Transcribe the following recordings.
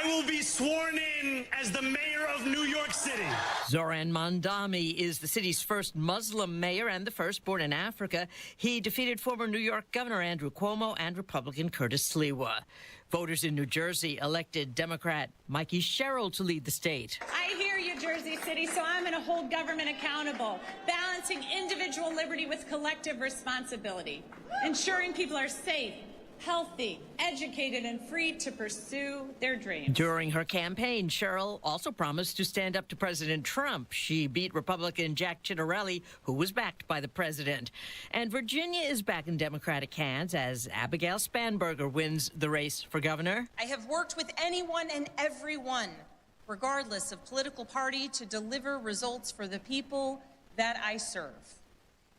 I will be sworn in as the mayor of New York City. Zoran Mandami is the city's first Muslim mayor and the first born in Africa. He defeated former New York Governor Andrew Cuomo and Republican Curtis Sliwa. Voters in New Jersey elected Democrat Mikey Sherrill to lead the state. I hear you, Jersey City, so I'm going to hold government accountable, balancing individual liberty with collective responsibility, ensuring people are safe, healthy, educated, and free to pursue their dreams. During her campaign, Sherrill also promised to stand up to President Trump. She beat Republican Jack Ciattarelli, who was backed by the president. And Virginia is back in Democratic hands as Abigail Spanberger wins the race for governor. I have worked with anyone and everyone, regardless of political party, to deliver results for the people that I serve.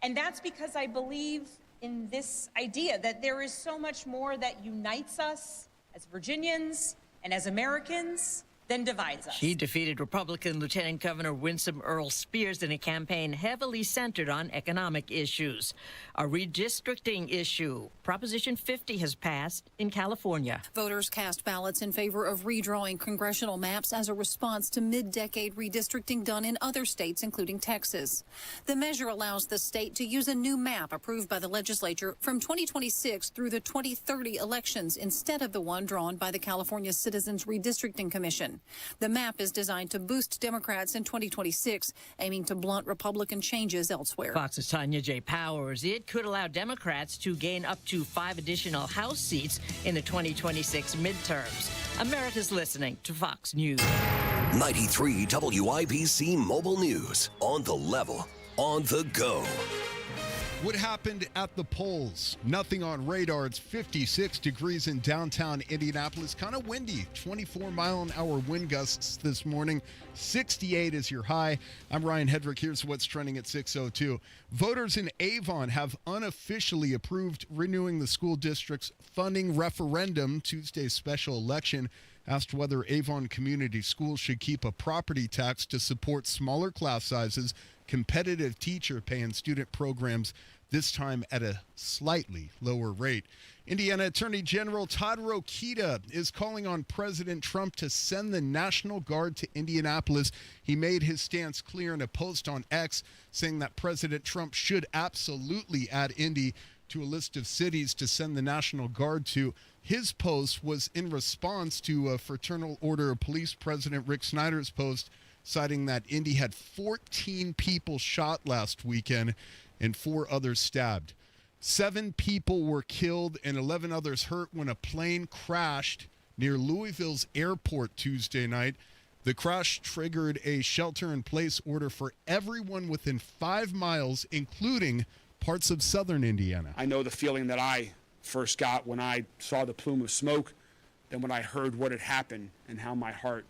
And that's because I believe in this idea that there is so much more that unites us as Virginians and as Americans than divides us. She defeated Republican Lieutenant Governor Winsome Earl Spears in a campaign heavily centered on economic issues. A redistricting issue. Proposition 50 has passed in California. Voters cast ballots in favor of redrawing congressional maps as a response to mid-decade redistricting done in other states, including Texas. The measure allows the state to use a new map approved by the legislature from 2026 through the 2030 elections instead of the one drawn by the California Citizens Redistricting Commission. The map is designed to boost Democrats in 2026, aiming to blunt Republican changes elsewhere. Fox's Tanya J. Powers. It could allow Democrats to gain up to 5 additional House seats in the 2026 midterms. America's listening to Fox News. 93 WIBC Mobile News. On the level, on the go. What happened at the polls? Nothing on radar. It's 56 degrees in downtown Indianapolis. Kind of windy. 24-mile-an-hour wind gusts this morning. 68 is your high. I'm Ryan Hedrick. Here's what's trending at 6:02. Voters in Avon have unofficially approved renewing the school district's funding referendum. Tuesday's special election asked whether Avon Community Schools should keep a property tax to support smaller class sizes, competitive teacher pay, and student programs, this time at a slightly lower rate. Indiana Attorney General Todd Rokita is calling on President Trump to send the National Guard to Indianapolis. He made his stance clear in a post on X, saying that President Trump should absolutely add Indy to a list of cities to send the National Guard to. His post was in response to a Fraternal Order of Police President Rick Snyder's post, citing that Indy had 14 people shot last weekend and 4 others stabbed. 7 people were killed and 11 others hurt when a plane crashed near Louisville's airport Tuesday night. The crash triggered a shelter-in-place order for everyone within 5 miles, including parts of southern Indiana. I know the feeling that I first got when I saw the plume of smoke, then when I heard what had happened and how my heart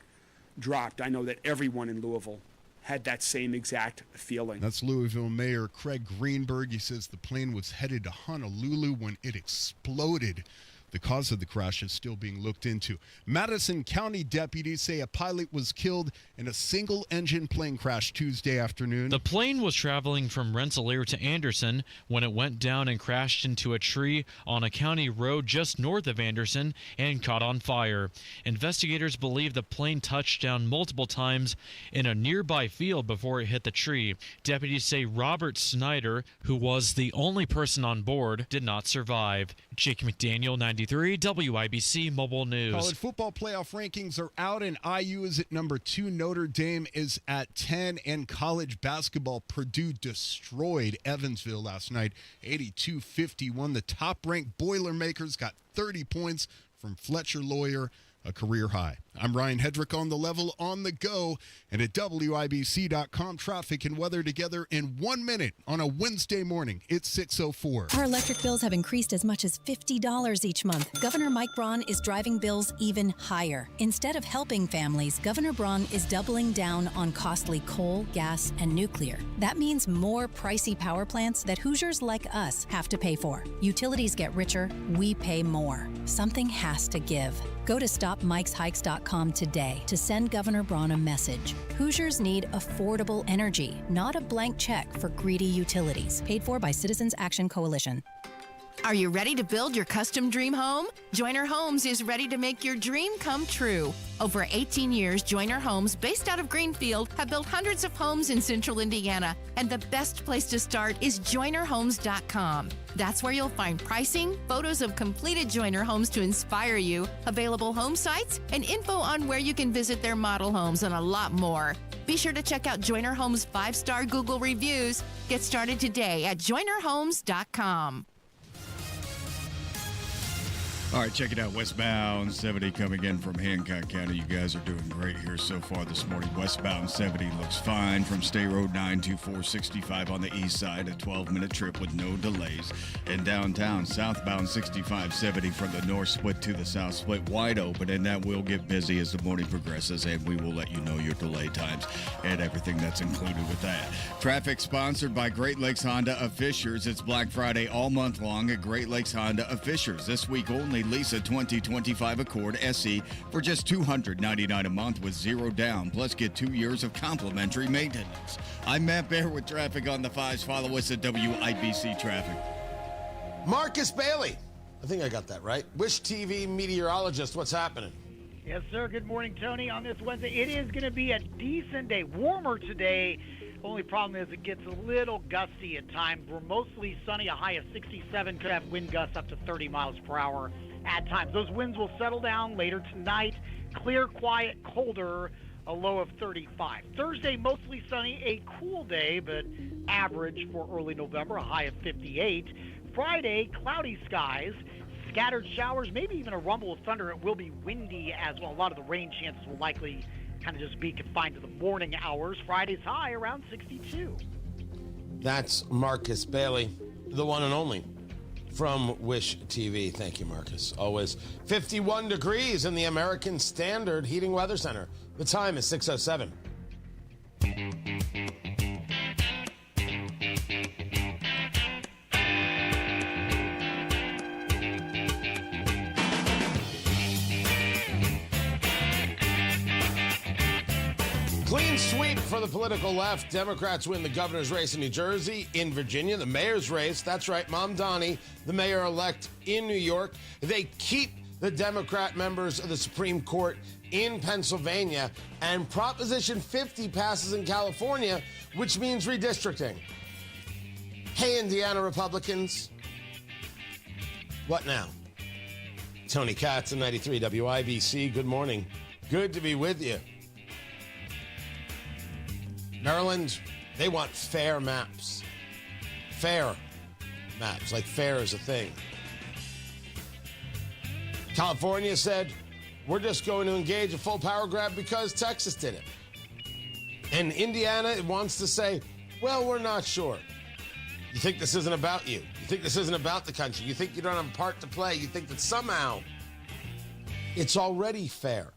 dropped. I know that everyone in Louisville had that same exact feeling. That's Louisville Mayor Craig Greenberg. He says the plane was headed to Honolulu when it exploded. The cause of the crash is still being looked into. Madison County deputies say a pilot was killed in a single-engine plane crash Tuesday afternoon. The plane was traveling from Rensselaer to Anderson when it went down and crashed into a tree on a county road just north of Anderson and caught on fire. Investigators believe the plane touched down multiple times in a nearby field before it hit the tree. Deputies say Robert Snyder, who was the only person on board, did not survive. Jake McDaniel, 93 WIBC Mobile News. College football playoff rankings are out, and IU is at number 2. Notre Dame is at 10. And college basketball, Purdue destroyed Evansville last night, 82-51. The top-ranked Boilermakers got 30 points from Fletcher Lawyer, a career high. I'm Ryan Hedrick on the level, on the go, and at WIBC.com. Traffic and weather together in 1 minute on a Wednesday morning. It's 6:04. Our electric bills have increased as much as $50 each month. Governor Mike Braun is driving bills even higher. Instead of helping families, Governor Braun is doubling down on costly coal, gas, and nuclear. That means more pricey power plants that Hoosiers like us have to pay for. Utilities get richer, we pay more. Something has to give. Go to StopMikesHikes.com today to send Governor Braun a message. Hoosiers need affordable energy, not a blank check for greedy utilities. Paid for by Citizens Action Coalition. Are you ready to build your custom dream home? Joyner Homes is ready to make your dream come true. Over 18 years, Joyner Homes, based out of Greenfield, have built hundreds of homes in central Indiana. And the best place to start is JoynerHomes.com. That's where you'll find pricing, photos of completed Joyner homes to inspire you, available home sites, and info on where you can visit their model homes and a lot more. Be sure to check out Joyner Homes' 5-star Google reviews. Get started today at JoynerHomes.com. All right, check it out. Westbound 70 coming in from Hancock County. You guys are doing great here so far this morning. Westbound 70 looks fine from State Road 924 65 on the east side. A 12-minute trip with no delays. And downtown, southbound 6570 from the north split to the south split wide open. And that will get busy as the morning progresses. And we will let you know your delay times and everything that's included with that. Traffic sponsored by Great Lakes Honda of Fishers. It's Black Friday all month long at Great Lakes Honda of Fishers. This week only. Lease a 2025 Accord SE for just $299 a month with zero down. Plus, get 2 years of complimentary maintenance. I'm Matt Bear with traffic on the 5s. Follow us at WIBC Traffic. Marcus Bailey. I think I got that right. Wish TV meteorologist. What's happening? Yes, sir. Good morning, Tony. On this Wednesday, it is going to be a decent day. Warmer today. Only problem is it gets a little gusty at times. We're mostly sunny, a high of 67. Could have wind gusts up to 30 miles per hour at times. Those winds will settle down later tonight. Clear, quiet, colder, a low of 35. Thursday, mostly sunny, a cool day, but average for early November, a high of 58. Friday, cloudy skies, scattered showers, maybe even a rumble of thunder. It will be windy as well. A lot of the rain chances will likely kind of just be confined to the morning hours. Friday's high around 62. That's Marcus Bailey, the one and only from Wish TV. Thank you, Marcus. Always 51 degrees in the American Standard Heating Weather Center. The time is 6:07. Clean sweep for the political left. Democrats win the governor's race in New Jersey. In Virginia, the mayor's race. That's right, Mamdani, the mayor-elect in New York. They keep the Democrat members of the Supreme Court in Pennsylvania. And Proposition 50 passes in California, which means redistricting. Hey, Indiana Republicans. What now? Tony Katz in 93 WIBC. Good morning. Good to be with you. Maryland, they want fair maps. Fair maps, like fair is a thing. California said, we're just going to engage a full power grab because Texas did it. And Indiana wants to say, well, we're not sure. You think this isn't about you. You think this isn't about the country. You think you don't have a part to play. You think that somehow it's already fair.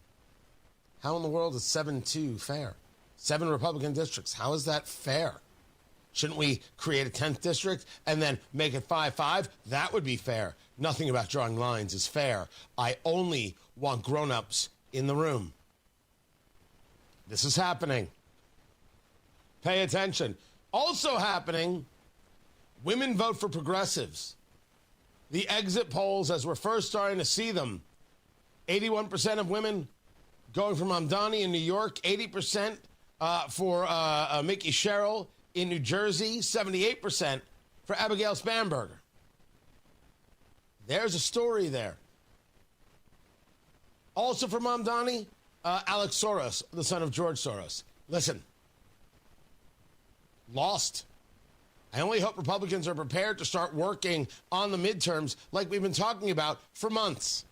How in the world is 7-2 fair? 7 Republican districts. How is that fair? Shouldn't we create a 10th district and then make it 5-5? That would be fair. Nothing about drawing lines is fair. I only want grown-ups in the room. This is happening. Pay attention. Also happening, women vote for progressives. The exit polls, as we're first starting to see them, 81% of women going for Mamdani in New York, 80% for Mickey Sherrill in New Jersey, 78% for Abigail Spanberger. There's a story there. Also for Mamdani, Alex Soros, the son of George Soros. Listen, lost. I only hope Republicans are prepared to start working on the midterms like we've been talking about for months.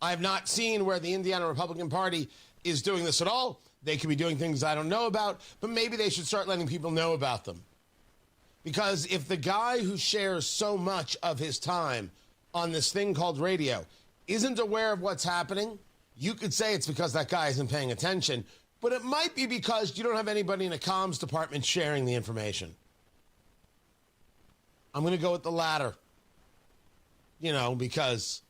I have not seen where the Indiana Republican Party is doing this at all. They could be doing things I don't know about, but maybe they should start letting people know about them. Because if the guy who shares so much of his time on this thing called radio isn't aware of what's happening, you could say it's because that guy isn't paying attention, but it might be because you don't have anybody in a comms department sharing the information. I'm going to go with the latter, because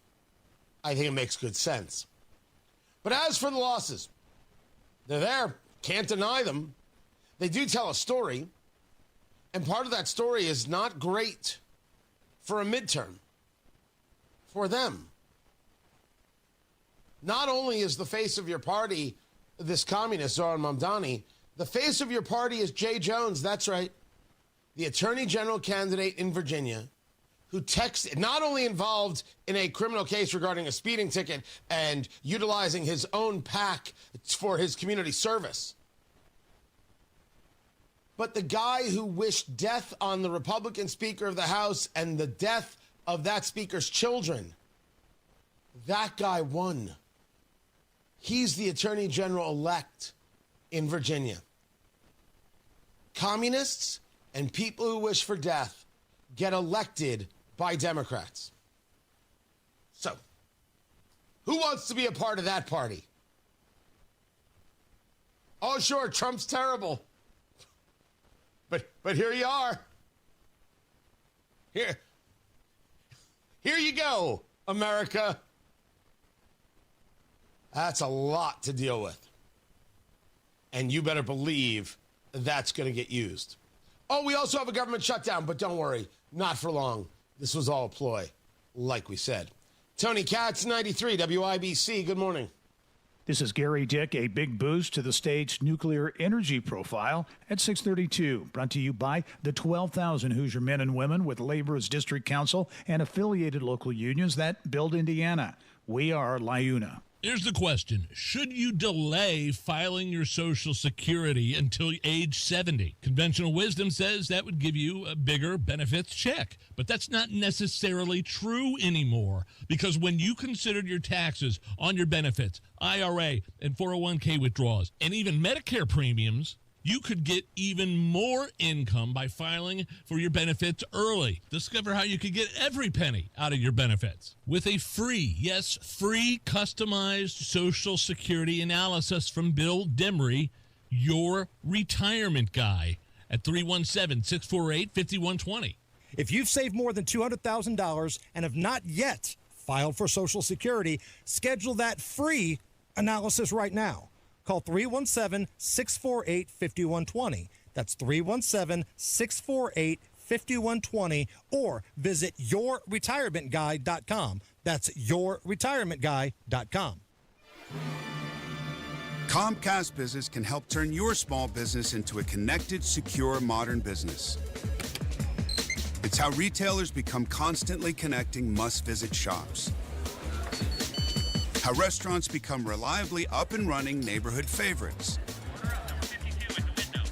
I think it makes good sense. But as for the losses, they're there. Can't deny them. They do tell a story. And part of that story is not great for a midterm. for them. Not only is the face of your party this communist, Zoran Mamdani, the face of your party is Jay Jones. That's right. The attorney general candidate in Virginia, who texted, not only involved in a criminal case regarding a speeding ticket and utilizing his own PAC for his community service, but the guy who wished death on the Republican Speaker of the House and the death of that speaker's children, that guy won. He's the attorney general elect in Virginia. Communists and people who wish for death get elected by Democrats. So, who wants to be a part of that party? Oh, sure, Trump's terrible. But here you are. Here you go, America. That's a lot to deal with. And you better believe that's going to get used. Oh, we also have a government shutdown, but don't worry, not for long. This was all a ploy, like we said. Tony Katz, 93 WIBC. Good morning. This is Gary Dick. A big boost to the state's nuclear energy profile at 6:32. Brought to you by the 12,000 Hoosier men and women with labor as district council and affiliated local unions that build Indiana. We are LIUNA. Here's the question. Should you delay filing your Social Security until age 70? Conventional wisdom says that would give you a bigger benefits check. But that's not necessarily true anymore, because when you considered your taxes on your benefits, IRA and 401k withdrawals, and even Medicare premiums, you could get even more income by filing for your benefits early. Discover how you could get every penny out of your benefits with a free, yes, free customized Social Security analysis from Bill Demery, your retirement guy, at 317-648-5120. If you've saved more than $200,000 and have not yet filed for Social Security, schedule that free analysis right now. Call 317-648-5120. That's 317-648-5120, or visit yourretirementguy.com. That's yourretirementguy.com. Comcast Business can help turn your small business into a connected, secure, modern business. It's how retailers become constantly connecting must-visit shops. How restaurants become reliably up and running neighborhood favorites.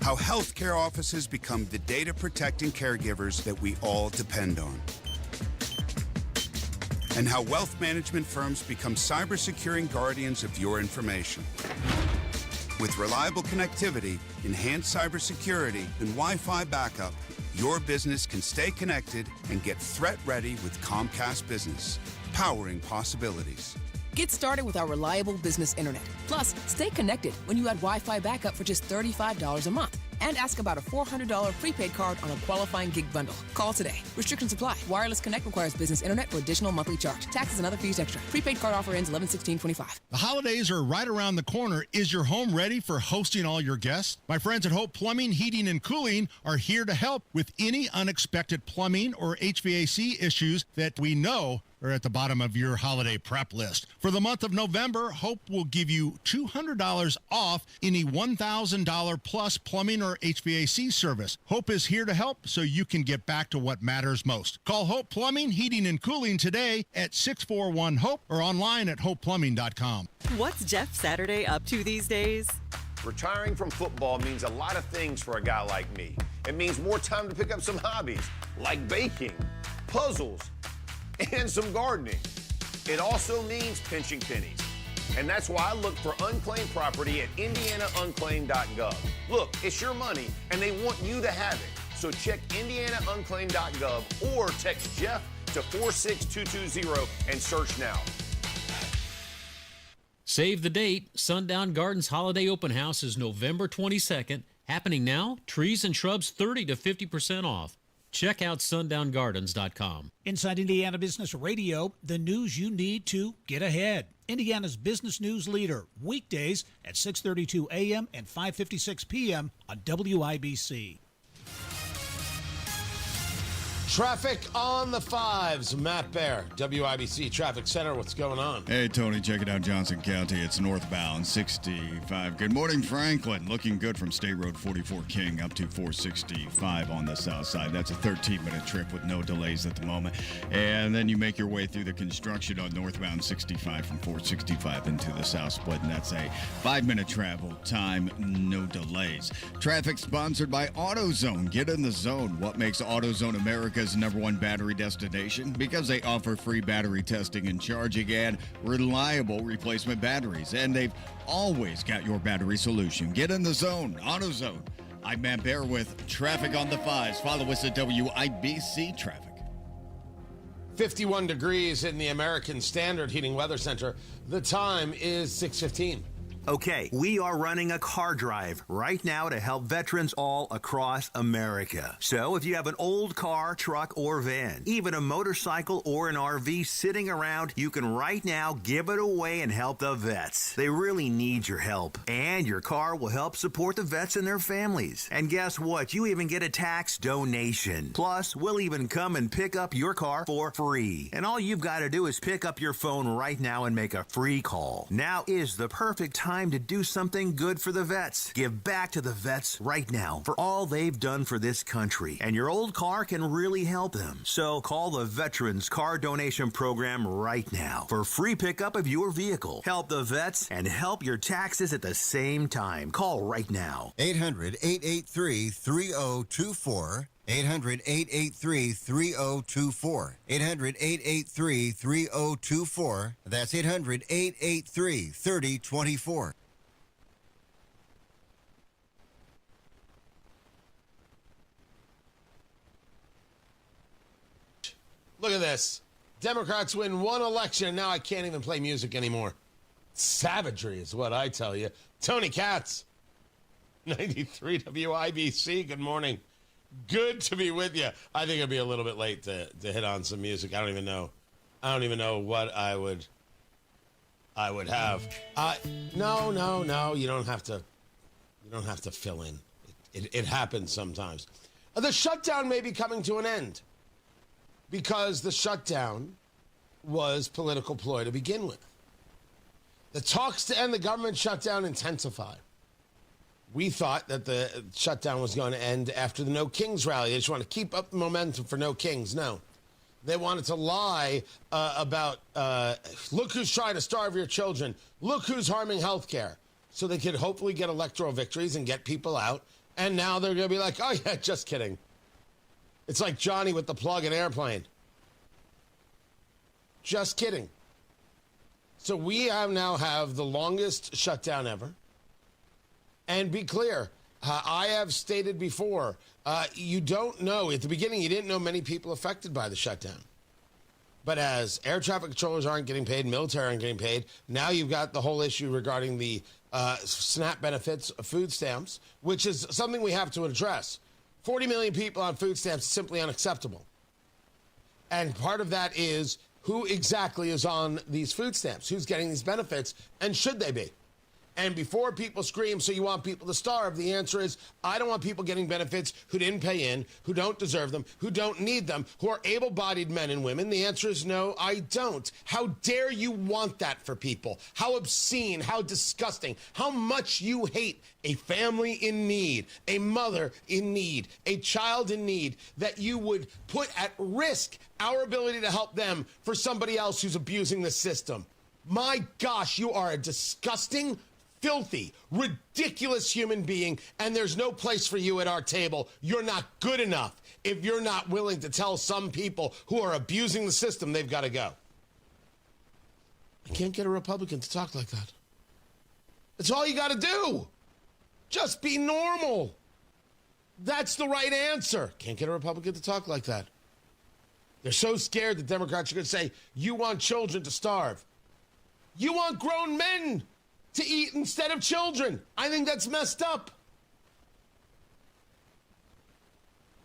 How healthcare offices become the data-protecting caregivers that we all depend on. And how wealth management firms become cyber-securing guardians of your information. With reliable connectivity, enhanced cybersecurity, and Wi-Fi backup, your business can stay connected and get threat-ready with Comcast Business, powering possibilities. Get started with our reliable business internet. Plus, stay connected when you add Wi-Fi backup for just $35 a month. And ask about a $400 prepaid card on a qualifying gig bundle. Call today. Restrictions apply. Wireless Connect requires business internet for additional monthly charge. Taxes and other fees extra. Prepaid card offer ends 11/16/25. The holidays are right around the corner. Is your home ready for hosting all your guests? My friends at Hope Plumbing, Heating, and Cooling are here to help with any unexpected plumbing or HVAC issues that we know are at the bottom of your holiday prep list. For the month of November, Hope will give you $200 off any $1,000 plus plumbing or HVAC service. Hope is here to help so you can get back to what matters most. Call Hope Plumbing, Heating, and Cooling today at 641-HOPE or online at hopeplumbing.com. What's Jeff Saturday up to these days? Retiring from football means a lot of things for a guy like me. It means more time to pick up some hobbies, like baking, puzzles, and some gardening. It also means pinching pennies. And that's why I look for unclaimed property at indianaunclaimed.gov. Look, it's your money, and they want you to have it. So check indianaunclaimed.gov or text Jeff to 46220 and search now. Save the date. Sundown Gardens Holiday Open House is November 22nd. Happening now. Trees and shrubs 30 to 50% off. Check out sundown.gardens.com. Inside Indiana Business Radio, the news you need to get ahead. Indiana's business news leader, weekdays at 6:32 a.m. and 5:56 p.m. on WIBC. Traffic on the 5s. Matt Bear, WIBC Traffic Center. What's going on? Hey, Tony, check it out, Johnson County. It's northbound 65. Good morning, Franklin. Looking good from State Road 44 King up to 465 on the south side. That's a 13-minute trip with no delays at the moment. And then you make your way through the construction on northbound 65 from 465 into the south split, and that's a 5-minute travel time, no delays. Traffic sponsored by AutoZone. Get in the zone. What makes AutoZone America's #1 battery destination? Because they offer free battery testing and charging and reliable replacement batteries. And they've always got your battery solution. Get in the zone. AutoZone. I'm Matt Bear with Traffic on the 5s. Follow us at WIBC Traffic. 51 degrees in the American Standard Heating Weather Center. The time is 6:15. Okay, we are running a car drive right now to help veterans all across America. So if you have an old car, truck, or van, even a motorcycle or an RV sitting around, you can right now give it away and help the vets. They really need your help. And your car will help support the vets and their families. And guess what? You even get a tax donation. Plus, we'll even come and pick up your car for free. And all you've got to do is pick up your phone right now and make a free call. Now is the perfect time to do something good for the vets. Give back to the vets right now for all they've done for this country. And your old car can really help them. So call the Veterans Car Donation Program right now for free pickup of your vehicle. Help the vets and help your taxes at the same time. Call right now. 800-883-3024. 800-883-3024. 800-883-3024. That's 800-883-3024. Look at this. Democrats win one election. Now I can't even play music anymore. Savagery is what I tell you. Tony Katz, 93 WIBC. Good morning. Good to be with you. I think it'd be a little bit late to hit on some music. I don't even know what I would have. No. You don't have to fill in. It happens sometimes. The shutdown may be coming to an end because the shutdown was political ploy to begin with. The talks to end the government shutdown intensified. We thought that the shutdown was going to end after the No Kings rally. They just want to keep up the momentum for No Kings. No. They wanted to lie about, look who's trying to starve your children. Look who's harming health care. So they could hopefully get electoral victories and get people out. And now they're going to be like, oh, yeah, just kidding. It's like Johnny with the plug in Airplane. Just kidding. So we now have the longest shutdown ever. And be clear, I have stated before, you don't know. At the beginning, you didn't know many people affected by the shutdown. But as air traffic controllers aren't getting paid, military aren't getting paid, now you've got the whole issue regarding the SNAP benefits, food stamps, which is something we have to address. 40 million people on food stamps is simply unacceptable. And part of that is who exactly is on these food stamps, who's getting these benefits, and should they be? And before people scream, so you want people to starve, the answer is, I don't want people getting benefits who didn't pay in, who don't deserve them, who don't need them, who are able-bodied men and women. The answer is no, I don't. How dare you want that for people? How obscene, how disgusting, how much you hate a family in need, a mother in need, a child in need, that you would put at risk our ability to help them for somebody else who's abusing the system. My gosh, you are a disgusting, filthy, ridiculous human being, and there's no place for you at our table. You're not good enough if you're not willing to tell some people who are abusing the system they've got to go. I can't get a Republican to talk like that. That's all you got to do. Just be normal. That's the right answer. Can't get a Republican to talk like that. They're so scared that Democrats are going to say, you want children to starve. You want grown men to eat instead of children. I think that's messed up.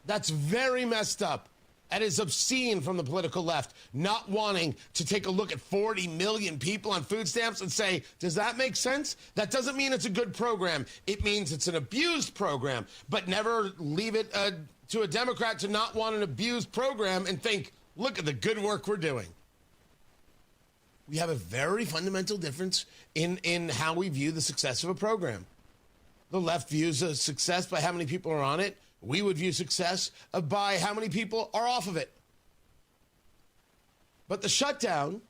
That's very messed up. That is obscene from the political left, not wanting to take a look at 40 million people on food stamps and say, does that make sense? That doesn't mean it's a good program. It means it's an abused program, but never leave it to a Democrat to not want an abused program and think, look at the good work we're doing. We have a very fundamental difference in how we view the success of a program. The left views a success by how many people are on it. We would view success by how many people are off of it. But the shutdown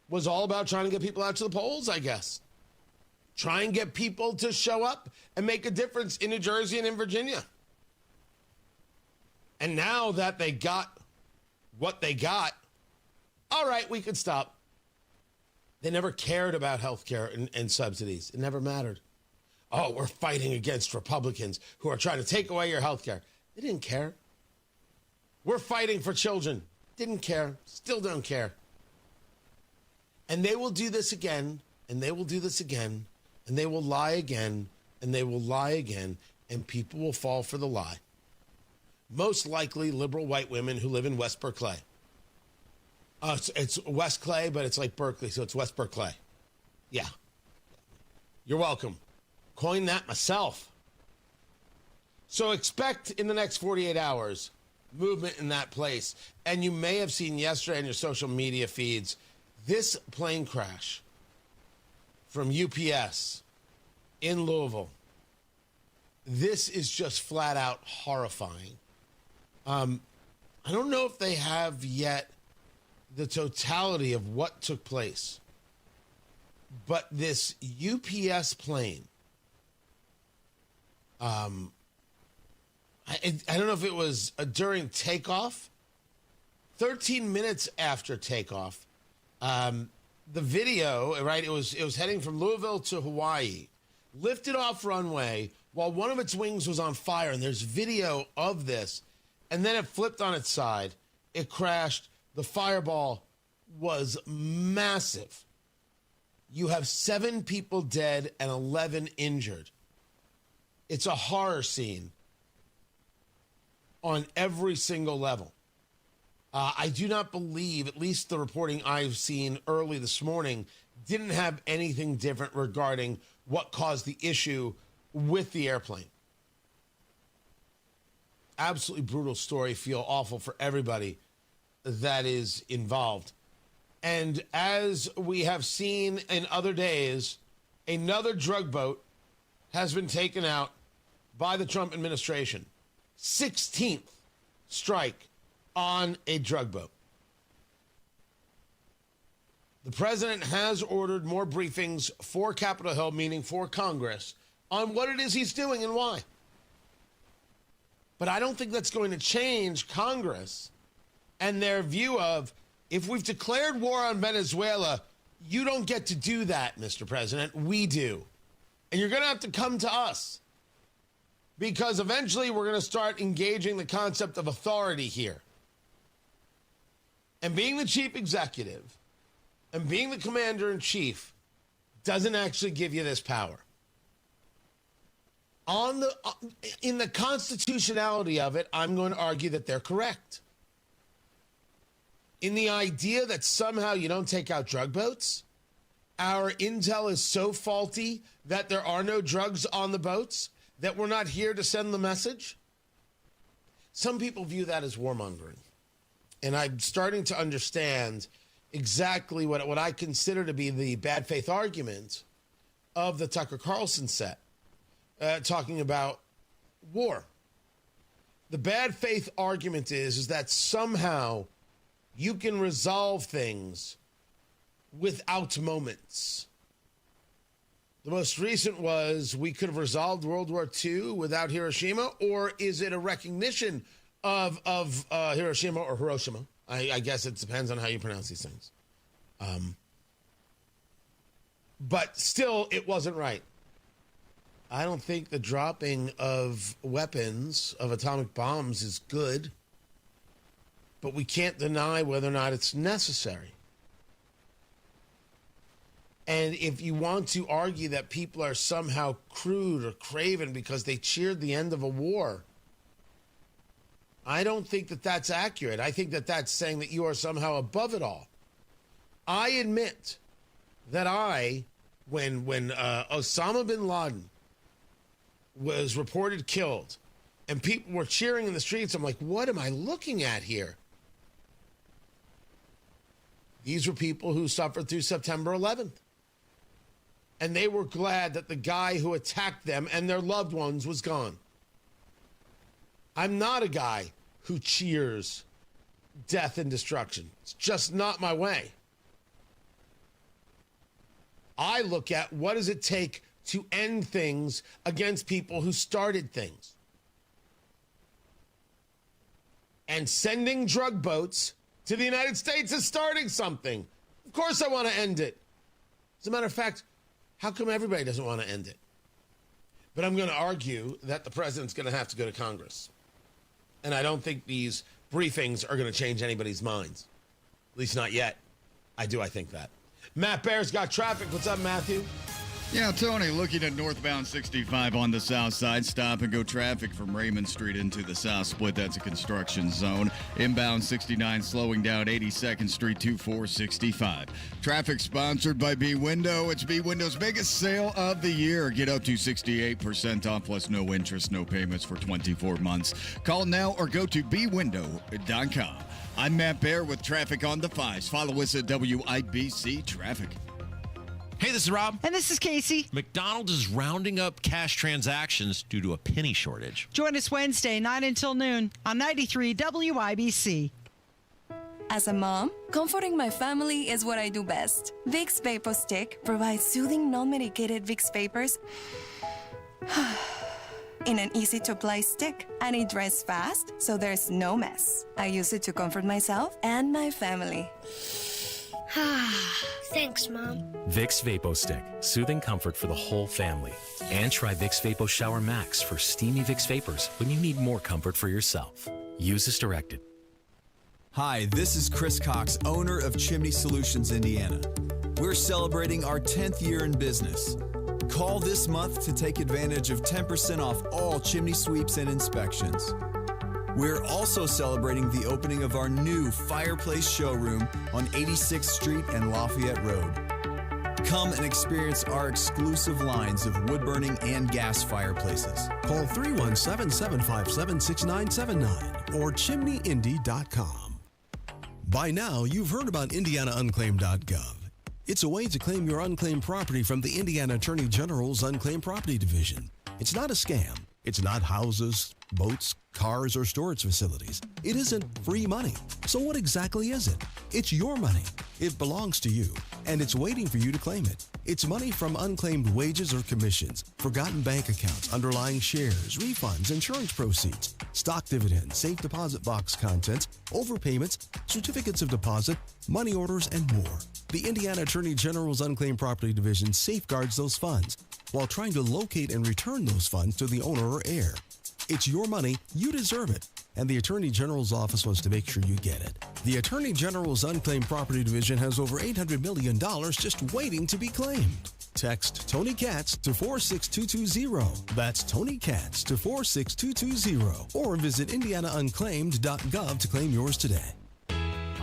was all about trying to get people out to the polls, I guess. Try and get people to show up and make a difference in New Jersey and in Virginia. And now that they got what they got, all right, we could stop. They never cared about health care and subsidies. It never mattered. Oh, we're fighting against Republicans who are trying to take away your health care. They didn't care. We're fighting for children. Didn't care. Still don't care. And they will do this again, and they will do this again, and they will lie again, and they will lie again, and people will fall for the lie. Most likely liberal white women who live in West Berkeley. It's West Clay, but it's like Berkeley, so it's West Berkeley. Yeah. You're welcome. Coined that myself. So expect in the next 48 hours movement in that place. And you may have seen yesterday on your social media feeds this plane crash from UPS in Louisville. This is just flat out horrifying. I don't know if they have yet the totality of what took place, but this UPS plane, I don't know if it was during takeoff, 13 minutes after takeoff, the video, right, it was heading from Louisville to Hawaii, lifted off runway while one of its wings was on fire, and there's video of this, and then it flipped on its side, it crashed. The fireball was massive. You have 7 people dead and 11 injured. It's a horror scene on every single level. I do not believe, at least the reporting I've seen early this morning, didn't have anything different regarding what caused the issue with the airplane. Absolutely brutal story. Feel awful for everybody that is involved. And as we have seen in other days, another drug boat has been taken out by the Trump administration. 16th strike on a drug boat. The president has ordered more briefings for Capitol Hill, meaning for Congress, on what it is he's doing and why. But I don't think that's going to change Congress and their view of, if we've declared war on Venezuela, you don't get to do that, Mr. President. We do. And you're going to have to come to us. Because eventually we're going to start engaging the concept of authority here. And being the chief executive and being the commander-in-chief doesn't actually give you this power. In the constitutionality of it, I'm going to argue that they're correct. In the idea that somehow you don't take out drug boats, our intel is so faulty that there are no drugs on the boats, that we're not here to send the message. Some people view that as warmongering. And I'm starting to understand exactly what I consider to be the bad faith argument of the Tucker Carlson set, talking about war. The bad faith argument is that somehow you can resolve things without moments. The most recent was, we could have resolved World War II without Hiroshima, or is it a recognition of Hiroshima or Hiroshima? I guess it depends on how you pronounce these things. But still, it wasn't right. I don't think the dropping of weapons, of atomic bombs, is good. But we can't deny whether or not it's necessary. And if you want to argue that people are somehow crude or craven because they cheered the end of a war, I don't think that that's accurate. I think that that's saying that you are somehow above it all. I admit that when Osama bin Laden was reported killed, and people were cheering in the streets. I'm like, what am I looking at here? These were people who suffered through September 11th. And they were glad that the guy who attacked them and their loved ones was gone. I'm not a guy who cheers death and destruction. It's just not my way. I look at what does it take to end things against people who started things. And sending drug boats to the United States is starting something. Of course I want to end it. As a matter of fact, how come everybody doesn't want to end it? But I'm going to argue that the president's going to have to go to Congress. And I don't think these briefings are going to change anybody's minds. At least not yet. I think that. Matt Bear's got traffic. What's up, Matthew? Yeah, Tony, looking at northbound 65 on the south side. Stop and go traffic from Raymond Street into the south split. That's a construction zone. Inbound 69 slowing down 82nd Street to 465. Traffic sponsored by B Window. It's B Window's biggest sale of the year. Get up to 68% off plus no interest, no payments for 24 months. Call now or go to bwindow.com. I'm Matt Bear with traffic on the 5s. Follow us at WIBC Traffic. Hey, this is Rob. And this is Casey. McDonald's is rounding up cash transactions due to a penny shortage. Join us Wednesday, 9 until noon on 93 WIBC. As a mom, comforting my family is what I do best. Vicks Vapor Stick provides soothing, non-medicated Vicks vapors in an easy-to-apply stick, and it dries fast, so there's no mess. I use it to comfort myself and my family. Thanks, Mom. Vicks Vapo Stick, soothing comfort for the whole family. And try Vicks Vapo Shower Max for steamy Vicks Vapors when you need more comfort for yourself. Use as directed. Hi, this is Chris Cox, owner of Chimney Solutions, Indiana. We're celebrating our 10th year in business. Call this month to take advantage of 10% off all chimney sweeps and inspections. We're also celebrating the opening of our new fireplace showroom on 86th Street and Lafayette Road. Come and experience our exclusive lines of wood-burning and gas fireplaces. Call 317-577-6979 or chimneyindy.com. By now, you've heard about IndianaUnclaimed.gov. It's a way to claim your unclaimed property from the Indiana Attorney General's Unclaimed Property Division. It's not a scam. It's not houses, boats, cars, or storage facilities. It isn't free money. So what exactly is it? It's your money. It belongs to you, and it's waiting for you to claim it. It's money from unclaimed wages or commissions, forgotten bank accounts, underlying shares, refunds, insurance proceeds, stock dividends, safe deposit box contents, overpayments, certificates of deposit, money orders, and more. The Indiana Attorney General's Unclaimed Property Division safeguards those funds while trying to locate and return those funds to the owner or heir. It's your money, you deserve it, and the Attorney General's office wants to make sure you get it. The Attorney General's Unclaimed Property Division has over $800 million just waiting to be claimed. Text Tony Katz to 46220. That's Tony Katz to 46220. Or visit IndianaUnclaimed.gov to claim yours today.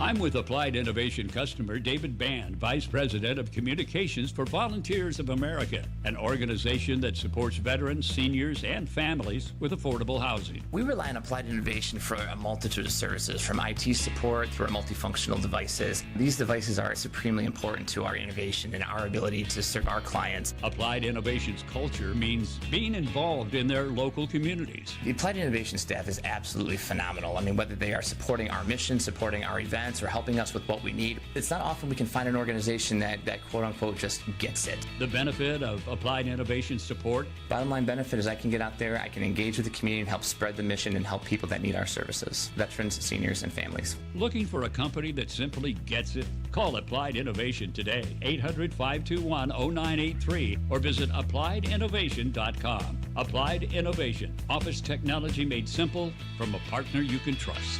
I'm with Applied Innovation customer David Band, Vice President of Communications for Volunteers of America, an organization that supports veterans, seniors, and families with affordable housing. We rely on Applied Innovation for a multitude of services, from IT support through our multifunctional devices. These devices are supremely important to our innovation and our ability to serve our clients. Applied Innovation's culture means being involved in their local communities. The Applied Innovation staff is absolutely phenomenal. I mean, whether they are supporting our mission, supporting our events, or helping us with what we need. It's not often we can find an organization that quote-unquote just gets it. The benefit of Applied Innovation support? Bottom line benefit is I can get out there, I can engage with the community and help spread the mission and help people that need our services, veterans, seniors, and families. Looking for a company that simply gets it? Call Applied Innovation today, 800-521-0983, or visit applieddinnovation.com. Applied Innovation, office technology made simple from a partner you can trust.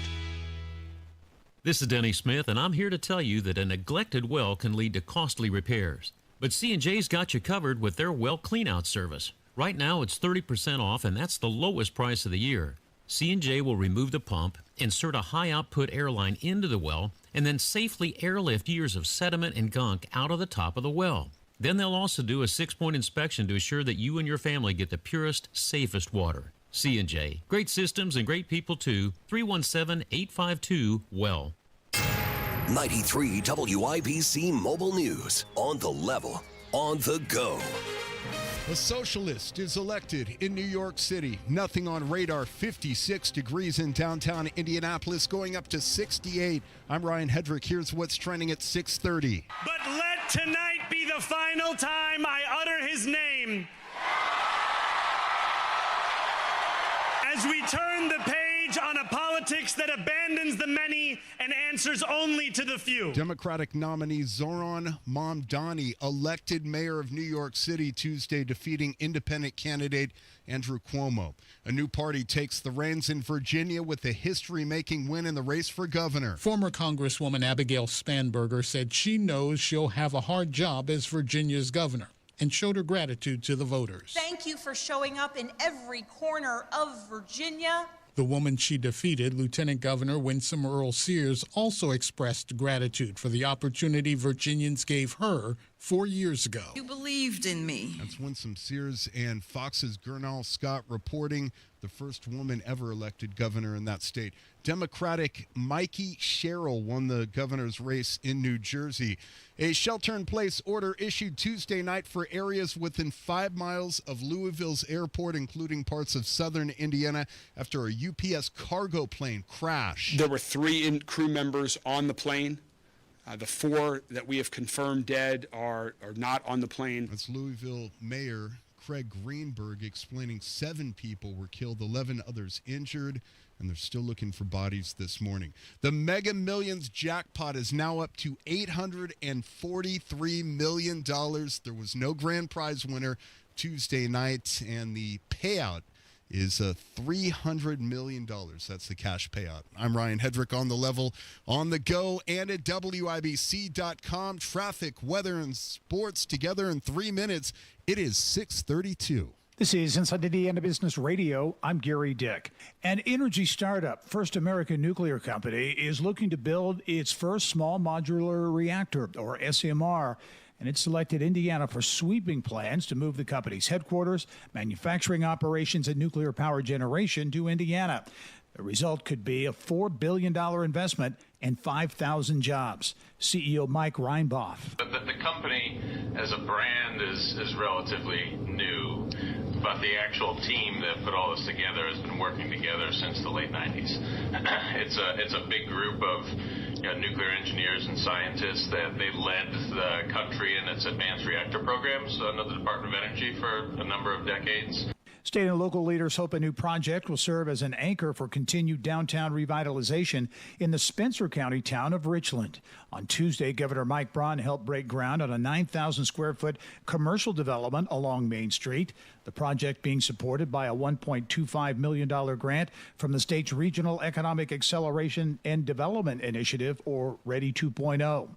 This is Denny Smith, and I'm here to tell you that a neglected well can lead to costly repairs. But C&J's got you covered with their well cleanout service. Right now, it's 30% off, and that's the lowest price of the year. C&J will remove the pump, insert a high-output air line into the well, and then safely airlift years of sediment and gunk out of the top of the well. Then they'll also do a 6-point inspection to assure that you and your family get the purest, safest water. C&J. Great systems and great people too. 317-852-WELL. 93 WIBC Mobile News. On the level, on the go. A socialist is elected in New York City. Nothing on radar. 56 degrees in downtown Indianapolis, going up to 68. I'm Ryan Hedrick. Here's what's trending at 6:30. But let tonight be the final time I utter his name. As we turn the page on a politics that abandons the many and answers only to the few. Democratic nominee Zoran Mamdani elected mayor of New York City Tuesday, defeating independent candidate Andrew Cuomo. A new party takes the reins in Virginia with a history-making win in the race for governor. Former Congresswoman Abigail Spanberger said she knows she'll have a hard job as Virginia's governor, and showed her gratitude to the voters. Thank you for showing up in every corner of Virginia. The woman she defeated, Lieutenant Governor Winsome Earl Sears, also expressed gratitude for the opportunity Virginians gave her 4 years ago. You believed in me. That's Winsome Sears, and Fox's Gernal Scott reporting, the first woman ever elected governor in that state. Democratic Mikey Sherrill won the governor's race in New Jersey. A shelter-in-place order issued Tuesday night for areas within 5 miles of Louisville's airport, including parts of southern Indiana, after a UPS cargo plane crashed. There were 3 crew members on the plane. The 4 that we have confirmed dead are not on the plane. That's Louisville Mayor Craig Greenberg explaining 7 people were killed, 11 others injured, and they're still looking for bodies this morning. The Mega Millions jackpot is now up to $843 million. There was no grand prize winner Tuesday night, and the payout is $300 million. That's the cash payout. I'm Ryan Hedrick, on the level, on the go, and at WIBC.com. Traffic, weather, and sports together in 3 minutes. It is 6:32. This is Inside Indiana Business Radio. I'm Gary Dick. An energy startup, First American Nuclear Company, is looking to build its first small modular reactor, or SMR, and it selected Indiana for sweeping plans to move the company's headquarters, manufacturing operations, and nuclear power generation to Indiana. The result could be a $4 billion investment and 5,000 jobs. CEO Mike Reinboff. The company as a brand is relatively new, but the actual team that put all this together has been working together since the late 90s. It's a big group of nuclear engineers and scientists that they led the country in its advanced reactor programs under the Department of Energy for a number of decades. State and local leaders hope a new project will serve as an anchor for continued downtown revitalization in the Spencer County town of Richland. On Tuesday, Governor Mike Braun helped break ground on a 9,000 square foot commercial development along Main Street. The project being supported by a $1.25 million grant from the state's Regional Economic Acceleration and Development Initiative, or READY 2.0.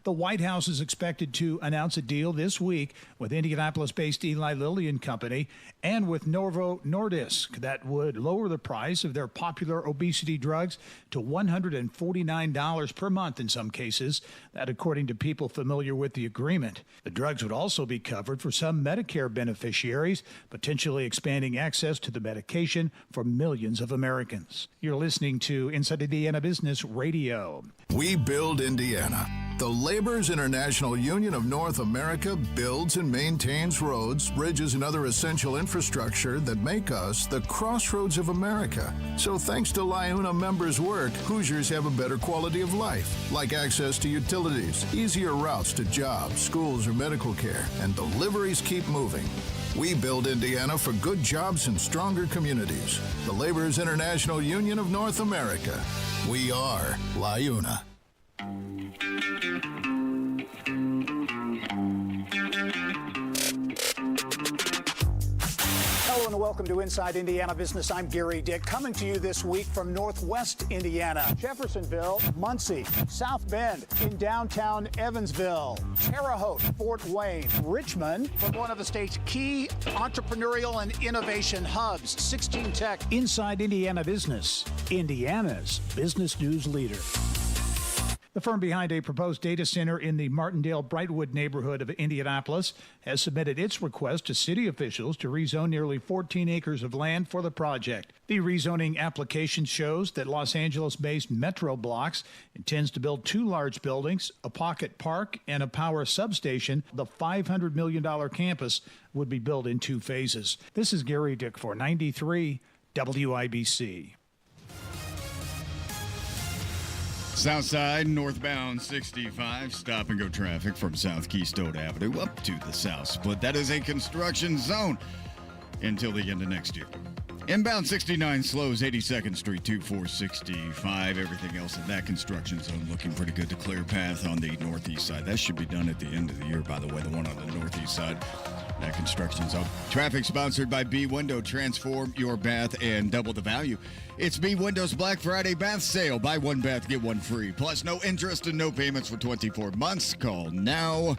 The White House is expected to announce a deal this week with Indianapolis-based Eli Lilly and Company and with Novo Nordisk that would lower the price of their popular obesity drugs to $149 per month in some cases. That, according to people familiar with the agreement. The drugs would also be covered for some Medicare beneficiaries, potentially expanding access to the medication for millions of Americans. You're listening to Inside Indiana Business Radio. We build Indiana. The Laborers International Union of North America builds and maintains roads, bridges, and other essential infrastructure that make us the crossroads of America. So thanks to LIUNA members' work, Hoosiers have a better quality of life, like access to utilities, easier routes to jobs, schools, or medical care, and deliveries keep moving. We build Indiana for good jobs and stronger communities. The Laborers International Union of North America. We are LIUNA. Hello and welcome to Inside Indiana Business. I'm Gary Dick, coming to you this week from Northwest Indiana, Jeffersonville, Muncie, South Bend, in downtown Evansville, Terre Haute, Fort Wayne, Richmond, from one of the state's key entrepreneurial and innovation hubs, 16 Tech. Inside Indiana Business, Indiana's business news leader. The firm behind a proposed data center in the Martindale-Brightwood neighborhood of Indianapolis has submitted its request to city officials to rezone nearly 14 acres of land for the project. The rezoning application shows that Los Angeles-based Metro Blocks intends to build 2 large buildings, a pocket park, and a power substation. The $500 million campus would be built in 2 phases. This is Gary Dick for 93 WIBC. Southside, northbound 65, stop and go traffic from South Keystone Avenue up to the South Split. That is a construction zone until the end of next year. Inbound 69 slows 82nd Street to 465. Everything else in that construction zone looking pretty good to clear path on the northeast side. That should be done at the end of the year, by the way, the one on the northeast side. That construction zone. Traffic sponsored by B Window. Transform your bath and double the value. It's B Window's Black Friday bath sale. Buy 1 bath, get 1 free. Plus no interest and no payments for 24 months. Call now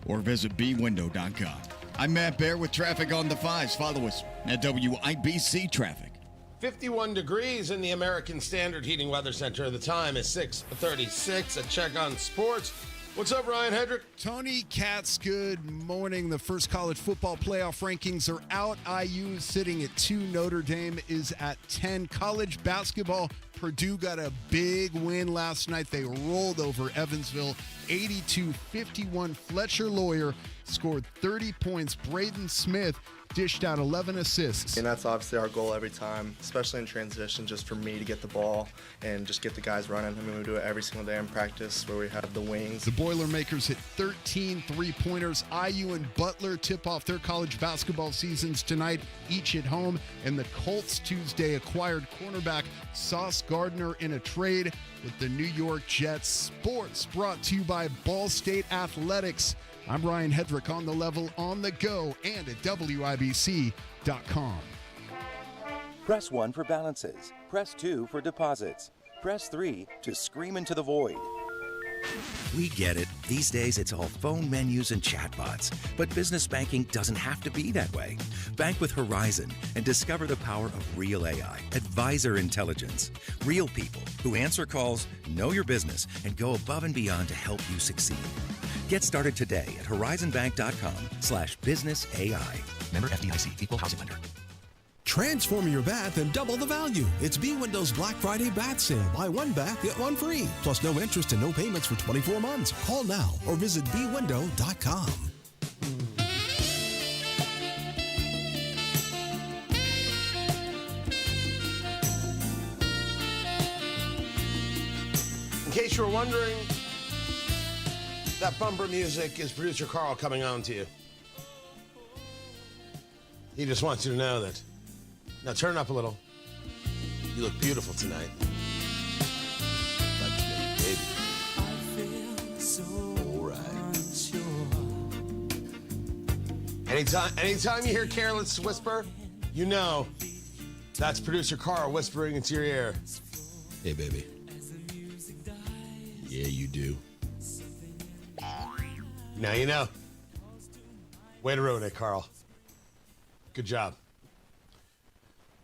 or visit bwindow.com. I'm Matt Bear with traffic on the 5s. Follow us at WIBC Traffic. 51 degrees in the American Standard Heating Weather Center. The time is 6:36. A check on sports. What's up, Ryan Hedrick? Tony Katz, good morning. The first college football playoff rankings are out. IU is sitting at 2. Notre Dame is at 10. College basketball, Purdue got a big win last night. They rolled over Evansville 82-51. Fletcher Lawyer scored 30 points. Braden Smith dished out 11 assists. And that's obviously our goal every time, especially in transition, just for me to get the ball and just get the guys running. I mean, we do it every single day in practice where we have the wings. The Boilermakers hit 13 three-pointers. IU and Butler tip off their college basketball seasons tonight, each at home. And the Colts Tuesday acquired cornerback Sauce Gardner in a trade with the New York Jets. Sports brought to you by Ball State Athletics. I'm Ryan Hedrick, on the level, on the go, and at WIBC.com. Press 1 for balances. Press 2 for deposits. Press 3 to scream into the void. We get it. These days, it's all phone menus and chatbots. But business banking doesn't have to be that way. Bank with Horizon and discover the power of real AI, advisor intelligence. Real people who answer calls, know your business, and go above and beyond to help you succeed. Get started today at horizonbank.com/businessai. Member FDIC, Equal Housing Lender. Transform your bath and double the value. It's B Window's Black Friday bath sale. Buy 1 bath, get 1 free. Plus no interest and no payments for 24 months. Call now or visit bwindow.com. In case you were wondering, that bumper music is producer Carl coming on to you. He just wants you to know that. Now turn up a little. You look beautiful tonight. Like me, baby. All right. Anytime you hear Careless Whisper, you know that's producer Carl whispering into your ear. Hey, baby. Yeah, you do. Now you know. Way to ruin it, Carl. Good job.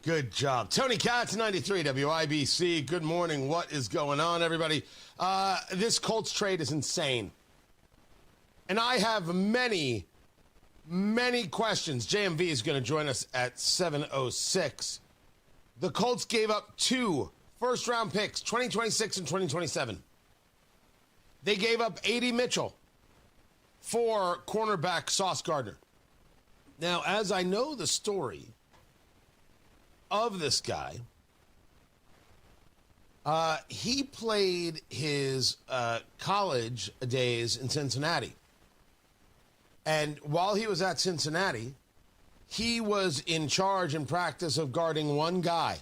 Good job. Tony Katz, 93 WIBC. Good morning. What is going on, everybody? This Colts trade is insane. And I have many, many questions. JMV is going to join us at 7:06. The Colts gave up 2 first-round picks, 2026 and 2027. They gave up A.D. Mitchell for cornerback Sauce Gardner. Now, as I know the story of this guy, he played his college days in Cincinnati. And while he was at Cincinnati, he was in charge in practice of guarding one guy,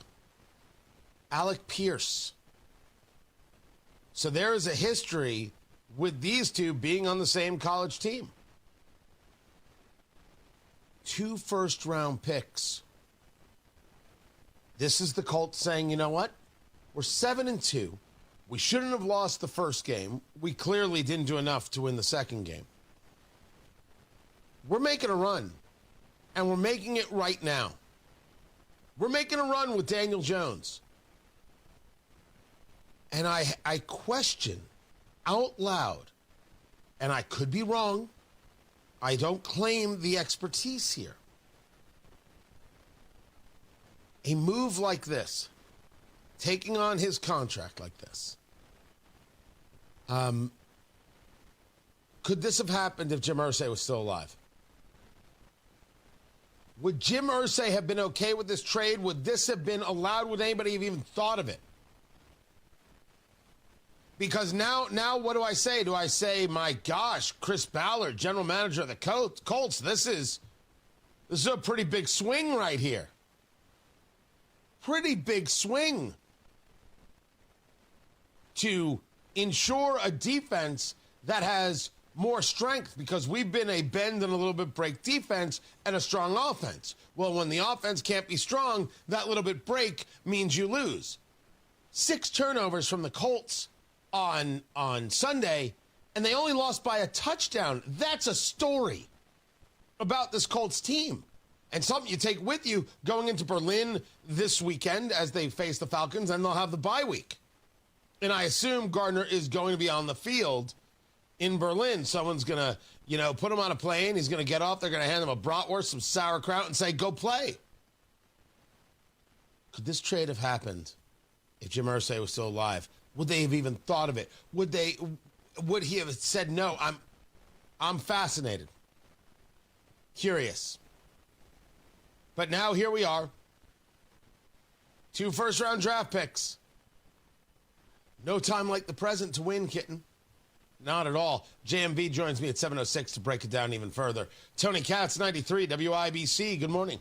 Alec Pierce. So there is a history with these two being on the same college team. 2 first-round picks. This is the Colts saying, you know what? We're 7-2. We shouldn't have lost the first game. We clearly didn't do enough to win the second game. We're making a run, and we're making it right now. We're making a run with Daniel Jones. And I question out loud, and I could be wrong, I don't claim the expertise here. A move like this, taking on his contract like this, could this have happened if Jim Irsay was still alive? Would Jim Irsay have been okay with this trade? Would this have been allowed? Would anybody have even thought of it? Because now what do I say? Do I say, my gosh, Chris Ballard, general manager of the Colts, this is a pretty big swing right here. Pretty big swing to ensure a defense that has more strength, because we've been a bend and a little bit break defense and a strong offense. Well, when the offense can't be strong, that little bit break means you lose. 6 turnovers from the Colts on Sunday, and they only lost by a touchdown. That's a story about this Colts team, and something you take with you going into Berlin this weekend as they face the Falcons, and they'll have the bye week. And I assume Gardner is going to be on the field in Berlin. Someone's going to, put him on a plane. He's going to get off. They're going to hand him a bratwurst, some sauerkraut, and say, go play. Could this trade have happened if Jim Irsay was still alive? Would they have even thought of it? Would he have said, no, I'm fascinated, curious. But now here we are. 2 first-round draft picks. No time like the present to win, kitten. Not at all. JMV joins me at 7:06 to break it down even further. Tony Katz, 93 WIBC. Good morning.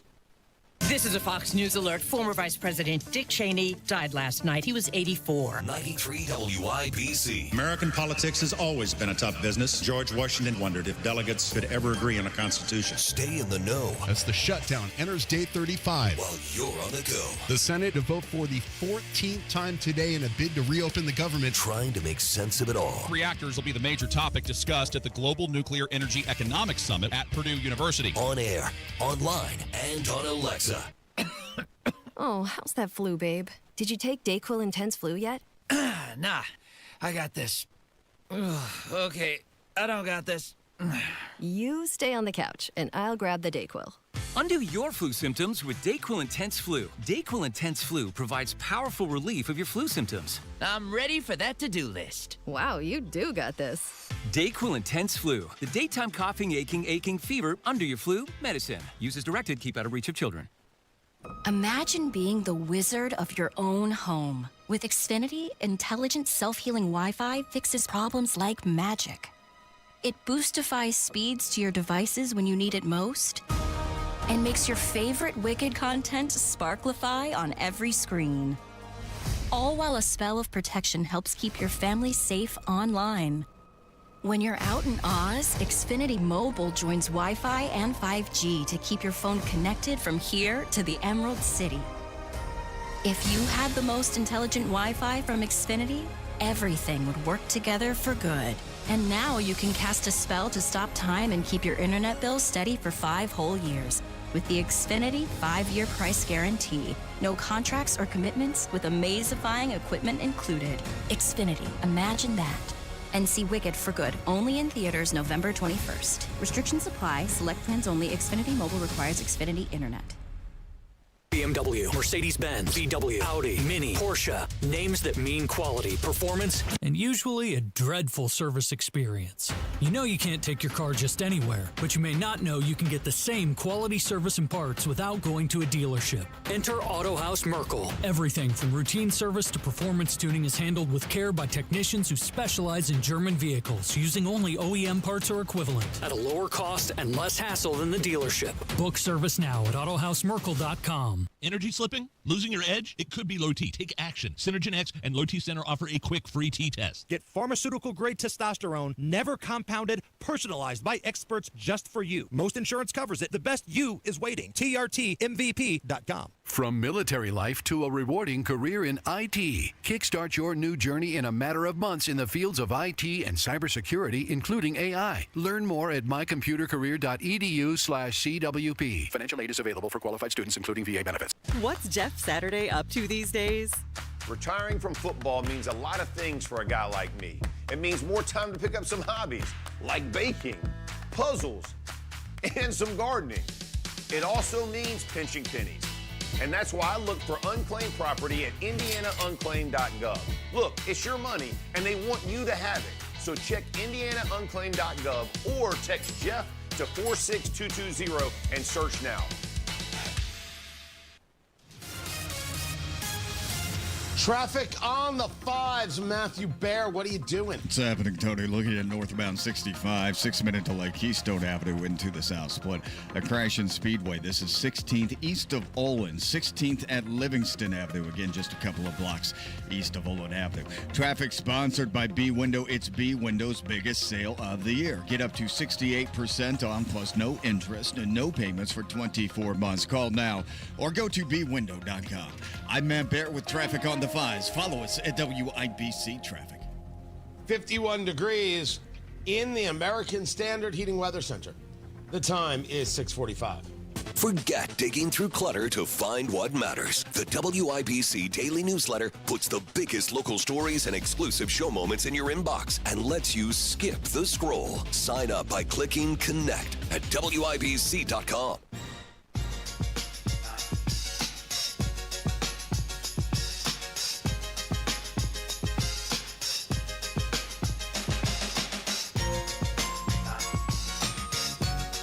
This is a Fox News alert. Former Vice President Dick Cheney died last night. He was 84. 93 WIBC. American politics has always been a tough business. George Washington wondered if delegates could ever agree on a constitution. Stay in the know. As the shutdown enters day 35. While you're on the go. The Senate to vote for the 14th time today in a bid to reopen the government. Trying to make sense of it all. Reactors will be the major topic discussed at the Global Nuclear Energy Economics Summit at Purdue University. On air, online, and on Alexa. Oh, how's that flu, babe? Did you take DayQuil Intense Flu yet? Nah, I got this. Ugh, okay, I don't got this. You stay on the couch, and I'll grab the DayQuil. Undo your flu symptoms with DayQuil Intense Flu. DayQuil Intense Flu provides powerful relief of your flu symptoms. I'm ready for that to-do list. Wow, you do got this. DayQuil Intense Flu. The daytime coughing, aching, fever, under your flu, medicine. Use as directed, keep out of reach of children. Imagine being the wizard of your own home. With Xfinity, intelligent self-healing Wi-Fi fixes problems like magic. It boostifies speeds to your devices when you need it most, and makes your favorite Wicked content sparklify on every screen. All while a spell of protection helps keep your family safe online. When you're out in Oz, Xfinity Mobile joins Wi-Fi and 5G to keep your phone connected from here to the Emerald City. If you had the most intelligent Wi-Fi from Xfinity, everything would work together for good. And now you can cast a spell to stop time and keep your internet bill steady for 5 whole years. With the Xfinity 5-year price guarantee. No contracts or commitments, with amazifying equipment included. Xfinity, imagine that. And see Wicked for good, only in theaters November 21st. Restrictions apply. Select plans only. Xfinity Mobile requires Xfinity Internet. BMW, Mercedes-Benz, VW, Audi, Mini, Porsche. Names that mean quality, performance, and usually a dreadful service experience. You know you can't take your car just anywhere, but you may not know you can get the same quality service and parts without going to a dealership. Enter Autohaus Merkel. Everything from routine service to performance tuning is handled with care by technicians who specialize in German vehicles, using only OEM parts or equivalent. At a lower cost and less hassle than the dealership. Book service now at AutohausMerkel.com. Energy slipping? Losing your edge? It could be low T. Take action. Synergen X and Low T Center offer a quick free T-test. Get pharmaceutical-grade testosterone, never compounded, personalized by experts just for you. Most insurance covers it. The best you is waiting. TRTMVP.com. From military life to a rewarding career in IT, kickstart your new journey in a matter of months in the fields of IT and cybersecurity, including AI. Learn more at mycomputercareer.edu/CWP. Financial aid is available for qualified students, including VA benefits. What's Jeff Saturday up to these days? Retiring from football means a lot of things for a guy like me. It means more time to pick up some hobbies like baking, puzzles, and some gardening. It also means pinching pennies. And that's why I look for unclaimed property at indianaunclaimed.gov. Look, it's your money, and they want you to have it. So check indianaunclaimed.gov or text Jeff to 46220 and search now. Traffic on the fives. Matthew Bear, what are you doing? What's happening, Tony? Looking at northbound 65, 6-minute delay, Keystone Avenue into the south split. A crash in Speedway. This is 16th east of Olin, 16th at Livingston Avenue. Again, just a couple of blocks east of Olin Avenue. Traffic sponsored by B Window. It's B Window's biggest sale of the year. Get up to 68% on plus no interest and no payments for 24 months. Call now or go to bwindow.com. I'm Matt Bear with traffic on the fives. Follow us at WIBC Traffic. 51 degrees in the American Standard Heating Weather Center. The time is 6:45. Forget digging through clutter to find what matters. The WIBC Daily Newsletter puts the biggest local stories and exclusive show moments in your inbox and lets you skip the scroll. Sign up by clicking Connect at WIBC.com.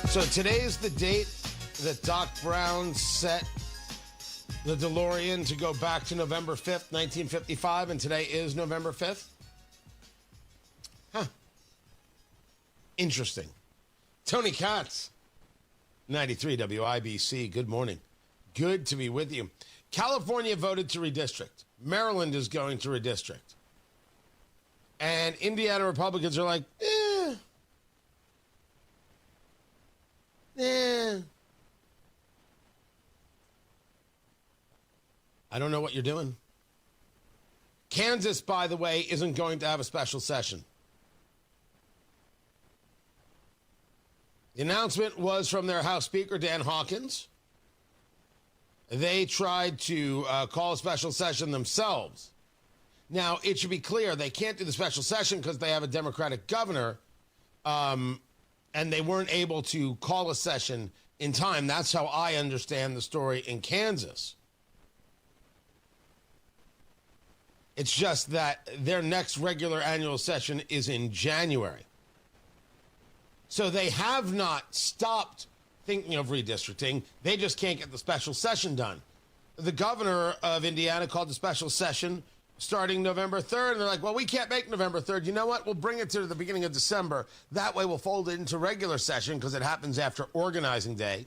So today's the date that Doc Brown set the DeLorean to go back to November 5th, 1955, and today is November 5th? Huh. Interesting. Tony Katz, 93 WIBC. Good morning. Good to be with you. California voted to redistrict. Maryland is going to redistrict. And Indiana Republicans are like, I don't know what you're doing. Kansas, by the way, isn't going to have a special session. The announcement was from their House Speaker, Dan Hawkins. They tried to call a special session themselves. Now, it should be clear, they can't do the special session because they have a Democratic governor, and they weren't able to call a session in time. That's how I understand the story in Kansas. It's just that their next regular annual session is in January. So they have not stopped thinking of redistricting. They just can't get the special session done. The governor of Indiana called the special session starting November 3rd. And they're like, well, we can't make November 3rd. You know what? We'll bring it to the beginning of December. That way we'll fold it into regular session because it happens after organizing day,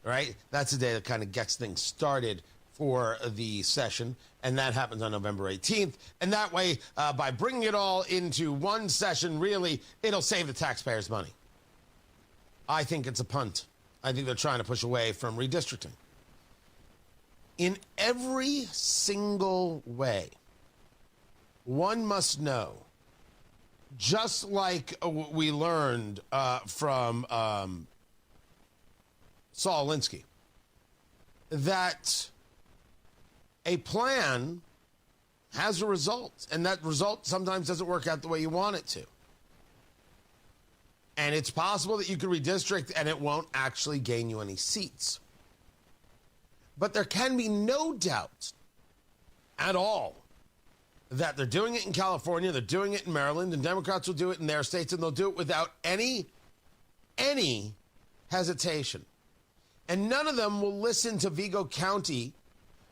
right? That's the day that kind of gets things started for the session. And that happens on November 18th. And that way, by bringing it all into one session, really, it'll save the taxpayers money. I think it's a punt. I think they're trying to push away from redistricting. In every single way, one must know, just like we learned from Saul Alinsky, that a plan has a result, and that result sometimes doesn't work out the way you want it to. And it's possible that you could redistrict and it won't actually gain you any seats. But there can be no doubt at all that they're doing it in California, they're doing it in Maryland, and Democrats will do it in their states, and they'll do it without any hesitation. And none of them will listen to Vigo County,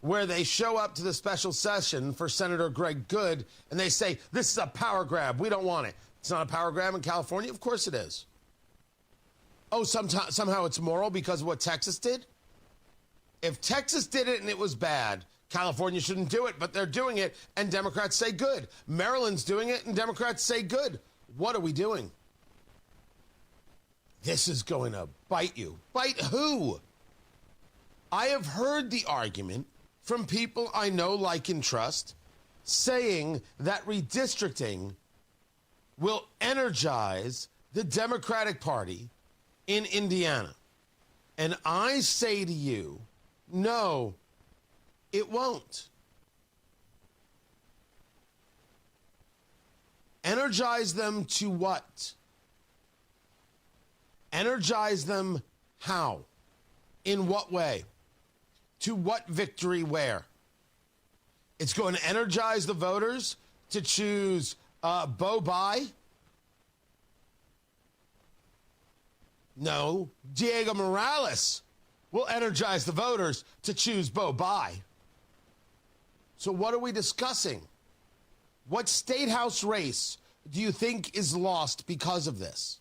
where they show up to the special session for Senator Greg Good, and they say, this is a power grab, we don't want it. It's not a power grab in California? Of course it is. Oh, somehow it's moral because of what Texas did? If Texas did it and it was bad, California shouldn't do it, but they're doing it, and Democrats say good. Maryland's doing it, and Democrats say good. What are we doing? This is going to bite you. Bite who? I have heard the argument from people I know, like, and trust, saying that redistricting will energize the Democratic Party in Indiana. And I say to you, no, it won't. Energize them to what? Energize them how? In what way? To what victory where? It's going to energize the voters to choose Bo Bai? No, Diego Morales will energize the voters to choose Bo Bai. So what are we discussing? What state house race do you think is lost because of this?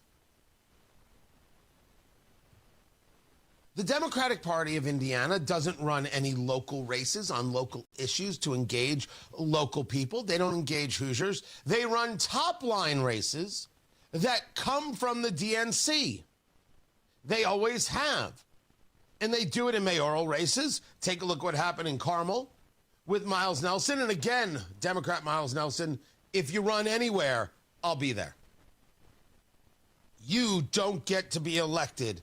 The Democratic Party of Indiana doesn't run any local races on local issues to engage local people. They don't engage Hoosiers. They run top-line races that come from the DNC. They always have. And they do it in mayoral races. Take a look what happened in Carmel with Miles Nelson. And again, Democrat Miles Nelson, if you run anywhere, I'll be there. You don't get to be elected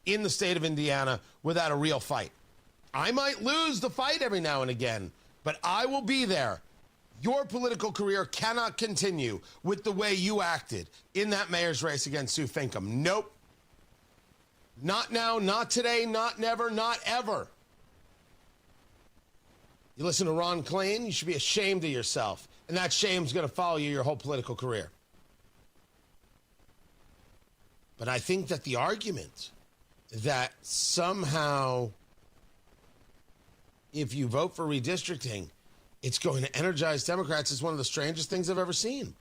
in the state of Indiana without a real fight. I might lose the fight every now and again, but I will be there. Your political career cannot continue with the way you acted in that mayor's race against Sue Finkham. Nope. Not now, not today, not never, not ever. You listen to Ron Klain, you should be ashamed of yourself. And that shame's going to follow you your whole political career. But I think that the argument that somehow if you vote for redistricting, it's going to energize Democrats is one of the strangest things I've ever seen.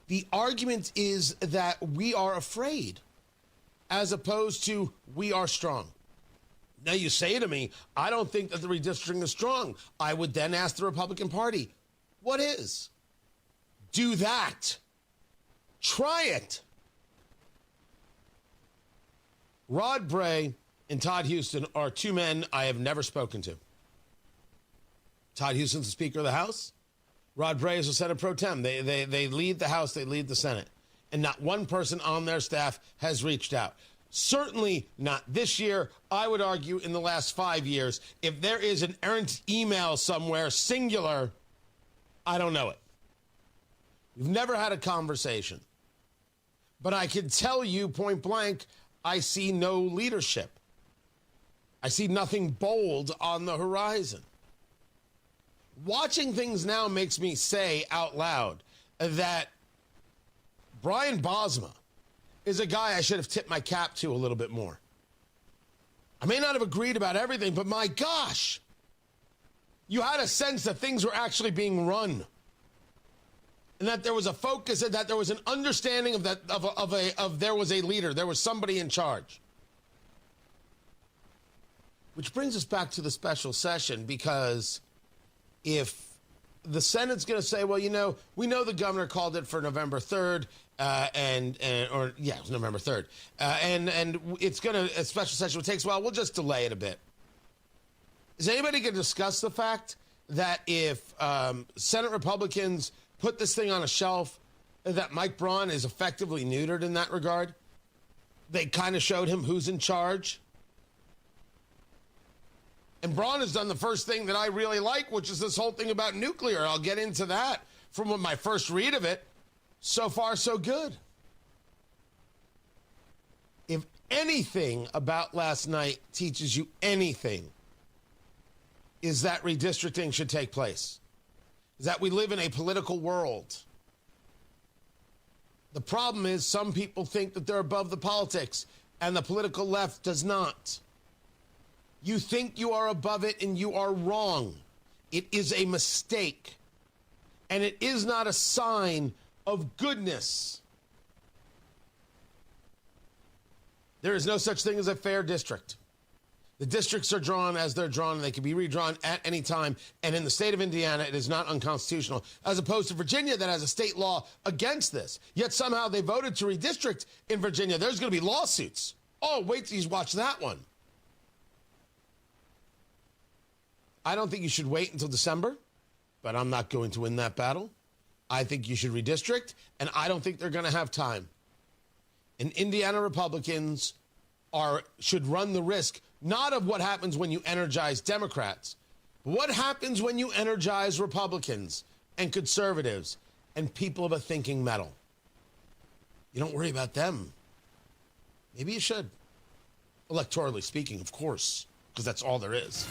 The argument is that we are afraid as opposed to we are strong. Now you say to me, I don't think that the redistricting is strong. I would then ask the Republican Party, what is? Do that. Try it. Rod Bray and Todd Houston are two men I have never spoken to. Todd Houston's the Speaker of the House. Rod Bray is a Senate pro tem. They lead the House, they lead the Senate. And not one person on their staff has reached out. Certainly not this year. I would argue in the last 5 years. If there is an errant email somewhere, singular, I don't know it. We've never had a conversation. But I can tell you point blank, I see no leadership. I see nothing bold on the horizon. Watching things now makes me say out loud that Brian Bosma is a guy I should have tipped my cap to a little bit more. I may not have agreed about everything, but my gosh, you had a sense that things were actually being run. And that there was a focus and that there was an understanding of that of there was a leader, there was somebody in charge. Which brings us back to the special session, because if the Senate's going to say, well, you know, we know the governor called it for November 3rd, it was November 3rd, and it's going to, a special session takes a while, we'll just delay it a bit. Is anybody going to discuss the fact that if Senate Republicans put this thing on a shelf, that Mike Braun is effectively neutered in that regard? They kind of showed him who's in charge. And Braun has done the first thing that I really like, which is this whole thing about nuclear. I'll get into that from my first read of it. So far, so good. If anything about last night teaches you anything, is that redistricting should take place. Is that we live in a political world. The problem is some people think that they're above the politics, and the political left does not. You think you are above it, and you are wrong. It is a mistake, and it is not a sign of goodness. There is no such thing as a fair district. The districts are drawn as they're drawn, and they can be redrawn at any time. And in the state of Indiana, it is not unconstitutional, as opposed to Virginia that has a state law against this. Yet somehow they voted to redistrict in Virginia. There's going to be lawsuits. Oh, wait till you watch that one. I don't think you should wait until December, but I'm not going to win that battle. I think you should redistrict, and I don't think they're going to have time. And Indiana Republicans should run the risk, not of what happens when you energize Democrats, but what happens when you energize Republicans. and conservatives and people of a thinking metal. You don't worry about them. Maybe you should. Electorally speaking, of course, because that's all there is.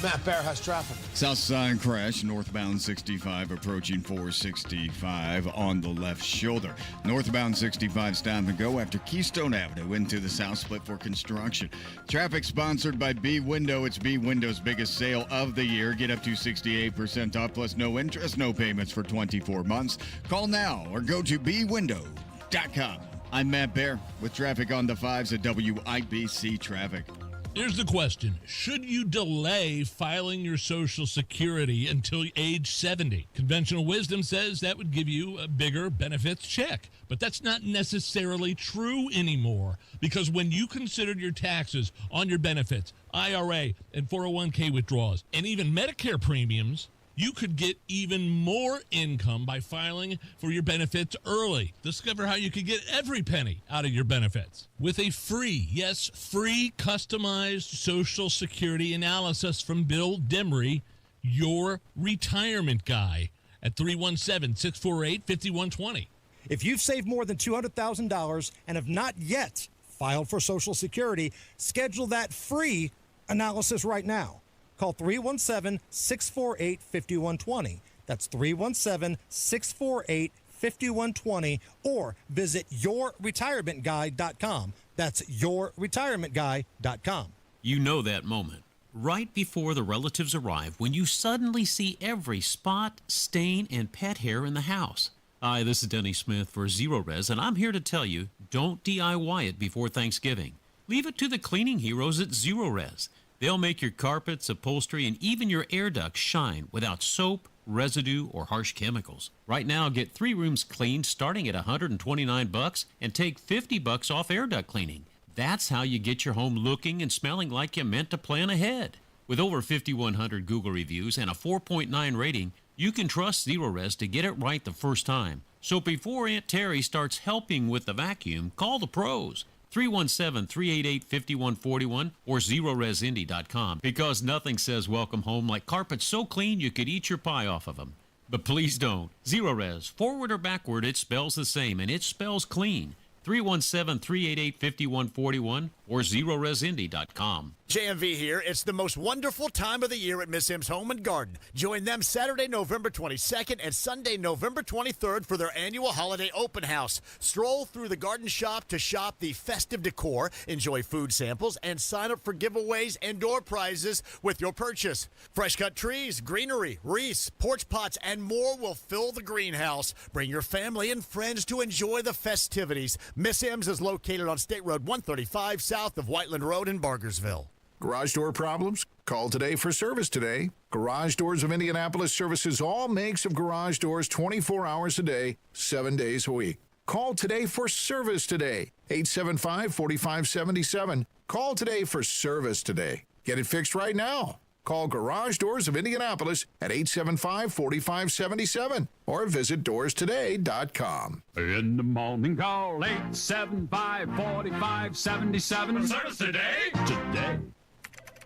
Matt Bear has traffic. South side crash, northbound 65 approaching 465 on the left shoulder. Northbound 65 stop and go after Keystone Avenue into the south split for construction. Traffic sponsored by B Window. It's B Window's biggest sale of the year. Get up to 68% off plus no interest, no payments for 24 months. Call now or go to bwindow.com. I'm Matt Bear with traffic on the 5s at WIBC Traffic. Here's the question. Should you delay filing your Social Security until age 70? Conventional wisdom says that would give you a bigger benefits check. But that's not necessarily true anymore, because when you considered your taxes on your benefits, IRA and 401k withdrawals, and even Medicare premiums, you could get even more income by filing for your benefits early. Discover how you could get every penny out of your benefits with a free, yes, free customized Social Security analysis from Bill Demery, your retirement guy, at 317-648-5120. If you've saved more than $200,000 and have not yet filed for Social Security, schedule that free analysis right now. Call 317-648-5120. That's 317-648-5120, or visit yourretirementguy.com. That's yourretirementguy.com. You know that moment, right before the relatives arrive, when you suddenly see every spot, stain, and pet hair in the house. Hi, this is Denny Smith for Zero Res, and I'm here to tell you, don't DIY it before Thanksgiving. Leave it to the cleaning heroes at Zero Res. They'll make your carpets, upholstery, and even your air ducts shine without soap, residue, or harsh chemicals. Right now, get 3 rooms cleaned starting at $129 and take $50 off air duct cleaning. That's how you get your home looking and smelling like you meant to plan ahead. With over 5,100 Google reviews and a 4.9 rating, you can trust Zero Res to get it right the first time. So before Aunt Terry starts helping with the vacuum, call the pros. 317-388-5141 or ZeroResIndy.com, because nothing says welcome home like carpets so clean you could eat your pie off of them. But please don't. Zero Res, forward or backward, it spells the same, and it spells clean. 317-388-5141 or ZeroResIndy.com. JMV here. It's the most wonderful time of the year at Miss M's Home and Garden. Join them Saturday, November 22nd and Sunday, November 23rd for their annual holiday open house. Stroll through the garden shop to shop the festive decor, enjoy food samples, and sign up for giveaways and door prizes with your purchase. Fresh cut trees, greenery, wreaths, porch pots, and more will fill the greenhouse. Bring your family and friends to enjoy the festivities. Miss M's is located on State Road 135 south of Whiteland Road in Bargersville. Garage door problems? Call today for service today. Garage Doors of Indianapolis services all makes of garage doors 24 hours a day, 7 days a week. Call today for service today. 875-4577. Call today for service today. Get it fixed right now. Call Garage Doors of Indianapolis at 875-4577 or visit doorstoday.com. In the morning, call 875-4577. For service today. Today.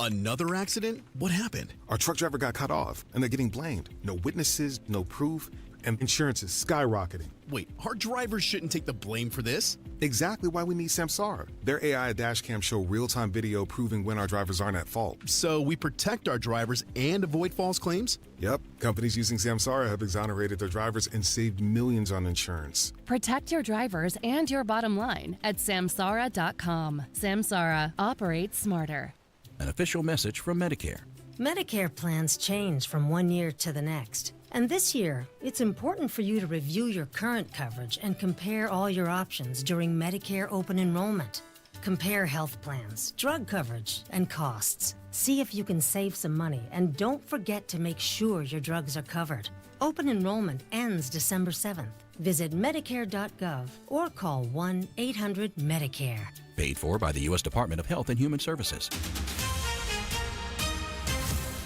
Another accident? What happened? Our truck driver got cut off, and they're getting blamed. No witnesses, no proof, and insurance is skyrocketing. Wait, our drivers shouldn't take the blame for this? Exactly why we need Samsara. Their AI dashcam show real-time video proving when our drivers aren't at fault. So we protect our drivers and avoid false claims? Yep. Companies using Samsara have exonerated their drivers and saved millions on insurance. Protect your drivers and your bottom line at Samsara.com. Samsara. Operates smarter. An official message from Medicare. Medicare plans change from one year to the next. And this year, it's important for you to review your current coverage and compare all your options during Medicare open enrollment. Compare health plans, drug coverage, and costs. See if you can save some money, and don't forget to make sure your drugs are covered. Open enrollment ends December 7th. Visit Medicare.gov or call 1-800-MEDICARE. Paid for by the U.S. Department of Health and Human Services.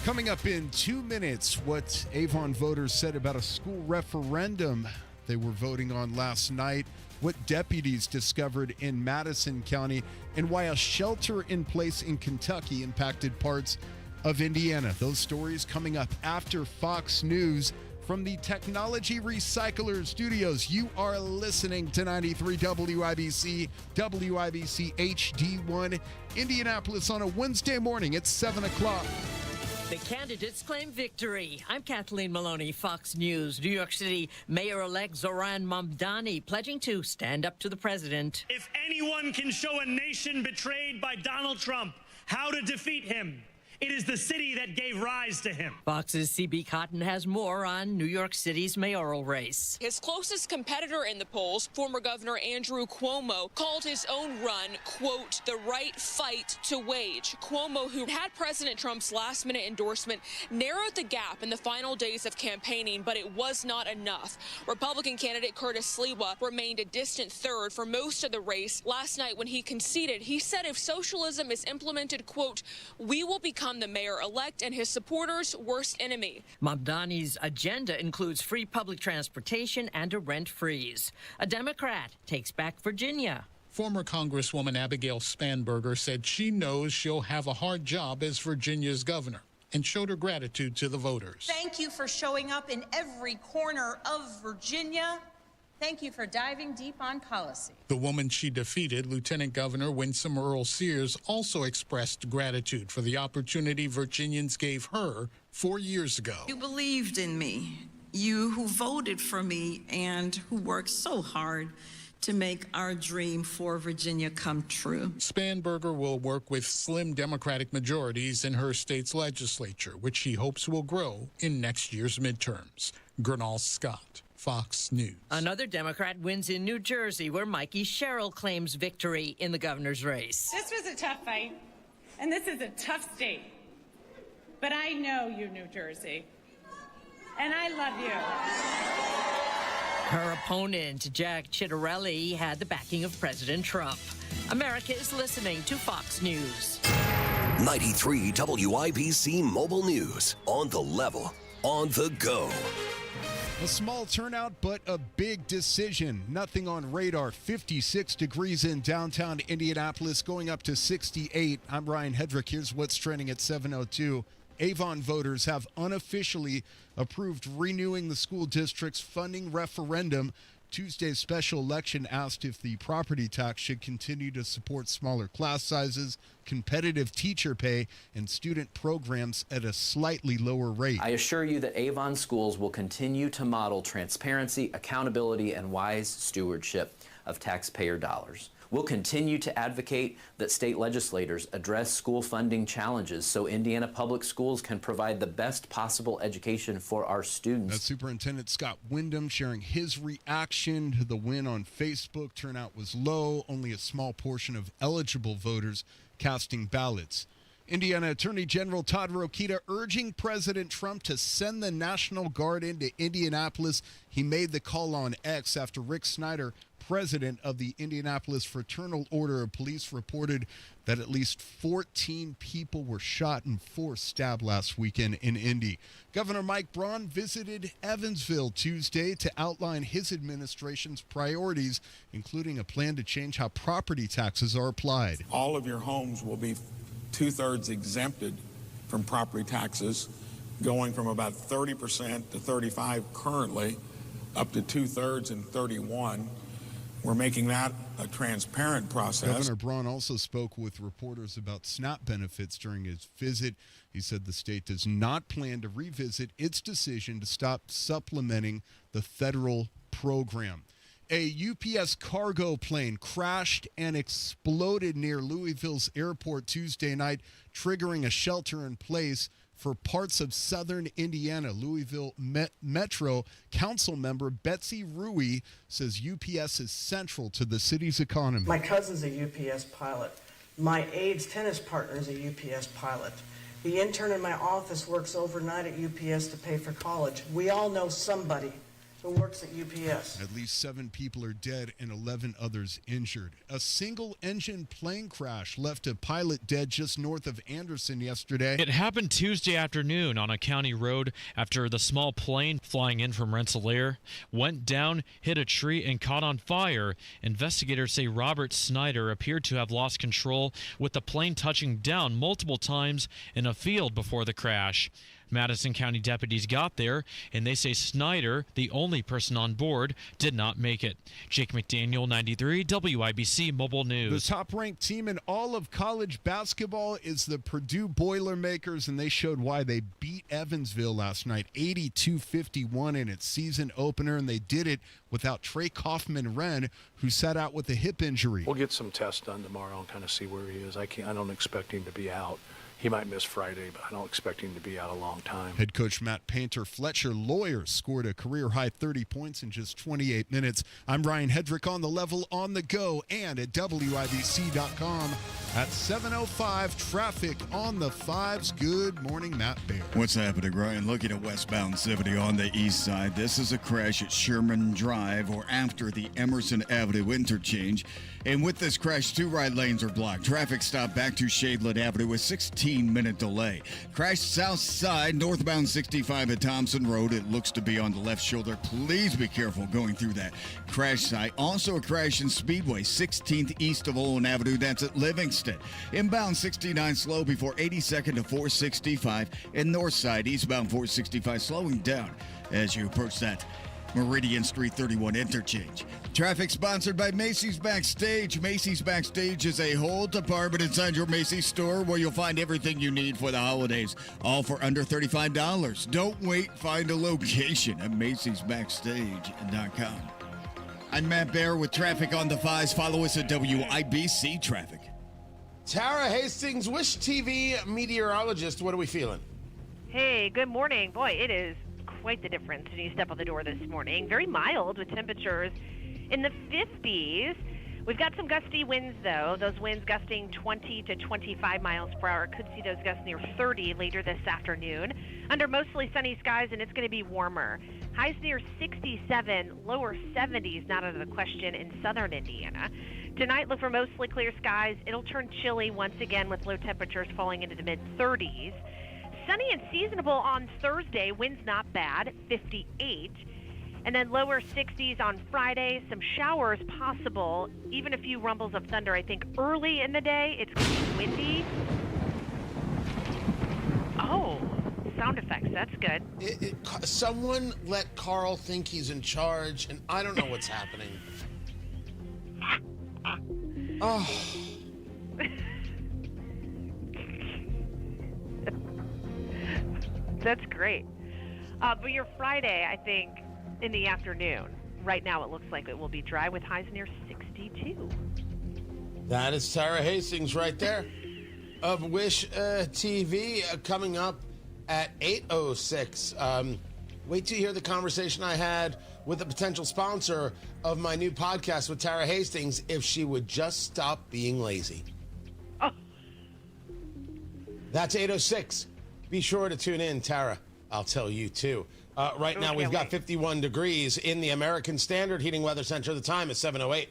Coming up in 2 minutes, what Avon voters said about a school referendum they were voting on last night, what deputies discovered in Madison County, and why a shelter in place in Kentucky impacted parts of Indiana. Those stories coming up after Fox News. From the Technology Recycler Studios, you are listening to 93 WIBC, WIBC HD1, Indianapolis on a Wednesday morning at 7 o'clock. The candidates claim victory. I'm Kathleen Maloney, Fox News. New York City Mayor-elect Zoran Mamdani pledging to stand up to the president. If anyone can show a nation betrayed by Donald Trump how to defeat him, it is the city that gave rise to him. Fox's CB Cotton has more on New York City's mayoral race. His closest competitor in the polls, former Governor Andrew Cuomo, called his own run, quote, the right fight to wage. Cuomo, who had President Trump's last-minute endorsement, narrowed the gap in the final days of campaigning, but it was not enough. Republican candidate Curtis Sliwa remained a distant third for most of the race. Last night when he conceded, he said if socialism is implemented, quote, we will become the mayor-elect and his supporters' worst enemy. Mamdani's agenda includes free public transportation and a rent freeze. A Democrat takes back Virginia. Former Congresswoman Abigail Spanberger said she knows she'll have a hard job as Virginia's governor and showed her gratitude to the voters. Thank you for showing up in every corner of Virginia. Thank you for diving deep on policy. The woman she defeated, Lieutenant Governor Winsome Earl Sears, also expressed gratitude for the opportunity Virginians gave her 4 years ago. You believed in me, you who voted for me and who worked so hard to make our dream for Virginia come true. Spanberger will work with slim Democratic majorities in her state's legislature, which she hopes will grow in next year's midterms. Gernal Scott, Fox News. Another Democrat wins in New Jersey, where Mikey Sherrill claims victory in the governor's race. This was a tough fight, and this is a tough state. But I know you, New Jersey, and I love you. Her opponent, Jack Ciattarelli, had the backing of President Trump. America is listening to Fox News. 93 WIBC Mobile News. On the level, on the go. A small turnout, but a big decision. Nothing on radar. 56 degrees in downtown Indianapolis, going up to 68. I'm Ryan Hedrick. Here's what's trending at 7:02. Avon voters have unofficially approved renewing the school district's funding referendum. Tuesday's special election asked if the property tax should continue to support smaller class sizes, competitive teacher pay, and student programs at a slightly lower rate. I assure you that Avon schools will continue to model transparency, accountability, and wise stewardship of taxpayer dollars. We'll continue to advocate that state legislators address school funding challenges so Indiana public schools can provide the best possible education for our students. That's Superintendent Scott Wyndham sharing his reaction to the win on Facebook. Turnout was low, only a small portion of eligible voters casting ballots. Indiana Attorney General Todd Rokita urging President Trump to send the National Guard into Indianapolis. He made the call on X after Rick Snyder, president of the Indianapolis Fraternal Order of Police, reported that at least 14 people were shot and 4 stabbed last weekend in Indy. Governor Mike Braun visited Evansville Tuesday to outline his administration's priorities, including a plan to change how property taxes are applied. All of your homes will be 2/3 exempted from property taxes, going from about 30% to 35% currently, up to 2/3 and 31%. We're making that a transparent process. Governor Braun also spoke with reporters about SNAP benefits during his visit. He said the state does not plan to revisit its decision to stop supplementing the federal program. A UPS cargo plane crashed and exploded near Louisville's airport Tuesday night, triggering a shelter-in-place for parts of southern Indiana. Louisville Metro Council member Betsy Rui says UPS is central to the city's economy. My cousin's a UPS pilot. My aide's tennis partner is a UPS pilot. The intern in my office works overnight at UPS to pay for college. We all know somebody who works at UPS. At least 7 people are dead and 11 others injured. A single-engine plane crash left a pilot dead just north of Anderson yesterday. It happened Tuesday afternoon on a county road after the small plane flying in from Rensselaer went down, hit a tree, and caught on fire. Investigators say Robert Snyder appeared to have lost control, with the plane touching down multiple times in a field before the crash. Madison County deputies got there, and they say Snyder, the only person on board, did not make it. Jake McDaniel, 93 WIBC Mobile News. The top-ranked team in all of college basketball is the Purdue Boilermakers, and they showed why. They beat Evansville last night, 82-51 in its season opener, and they did it without Trey Kaufman-Wren, who sat out with a hip injury. We'll get some tests done tomorrow and kind of see where he is. I don't expect him to be out. He might miss Friday, but I don't expect him to be out a long time. Head coach Matt Painter Fletcher Lawyers scored a career-high 30 points in just 28 minutes. I'm Ryan Hedrick on the level, on the go, and at WIBC.com. At 7:05, traffic on the 5s. Good morning, Matt Bear. What's happening, Ryan? Looking at westbound 70 on the east side. This is a crash at Sherman Drive or after the Emerson Avenue interchange. And with this crash, 2 right lanes are blocked. Traffic stop back to Shadeland Avenue with 16-minute delay. Crash south side, northbound 65 at Thompson Road. It looks to be on the left shoulder. Please be careful going through that crash site. Also a crash in Speedway, 16th east of Olin Avenue. That's at Livingston. Inbound 69 slow before 82nd to 465. And north side, eastbound 465 slowing down as you approach that Meridian Street 31 interchange. Traffic sponsored by Macy's Backstage. Macy's Backstage is a whole department inside your Macy's store where you'll find everything you need for the holidays, all for under $35. Don't wait, find a location at macy'sbackstage.com. I'm Matt Bear with traffic on the 5s. Follow us at WIBC Traffic. Tara Hastings, Wish TV meteorologist, what are we feeling? Hey, good morning. Boy, it is quite the difference when you step on the door this morning. Very mild with temperatures in the 50s. We've got some gusty winds, though. Those winds gusting 20 to 25 miles per hour. Could see those gusts near 30 later this afternoon. Under mostly sunny skies, and it's going to be warmer. Highs near 67, lower 70s, not out of the question in southern Indiana. Tonight, look for mostly clear skies. It'll turn chilly once again with low temperatures falling into the mid-30s. Sunny and seasonable on Thursday. Winds not bad, 58. And then lower 60s on Friday. Some showers possible. Even a few rumbles of thunder, I think, early in the day. It's going to be windy. Oh, sound effects. That's good. Someone let Carl think he's in charge, and I don't know what's happening. Oh. That's great. But your Friday, I think, in the afternoon. Right now, it looks like it will be dry with highs near 62. That is Tara Hastings right there of Wish TV coming up at 8:06. Wait till you hear the conversation I had with a potential sponsor of my new podcast with Tara Hastings if she would just stop being lazy. Oh. That's 8:06. Be sure to tune in, Tara. I'll tell you, too. Right now, we've got 51 degrees in the American Standard Heating Weather Center. The time is 7:08.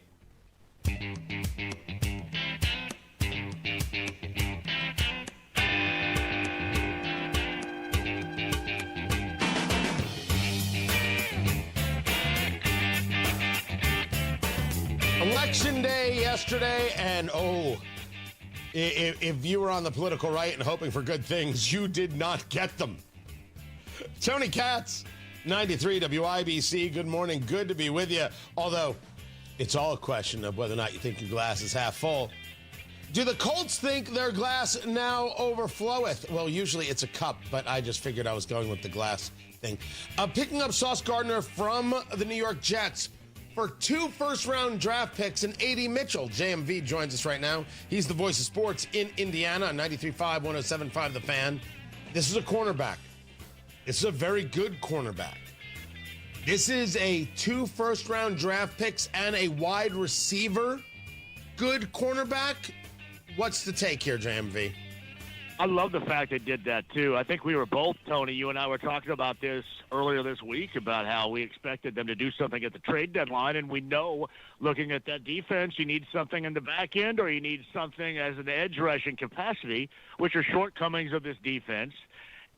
Election day yesterday, and if you were on the political right and hoping for good things, you did not get them. Tony Katz, 93 WIBC. Good morning. Good to be with you. Although, it's all a question of whether or not you think your glass is half full. Do the Colts think their glass now overfloweth? Well, usually it's a cup, but I just figured I was going with the glass thing. Picking up Sauce Gardner from the New York Jets for 2 first-round draft picks and A.D. Mitchell. JMV joins us right now. He's the voice of sports in Indiana on 93.5, 107.5 The Fan. This is a cornerback. This is a very good cornerback. This is a 2 first-round draft picks and a wide receiver. Good cornerback. What's the take here, JMV? I love the fact they did that, too. I think we were both, Tony, you and I were talking about this earlier this week about how we expected them to do something at the trade deadline, and we know, looking at that defense, you need something in the back end or you need something as an edge rushing capacity, which are shortcomings of this defense.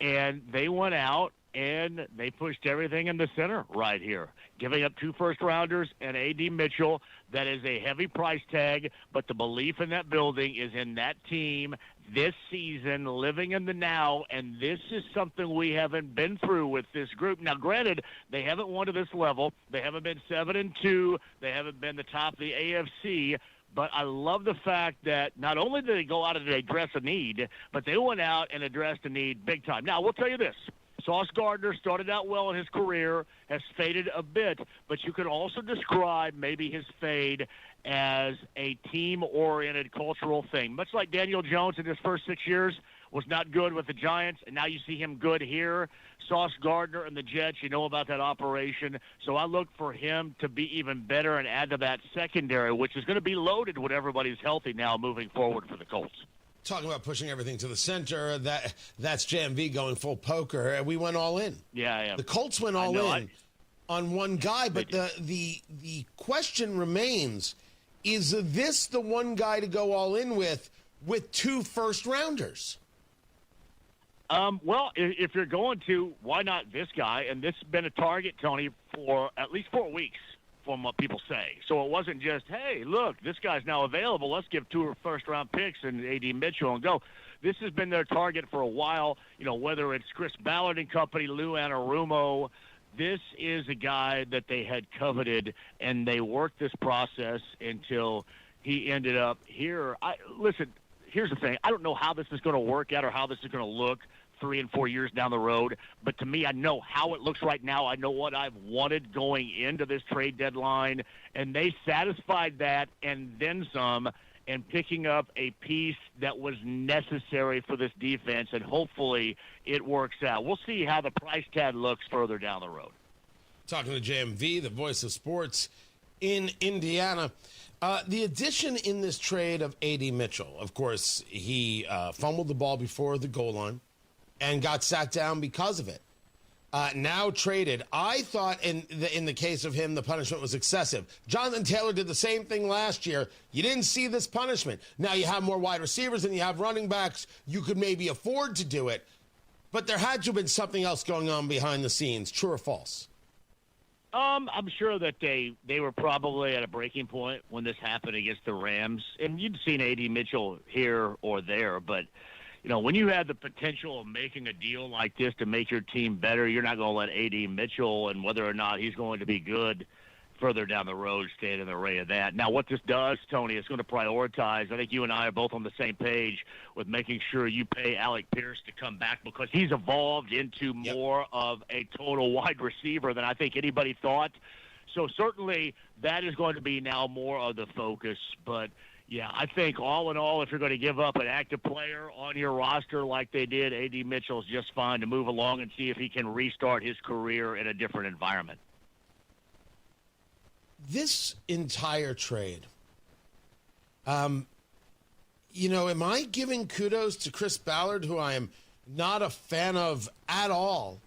And they went out and they pushed everything in the center right here, giving up 2 first-rounders and A.D. Mitchell. That is a heavy price tag, but the belief in that building is in that team this season, living in the now, and this is something we haven't been through with this group. Now, granted, they haven't won to this level. They haven't been 7-2. They haven't been the top of the AFC. But I love the fact that not only did they go out and address a need, but they went out and addressed a need big time. Now, we'll tell you this. Sauce Gardner started out well in his career, has faded a bit, but you could also describe maybe his fade as a team-oriented cultural thing. Much like Daniel Jones in his first 6 years was not good with the Giants, and now you see him good here. Sauce Gardner and the Jets, you know about that operation. So I look for him to be even better and add to that secondary, which is going to be loaded when everybody's healthy now moving forward for the Colts. Talking about pushing everything to the center, that's JMV going full poker, and we went all in. Yeah. The Colts went all in on one guy, but the question remains, is this the one guy to go all in with 2 first-rounders? Well, if you're going to, why not this guy? And this has been a target, Tony, for at least 4 weeks from what people say. So it wasn't just, hey, look, this guy's now available. Let's give 2 first-round picks and A.D. Mitchell and go. This has been their target for a while, whether it's Chris Ballard and company, Lou Anarumo. This is a guy that they had coveted, and they worked this process until he ended up here. Listen, here's the thing. I don't know how this is going to work out or how this is going to look 3 and 4 years down the road. But to me, I know how it looks right now. I know what I've wanted going into this trade deadline. And they satisfied that and then some, and picking up a piece that was necessary for this defense. And hopefully it works out. We'll see how the price tag looks further down the road. Talking to JMV, the voice of sports in Indiana. The addition in this trade of A.D. Mitchell, of course, he fumbled the ball before the goal line and got sat down because of it. Now traded. I thought in the case of him, the punishment was excessive. Jonathan Taylor did the same thing last year. You didn't see this punishment. Now you have more wide receivers than you have running backs. You could maybe afford to do it. But there had to have been something else going on behind the scenes. True or false? I'm sure that they were probably at a breaking point when this happened against the Rams. And you'd seen A.D. Mitchell here or there, but when you have the potential of making a deal like this to make your team better, you're not going to let A.D. Mitchell, and whether or not he's going to be good further down the road, stand in the way of that. Now, what this does, Tony, is going to prioritize. I think you and I are both on the same page with making sure you pay Alec Pierce to come back, because he's evolved into more of a total wide receiver than I think anybody thought. So certainly that is going to be now more of the focus. But yeah, I think all in all, if you're going to give up an active player on your roster like they did, A.D. Mitchell is just fine to move along and see if he can restart his career in a different environment. This entire trade, am I giving kudos to Chris Ballard, who I am not a fan of at all,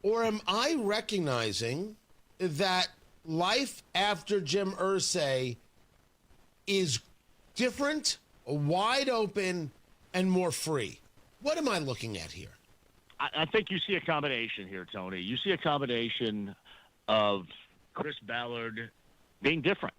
or am I recognizing that life after Jim Irsay is different, wide open, and more free? What am I looking at here? I think you see a combination here, Tony. You see a combination of Chris Ballard being different.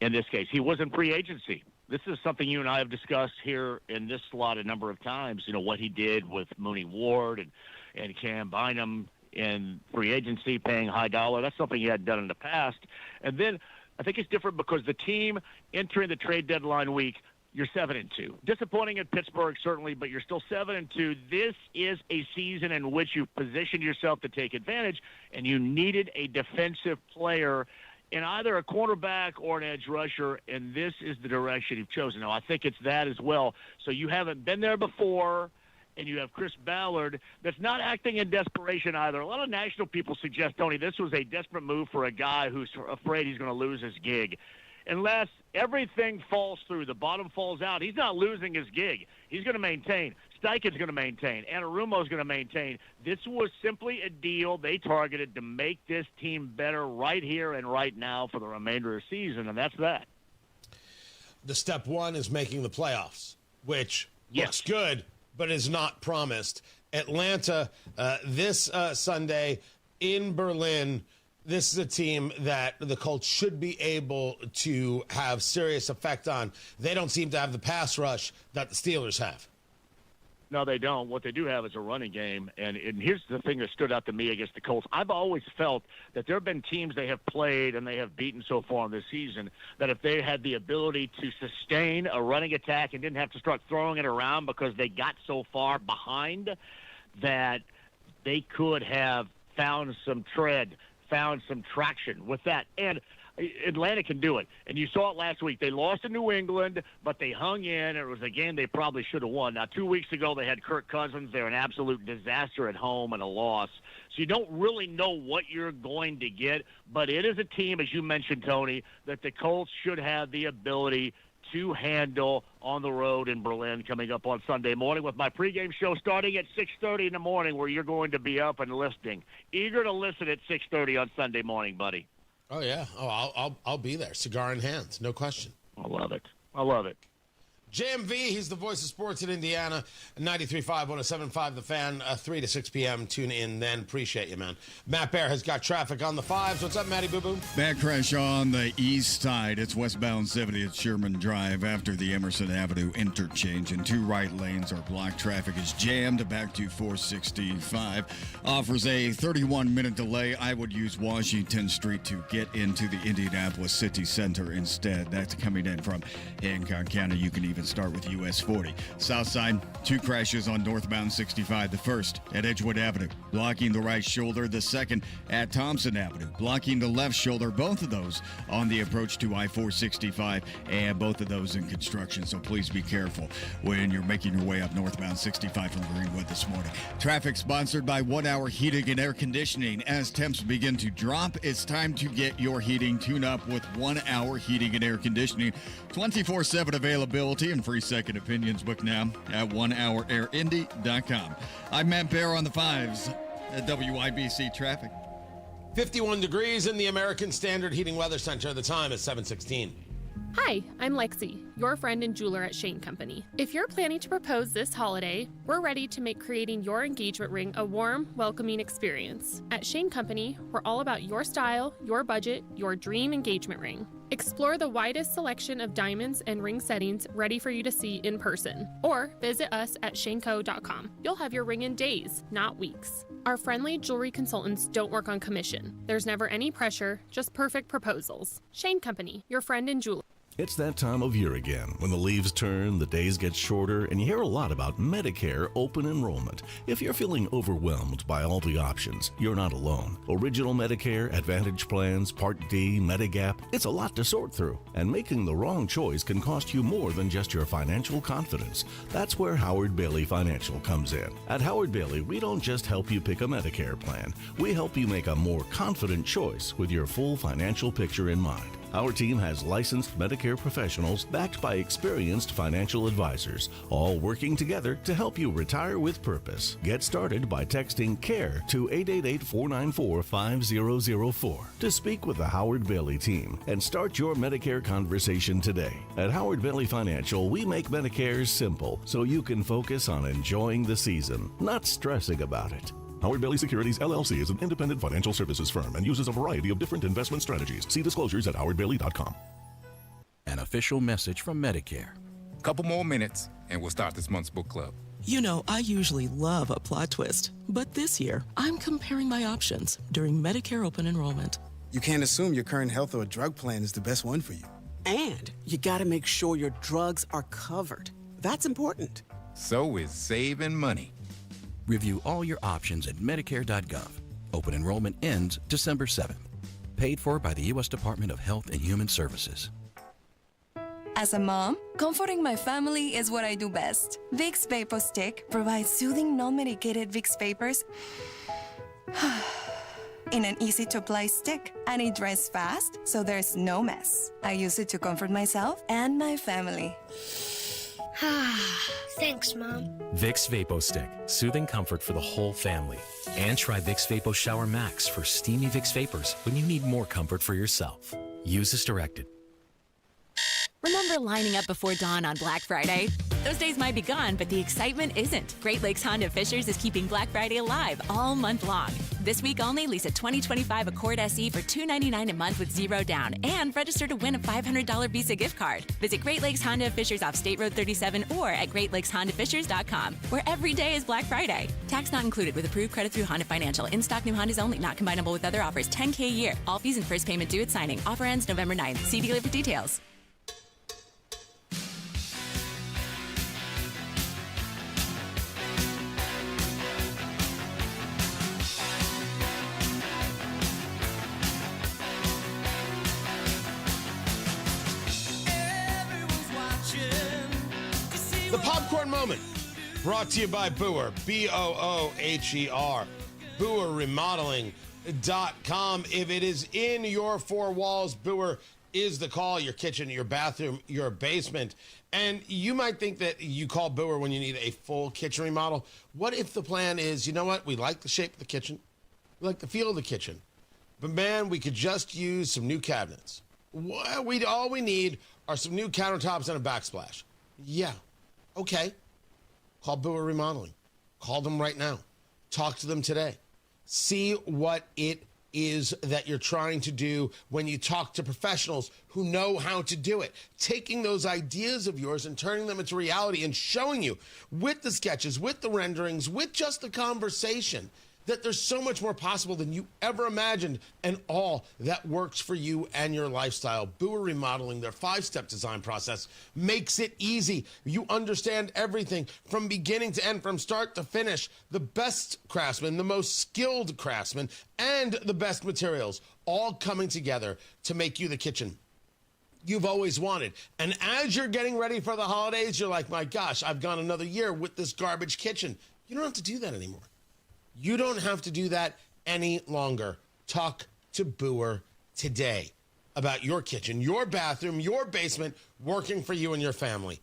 In this case, he was in free agency. This is something you and I have discussed here in this slot a number of times, what he did with Mooney Ward and Cam Bynum in free agency, paying high dollar. That's something he hadn't done in the past. And then I think it's different because the team entering the trade deadline week, you're 7-2. Disappointing at Pittsburgh, certainly, but you're still 7-2. This is a season in which you positioned yourself to take advantage, and you needed a defensive player in either a cornerback or an edge rusher, and this is the direction you've chosen. Now, I think it's that as well. So you haven't been there before, and you have Chris Ballard that's not acting in desperation either. A lot of national people suggest, Tony, this was a desperate move for a guy who's afraid he's going to lose his gig. Unless everything falls through, the bottom falls out, he's not losing his gig. He's going to maintain. Steichen's going to maintain. Anarumo's going to maintain. This was simply a deal they targeted to make this team better right here and right now for the remainder of the season, and that's that. The step one is making the playoffs, which looks good, but is not promised. Atlanta this Sunday in Berlin. This is a team that the Colts should be able to have serious effect on. They don't seem to have the pass rush that the Steelers have. No, they don't. What they do have is a running game. And here's the thing that stood out to me against the Colts. I've always felt that there have been teams they have played and they have beaten so far this season that if they had the ability to sustain a running attack and didn't have to start throwing it around because they got so far behind, that they could have found some tread, found some traction with that. And Atlanta can do it. And you saw it last week. They lost to New England, but they hung in. It was a game they probably should have won. Now, 2 weeks ago, they had Kirk Cousins. They're an absolute disaster at home and a loss. So you don't really know what you're going to get. But it is a team, as you mentioned, Tony, that the Colts should have the ability to handle on the road in Berlin coming up on Sunday morning with my pregame show starting at 6:30 in the morning, where you're going to be up and listening. Eager to listen at 6:30 on Sunday morning, buddy. Oh, yeah. Oh, I'll be there. Cigar in hand. No question. I love it. I love it. JMV, he's the voice of sports in Indiana. 93.5, 107.5, The Fan, 3 to 6 p.m. Tune in then. Appreciate you, man. Matt Bear has got traffic on the 5s. What's up, Matty Boo Boo? Bad crash on the east side. It's westbound 70 at Sherman Drive after the Emerson Avenue interchange, and 2 right lanes are blocked. Traffic is jammed back to 465. Offers a 31-minute delay. I would use Washington Street to get into the Indianapolis City Center instead. That's coming in from Hancock County. You can even start with US 40. South side, 2 crashes on northbound 65. The first at Edgewood Avenue, blocking the right shoulder. The second at Thompson Avenue, blocking the left shoulder. Both of those on the approach to I-465, and both of those in construction. So please be careful when you're making your way up northbound 65 from Greenwood this morning. Traffic sponsored by 1 Hour Heating and Air Conditioning. As temps begin to drop, it's time to get your heating tuned up with 1 Hour Heating and Air Conditioning. 24/7 availability and free second opinions. Book now at onehourairindy.com. I'm Matt Bear on the 5s at WIBC Traffic. 51 degrees in the American Standard Heating Weather Center. The time is 7:16. Hi, I'm Lexi, your friend and jeweler at Shane Company. If you're planning to propose this holiday, we're ready to make creating your engagement ring a warm, welcoming experience. At Shane Company, we're all about your style, your budget, your dream engagement ring. Explore the widest selection of diamonds and ring settings ready for you to see in person, or visit us at shaneco.com. You'll have your ring in days, not weeks. Our friendly jewelry consultants don't work on commission. There's never any pressure, just perfect proposals. Shane Company, your friend and jeweler. It's that time of year again. When the leaves turn, the days get shorter, and you hear a lot about Medicare open enrollment. If you're feeling overwhelmed by all the options, you're not alone. Original Medicare, Advantage plans, Part D, Medigap, it's a lot to sort through. And making the wrong choice can cost you more than just your financial confidence. That's where Howard Bailey Financial comes in. At Howard Bailey, we don't just help you pick a Medicare plan. We help you make a more confident choice with your full financial picture in mind. Our team has licensed Medicare professionals backed by experienced financial advisors, all working together to help you retire with purpose. Get started by texting CARE to 888-494-5004 to speak with the Howard Bailey team and start your Medicare conversation today. At Howard Bailey Financial, we make Medicare simple so you can focus on enjoying the season, not stressing about it. Howard Bailey Securities, LLC is an independent financial services firm and uses a variety of different investment strategies. See disclosures at howardbailey.com. An official message from Medicare. Couple more minutes, and we'll start this month's book club. You know, I usually love a plot twist, but this year, I'm comparing my options during Medicare open enrollment. You can't assume your current health or drug plan is the best one for you. And you gotta make sure your drugs are covered. That's important. So is saving money. Review all your options at Medicare.gov. Open enrollment ends December 7th. Paid for by the U.S. Department of Health and Human Services. As a mom, comforting my family is what I do best. Vicks Vapor Stick provides soothing, non-medicated Vicks vapors in an easy-to-apply stick, and it dries fast, so there's no mess. I use it to comfort myself and my family. Thanks, Mom. Vicks Vapo Stick, soothing comfort for the whole family. And try Vicks Vapo Shower Max for steamy Vicks Vapors when you need more comfort for yourself. Use as directed. Remember lining up before dawn on Black Friday? Those days might be gone, but the excitement isn't. Great Lakes Honda Fishers is keeping Black Friday alive all month long. This week only, lease a 2025 Accord SE for $299 a month with zero down and register to win a $500 Visa gift card. Visit Great Lakes Honda Fishers off State Road 37 or at GreatLakesHondaFishers.com, where every day is Black Friday. Tax not included with approved credit through Honda Financial. In-stock new Hondas only, not combinable with other offers. $10K a year. All fees and first payment due at signing. Offer ends November 9th. See dealer for details. The Popcorn Moment, brought to you by Booher, B-O-O-H-E-R, BooherRemodeling.com. If it is in your four walls, Booher is the call. Your kitchen, your bathroom, your basement. And you might think that you call Booher when you need a full kitchen remodel. What if the plan is, you know what, we like the shape of the kitchen, we like the feel of the kitchen, but man, we could just use some new cabinets. All we need are some new countertops and a backsplash. Yeah. Okay, call Booher Remodeling. Call them right now. Talk to them today. See what it is that you're trying to do when you talk to professionals who know how to do it. Taking those ideas of yours and turning them into reality and showing you with the sketches, with the renderings, with just the conversation, that there's so much more possible than you ever imagined, and all that works for you and your lifestyle. Booher Remodeling, their 5-step design process, makes it easy. You understand everything from beginning to end, from start to finish. The best craftsmen, the most skilled craftsmen, and the best materials, all coming together to make you the kitchen you've always wanted. And as you're getting ready for the holidays, you're like, my gosh, I've gone another year with this garbage kitchen. You don't have to do that anymore. You don't have to do that any longer. Talk to Booher today about your kitchen, your bathroom, your basement, working for you and your family.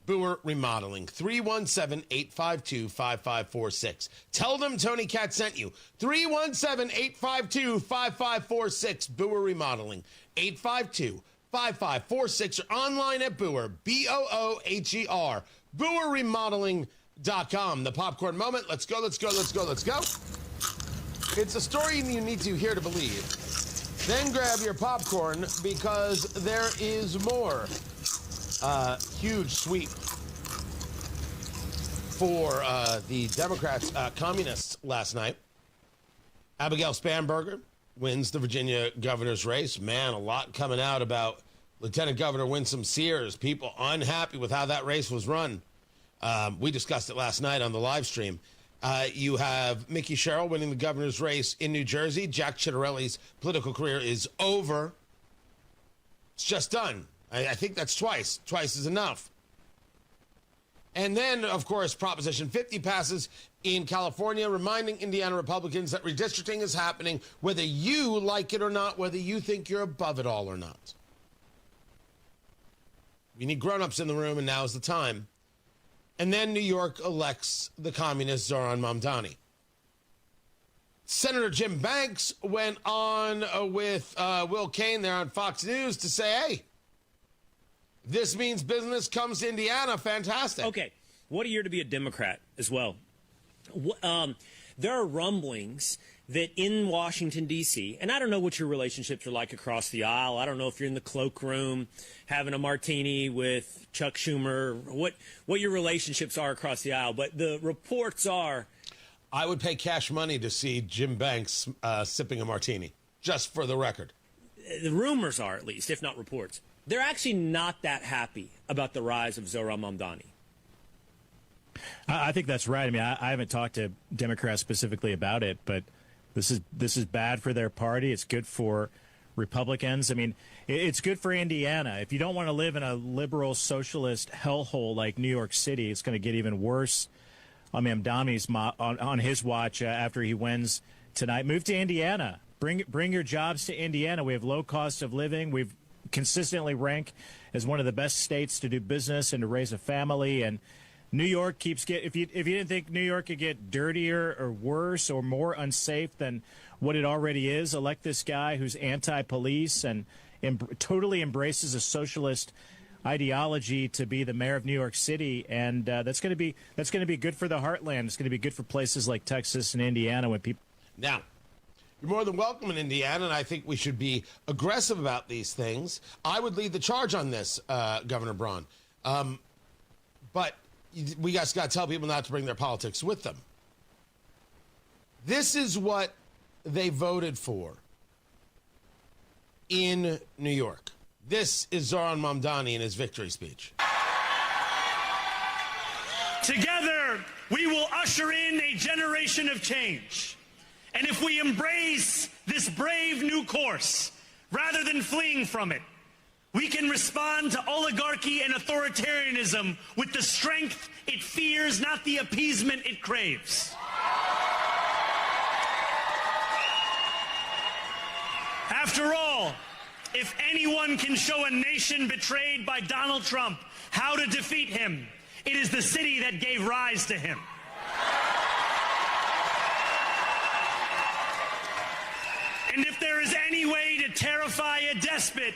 Booher Remodeling, 317-852-5546. Tell them Tony Katz sent you. 317-852-5546. Booher Remodeling, 852-5546, or online at Booher, B-O-O-H-E-R, BooherRemodeling.com. The Popcorn Moment. Let's go. It's a story you need to hear to believe. Then grab your popcorn, because there is more. Huge sweep for the Democrats, communists last night. Abigail Spanberger wins the Virginia governor's race. Man, a lot coming out about Lieutenant Governor Winsome Sears. People unhappy with how that race was run. We discussed it last night on the live stream. You have Mickey Sherrill winning the governor's race in New Jersey. Jack Ciattarelli's political career is over. It's just done. I think that's twice. Twice is enough. And then, of course, Proposition 50 passes in California, reminding Indiana Republicans that redistricting is happening, whether you like it or not, whether you think you're above it all or not. We need grown-ups in the room, and now's the time. And then New York elects the communist Zohran Mamdani. Senator Jim Banks went on with Will Cain there on Fox News to say, hey, this means business comes to Indiana. Fantastic. Okay. What a year to be a Democrat as well. There are rumblings that in Washington, D.C., and I don't know what your relationships are like across the aisle. I don't know if you're in the cloakroom having a martini with Chuck Schumer, what your relationships are across the aisle. But the reports are... I would pay cash money to see Jim Banks sipping a martini, just for the record. The rumors are, at least, if not reports. They're actually not that happy about the rise of Zohran Mamdani. I think that's right. I mean, I haven't talked to Democrats specifically about it, but this is bad for their party. It's good for Republicans. I mean, it's good for Indiana. If you don't want to live in a liberal socialist hellhole like New York City, it's going to get even worse on Mamdani's on his watch after he wins tonight. Move to Indiana. Bring your jobs to Indiana. We have low cost of living. We've consistently ranked as one of the best states to do business and to raise a family. And New York keeps if you didn't think New York could get dirtier or worse or more unsafe than what it already is, elect this guy who's anti-police and totally embraces a socialist ideology to be the mayor of New York City, and that's going to be good for the heartland. It's going to be good for places like Texas and Indiana when people. Now, you're more than welcome in Indiana, and I think we should be aggressive about these things. I would lead the charge on this, Governor Braun. But we guys got to tell people not to bring their politics with them. This is what they voted for in New York. This is Zohran Mamdani in his victory speech. Together, we will usher in a generation of change. And if we embrace this brave new course, rather than fleeing from it, we can respond to oligarchy and authoritarianism with the strength it fears, not the appeasement it craves. After all, if anyone can show a nation betrayed by Donald Trump how to defeat him, it is the city that gave rise to him. And if there is any way to terrify a despot,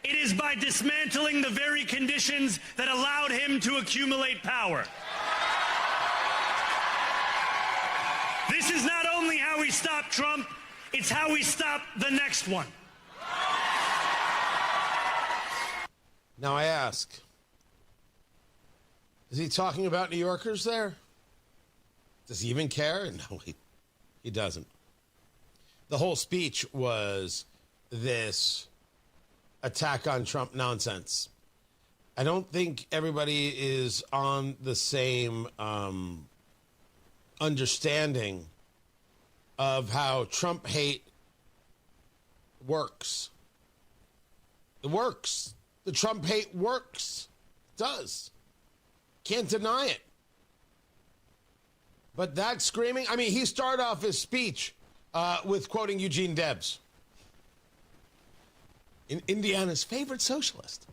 it is by dismantling the very conditions that allowed him to accumulate power. This is not only how we stop Trump, it's how we stop the next one. Now I ask, is he talking about New Yorkers there? Does he even care? No, he doesn't. The whole speech was this attack on Trump nonsense. I don't think everybody is on the same understanding of how Trump hate works. It works. The Trump hate works. It does. Can't deny it. But that screaming, I mean, he started off his speech with quoting Eugene Debs, Indiana's favorite socialist.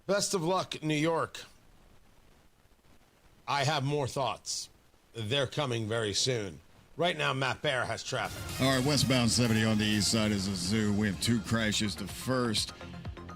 Best of luck, New York. I have more thoughts. They're coming very soon. Right now, Matt Bear has traffic. All right, westbound 70 on the east side is a zoo. We have two crashes. The first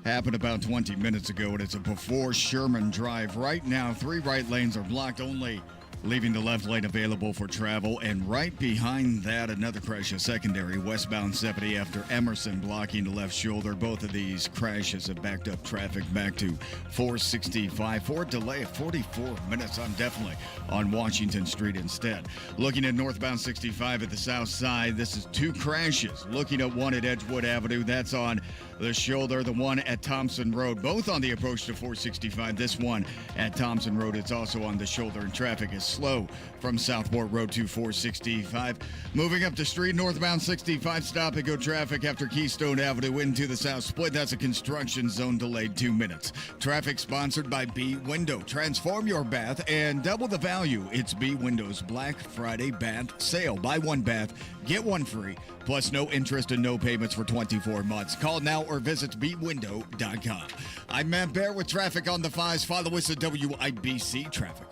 happened about 20 minutes ago, and it's before Sherman Drive. Right now, 3 right lanes are blocked, only leaving the left lane available for travel. And right behind that, another crash, a secondary, westbound 70 after Emerson, blocking the left shoulder. Both of these crashes have backed up traffic back to 465 for a delay of 44 minutes. I'm definitely on Washington Street instead. Looking at northbound 65 at the south side, this is 2 crashes. Looking at one at Edgewood Avenue, that's on the shoulder. The one at Thompson Road, both on the approach to 465. This one at Thompson Road, it's also on the shoulder, and traffic is slow from Southport Road to 465. Moving up the street, northbound 65, stop and go traffic after Keystone Avenue into the south split. That's a construction zone, delayed 2 minutes. Traffic sponsored by B Window. Transform your bath and double the value. It's B Window's Black Friday bath sale. Buy 1 bath, get 1 free, plus no interest and no payments for 24 months. Call now or visit bwindow.com. I'm Matt Bear with traffic on the 5s. Follow us at WIBC Traffic.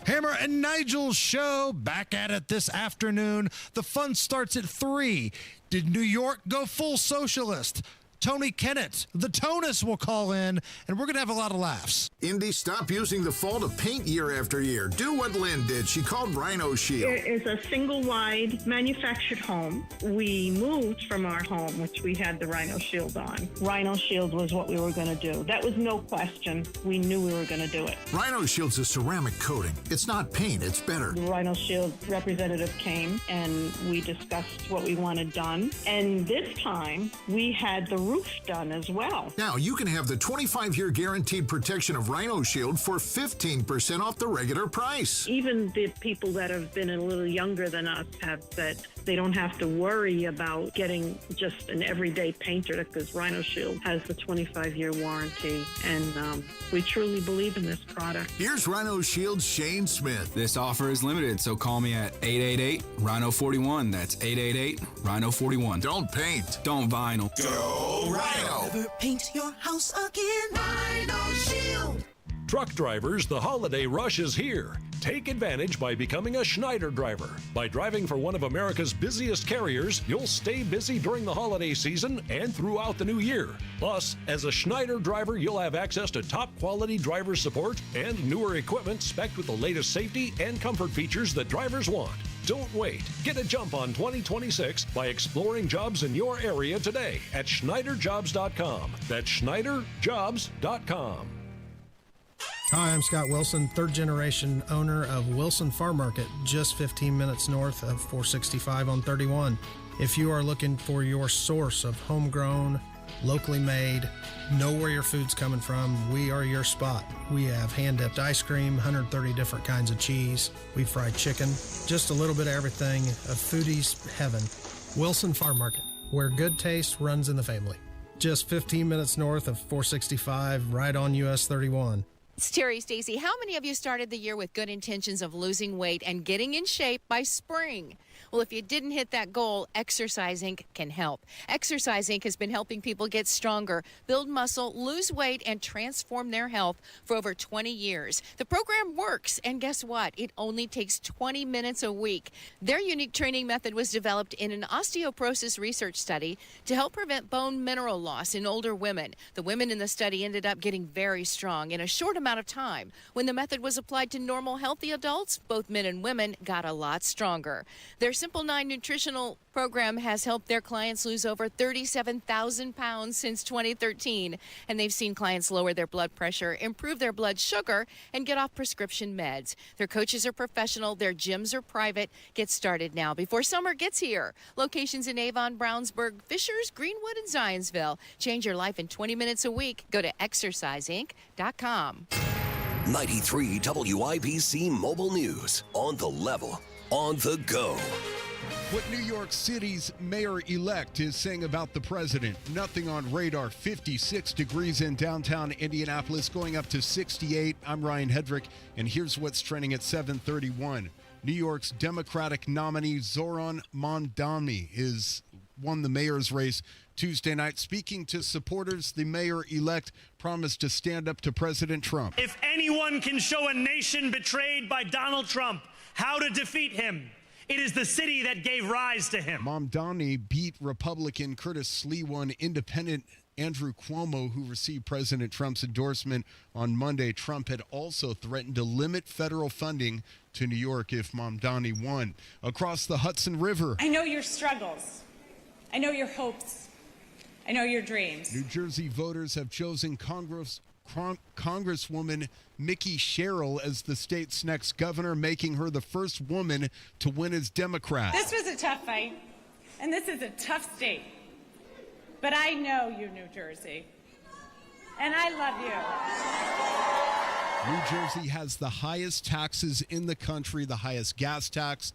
Hammer and Nigel's show back at it this afternoon. The fun starts at 3. Did New York go full socialist? Tony Kennett, the Tonus, will call in, and we're going to have a lot of laughs. Indy, stop using the fall to paint year after year. Do what Lynn did. She called Rhino Shield. It is a single-wide manufactured home. We moved from our home, which we had the Rhino Shield on. Rhino Shield was what we were going to do. That was no question. We knew we were going to do it. Rhino Shield's a ceramic coating. It's not paint, it's better. The Rhino Shield representative came, and we discussed what we wanted done. And this time, we had the roof done as well. Now you can have the 25-year guaranteed protection of Rhino Shield for 15% off the regular price. Even the people that have been a little younger than us have said they don't have to worry about getting just an everyday painter because Rhino Shield has the 25-year warranty, and we truly believe in this product. Here's Rhino Shield's Shane Smith. This offer is limited, so call me at 888-RHINO-41. That's 888-RHINO-41. Don't paint. Don't vinyl. Go Rhino. Never paint your house again. Rhino Shield. Truck drivers, the holiday rush is here. Take advantage by becoming a Schneider driver. By driving for one of America's busiest carriers, you'll stay busy during the holiday season and throughout the new year. Plus, as a Schneider driver, you'll have access to top-quality driver support and newer equipment spec'd with the latest safety and comfort features that drivers want. Don't wait. Get a jump on 2026 by exploring jobs in your area today at SchneiderJobs.com. That's SchneiderJobs.com. Hi, I'm Scott Wilson, third generation owner of Wilson Farm Market, just 15 minutes north of 465 on 31. If you are looking for your source of homegrown, locally made, know where your food's coming from, we are your spot. We have hand-dipped ice cream, 130 different kinds of cheese. We fry chicken, just a little bit of everything, a foodie's heaven. Wilson Farm Market, where good taste runs in the family. Just 15 minutes north of 465, right on US 31. It's Terry Stacy. How many of you started the year with good intentions of losing weight and getting in shape by spring? Well, if you didn't hit that goal, Exercise Inc. can help. Exercise Inc. has been helping people get stronger, build muscle, lose weight, and transform their health for over 20 years. The program works, and guess what? It only takes 20 minutes a week. Their unique training method was developed in an osteoporosis research study to help prevent bone mineral loss in older women. The women in the study ended up getting very strong in a short amount of time. When the method was applied to normal, healthy adults, both men and women got a lot stronger. Their Simple 9 nutritional program has helped their clients lose over 37,000 pounds since 2013, and they've seen clients lower their blood pressure, improve their blood sugar, and get off prescription meds. Their coaches are professional, their gyms are private. Get started now before summer gets here. Locations in Avon, Brownsburg, Fishers, Greenwood, and Zionsville. Change your life in 20 minutes a week. Go to exerciseinc.com. 93 WIBC Mobile News. On the level. On the go. What New York City's mayor-elect is saying about the president. Nothing on radar. 56 degrees in downtown Indianapolis, going up to 68. I'm Ryan Hedrick, and here's what's trending at 7:31. New York's Democratic nominee Zoran Mamdani won the mayor's race Tuesday night. Speaking to supporters, the mayor-elect promised to stand up to President Trump. If anyone can show a nation betrayed by Donald Trump how to defeat him, it is the city that gave rise to him. Mamdani beat Republican Curtis Sliwa and independent Andrew Cuomo, who received President Trump's endorsement on Monday. Trump had also threatened to limit federal funding to New York if Mamdani won. Across the Hudson River, I know your struggles. I know your hopes. I know your dreams. New Jersey voters have chosen Congresswoman Mickey Sherrill as the state's next governor, making her the first woman to win as Democrat. This was a tough fight, and this is a tough state. But I know you, New Jersey, and I love you. New Jersey has the highest taxes in the country, the highest gas tax,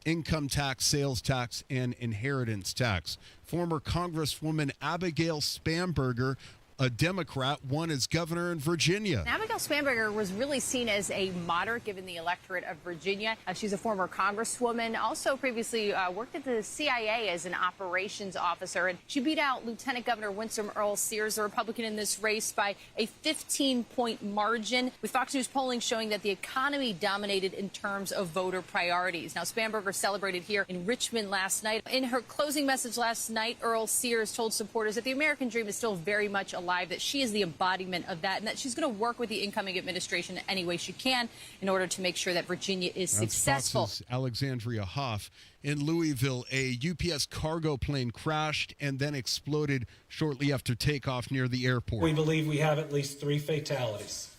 income tax, sales tax, and inheritance tax. Former Congresswoman Abigail Spanberger, a Democrat, won as governor in Virginia. Abigail Spanberger was really seen as a moderate given the electorate of Virginia. She's a former congresswoman, also previously worked at the CIA as an operations officer, and she beat out Lieutenant Governor Winsome Earl Sears, a Republican in this race, by a 15-point margin, with Fox News polling showing that the economy dominated in terms of voter priorities. Now, Spanberger celebrated here in Richmond last night. In her closing message last night, Earl Sears told supporters that the American dream is still very much alive, that she is the embodiment of that, and that she's going to work with the incoming administration any way she can in order to make sure that Virginia is successful. Fox's Alexandria Hoff. In Louisville, a UPS cargo plane crashed and then exploded shortly after takeoff near the airport. We believe we have at least 3 fatalities.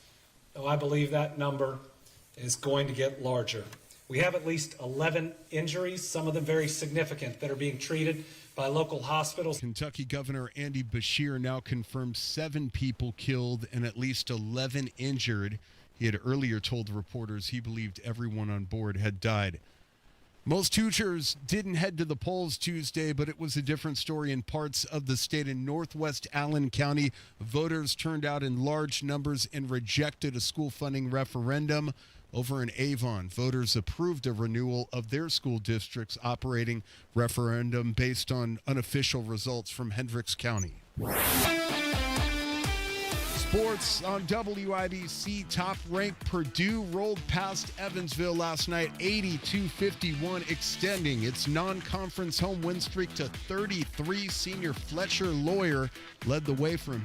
Though I believe that number is going to get larger. We have at least 11 injuries, some of them very significant, that are being treated by local hospitals. Kentucky Governor Andy Beshear now confirmed 7 people killed and at least 11 injured. He had earlier told reporters he believed everyone on board had died. Most Hoosiers didn't head to the polls Tuesday, but it was a different story in parts of the state. In northwest Allen County, voters turned out in large numbers and rejected a school funding referendum. Over in Avon, voters approved a renewal of their school district's operating referendum based on unofficial results from Hendricks County. Sports on WIBC. Top-ranked Purdue rolled past Evansville last night, 82-51, extending its non-conference home win streak to 33. Senior Fletcher Lawyer led the way from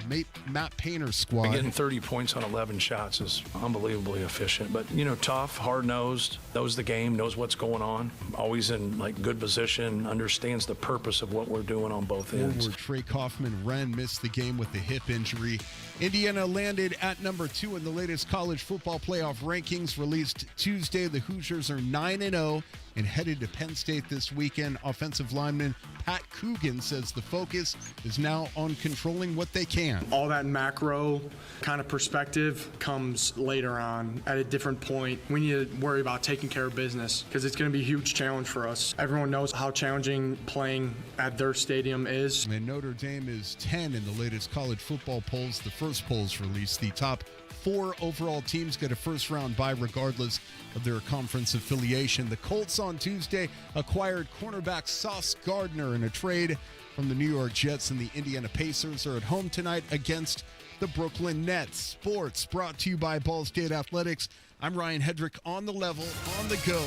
Matt Painter's squad. Getting 30 points on 11 shots is unbelievably efficient. But, tough, hard-nosed, knows the game, knows what's going on, always in, good position, understands the purpose of what we're doing on both ends. Forward Trey Kaufman-Renn missed the game with a hip injury. Indiana landed at number 2 in the latest college football playoff rankings released Tuesday. The Hoosiers are 9-0 and headed to Penn State this weekend. Offensive lineman Pat Coogan says the focus is now on controlling what they can. All that macro kind of perspective comes later on at a different point. We need to worry about taking care of business because it's going to be a huge challenge for us. Everyone knows how challenging playing at their stadium is. And Notre Dame is 10 in the latest college football polls. The first polls released. The top 4 overall teams get a first-round bye regardless of their conference affiliation. The Colts on Tuesday acquired cornerback Sauce Gardner in a trade from the New York Jets, and the Indiana Pacers are at home tonight against the Brooklyn Nets. Sports brought to you by Ball State Athletics. I'm Ryan Hedrick on the level, on the go,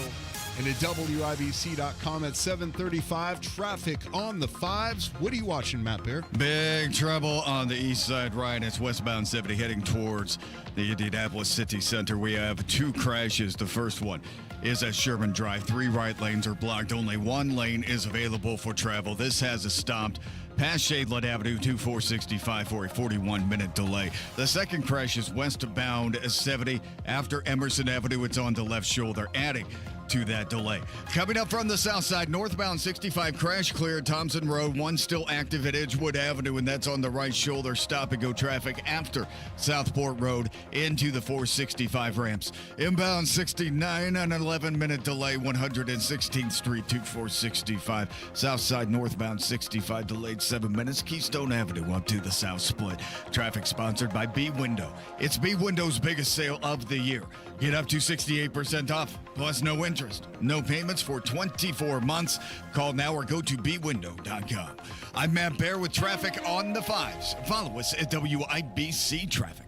and at WIBC.com at 7:35. Traffic on the 5s. What are you watching, Matt Bear? Big trouble on the east side, Ryan. It's westbound 70 heading towards the Indianapolis City Center. We have 2 crashes. The first one is at Sherman Drive. 3 right lanes are blocked. Only 1 lane is available for travel. This has stopped past Shadeland Avenue, 2465 for a 41-minute delay. The second crash is westbound 70 after Emerson Avenue. It's on the left shoulder, adding to that delay. Coming up from the south side, northbound 65 crash cleared Thompson Road. 1 still active at Edgewood Avenue, and that's on the right shoulder. Stop and go traffic after Southport Road into the 465 ramps. Inbound 69, an 11-minute delay, 116th Street to 465. South side northbound 65 delayed 7 minutes. Keystone Avenue up to the south split. Traffic sponsored by B Window. It's B Window's biggest sale of the year. Get up to 68% off, plus no interest, no payments for 24 months. Call now or go to bwindow.com. I'm Matt Bear with traffic on the 5s. Follow us at WIBC Traffic.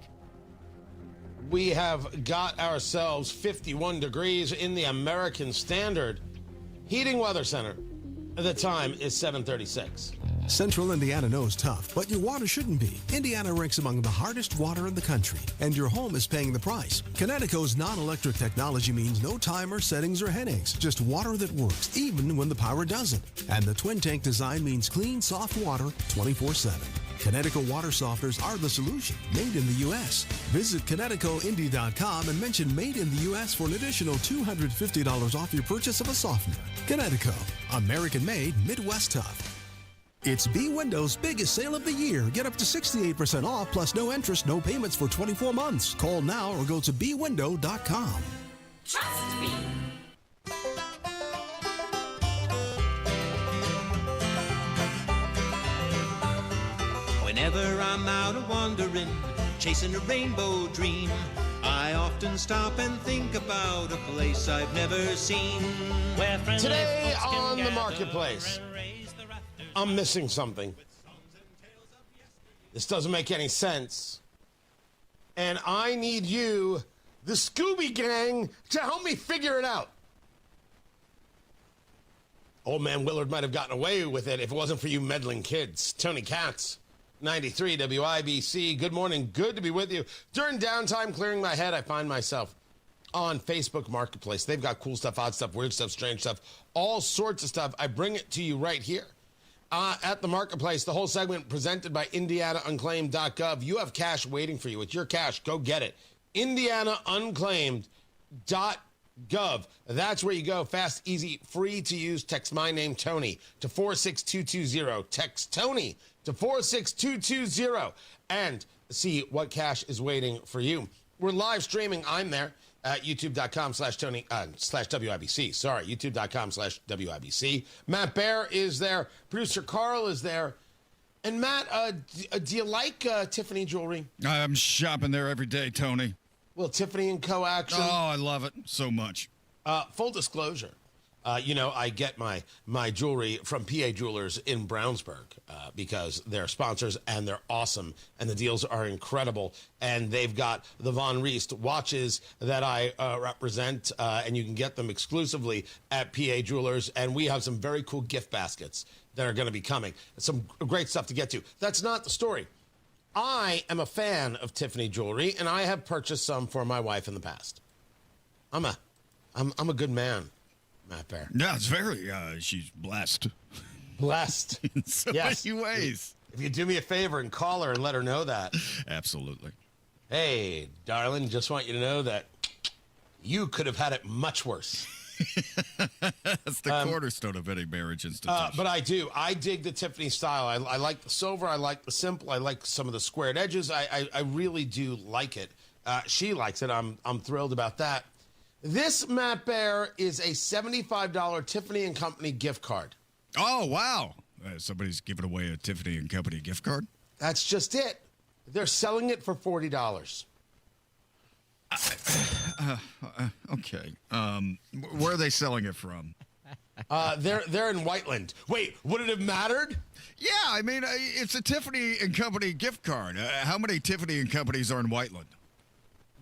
We have got ourselves 51 degrees in the American Standard Heating Weather Center. The time is 7:36. Central Indiana knows tough, but your water shouldn't be. Indiana ranks among the hardest water in the country, and your home is paying the price. Connecticut's non-electric titechnology means no timer, settings, or headaches. Just water that works, even when the power doesn't. And the twin tank design means clean, soft water 24/7. Connecticut water softeners are the solution, made in the U.S. Visit ConnecticutIndy.com and mention Made in the U.S. for an additional $250 off your purchase of a softener. Connecticut, American-made, Midwest tough. It's B Window's biggest sale of the year. Get up to 68% off, plus no interest, no payments for 24 months. Call now or go to bwindow.com. Trust me. Whenever I'm out wandering, chasing a rainbow dream, I often stop and think about a place I've never seen. Today on the marketplace, I'm missing something. This doesn't make any sense. And I need you, the Scooby Gang, to help me figure it out. Old man Willard might have gotten away with it if it wasn't for you meddling kids. Tony Katz, 93 WIBC. Good morning. Good to be with you. During downtime, clearing my head, I find myself on Facebook Marketplace. They've got cool stuff, odd stuff, weird stuff, strange stuff, all sorts of stuff. I bring it to you right here. At the marketplace, the whole segment presented by IndianaUnclaimed.gov. You have cash waiting for you. It's your cash. Go get it. IndianaUnclaimed.gov. That's where you go. Fast, easy, free to use. Text my name, Tony, to 46220. Text Tony to 46220 and see what cash is waiting for you. We're live streaming. I'm there at youtube.com/WIBC. Sorry, youtube.com/WIBC. Matt Bear is there. Producer Carl is there. And Matt, do you like Tiffany jewelry? I'm shopping there every day, Tony. Well, Tiffany & Co. action. Oh, I love it so much. Full disclosure, I get my jewelry from PA Jewelers in Brownsburg because they're sponsors and they're awesome and the deals are incredible. And they've got the Von Riest watches that I represent, and you can get them exclusively at PA Jewelers. And we have some very cool gift baskets that are going to be coming. Some great stuff to get to. That's not the story. I am a fan of Tiffany jewelry, and I have purchased some for my wife in the past. I'm a good man. Matt Bear. Yeah, it's very, she's blessed. Blessed. In so many ways. If you do me a favor and call her and let her know that. Absolutely. Hey, darling, just want you to know that you could have had it much worse. That's the cornerstone of any marriage institution. But I do. I dig the Tiffany style. I like the silver. I like the simple. I like some of the squared edges. I really do like it. She likes it. I'm thrilled about that. This, Matt Bear, is a $75 Tiffany & Company gift card. Oh, wow. Somebody's giving away a Tiffany & Company gift card? That's just it. They're selling it for $40. Okay. Where are they selling it from? They're in Whiteland. Wait, would it have mattered? Yeah, I mean, it's a Tiffany & Company gift card. How many Tiffany & Companies are in Whiteland?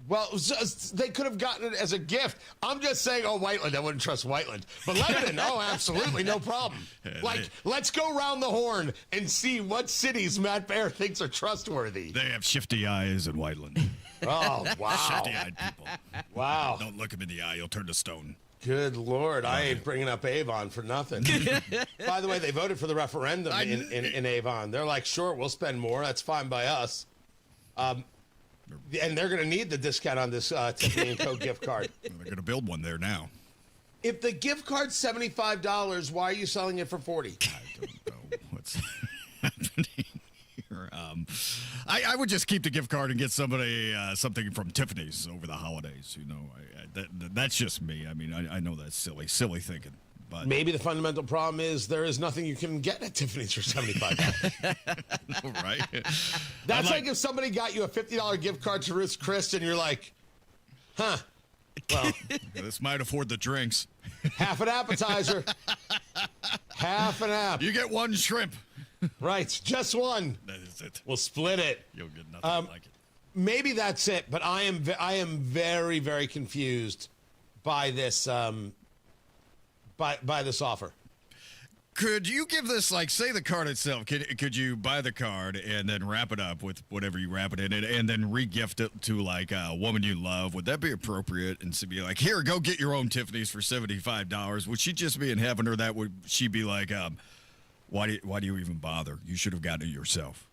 Well, they could have gotten it as a gift. I'm just saying, Whiteland. I wouldn't trust Whiteland. But Lebanon, absolutely, no problem. Let's go around the horn and see what cities Matt Bear thinks are trustworthy. They have shifty eyes in Whiteland. Oh, wow. Shifty-eyed people. Wow. Don't look him in the eye. You'll turn to stone. Good Lord. I ain't bringing up Avon for nothing. By the way, they voted for the referendum in Avon. They're like, sure, we'll spend more. That's fine by us. And they're going to need the discount on this Tiffany & Co. gift card. Well, they're going to build one there now. If the gift card's $75, why are you selling it for $40? I don't know what's happening here. I would just keep the gift card and get somebody something from Tiffany's over the holidays. You know, that's just me. I mean, I know that's silly thinking. But maybe the fundamental problem is there is nothing you can get at Tiffany's for $75. Right? That's like if somebody got you a $50 gift card to Ruth's Chris and you're like, well, this might afford the drinks. Half an appetizer. Half an app. You get one shrimp. Right, just one. That is it. We'll split it. You'll get nothing like it. Maybe that's it, but I am very, very confused by this by this offer. Could you give this, like, say the card itself, could you buy the card and then wrap it up with whatever you wrap it in and then re-gift it to, like, a woman you love? Would that be appropriate? And to be like, here, go get your own Tiffany's for $75. Would she just be in heaven, or that would she be like, why do you even bother? You should have gotten it yourself.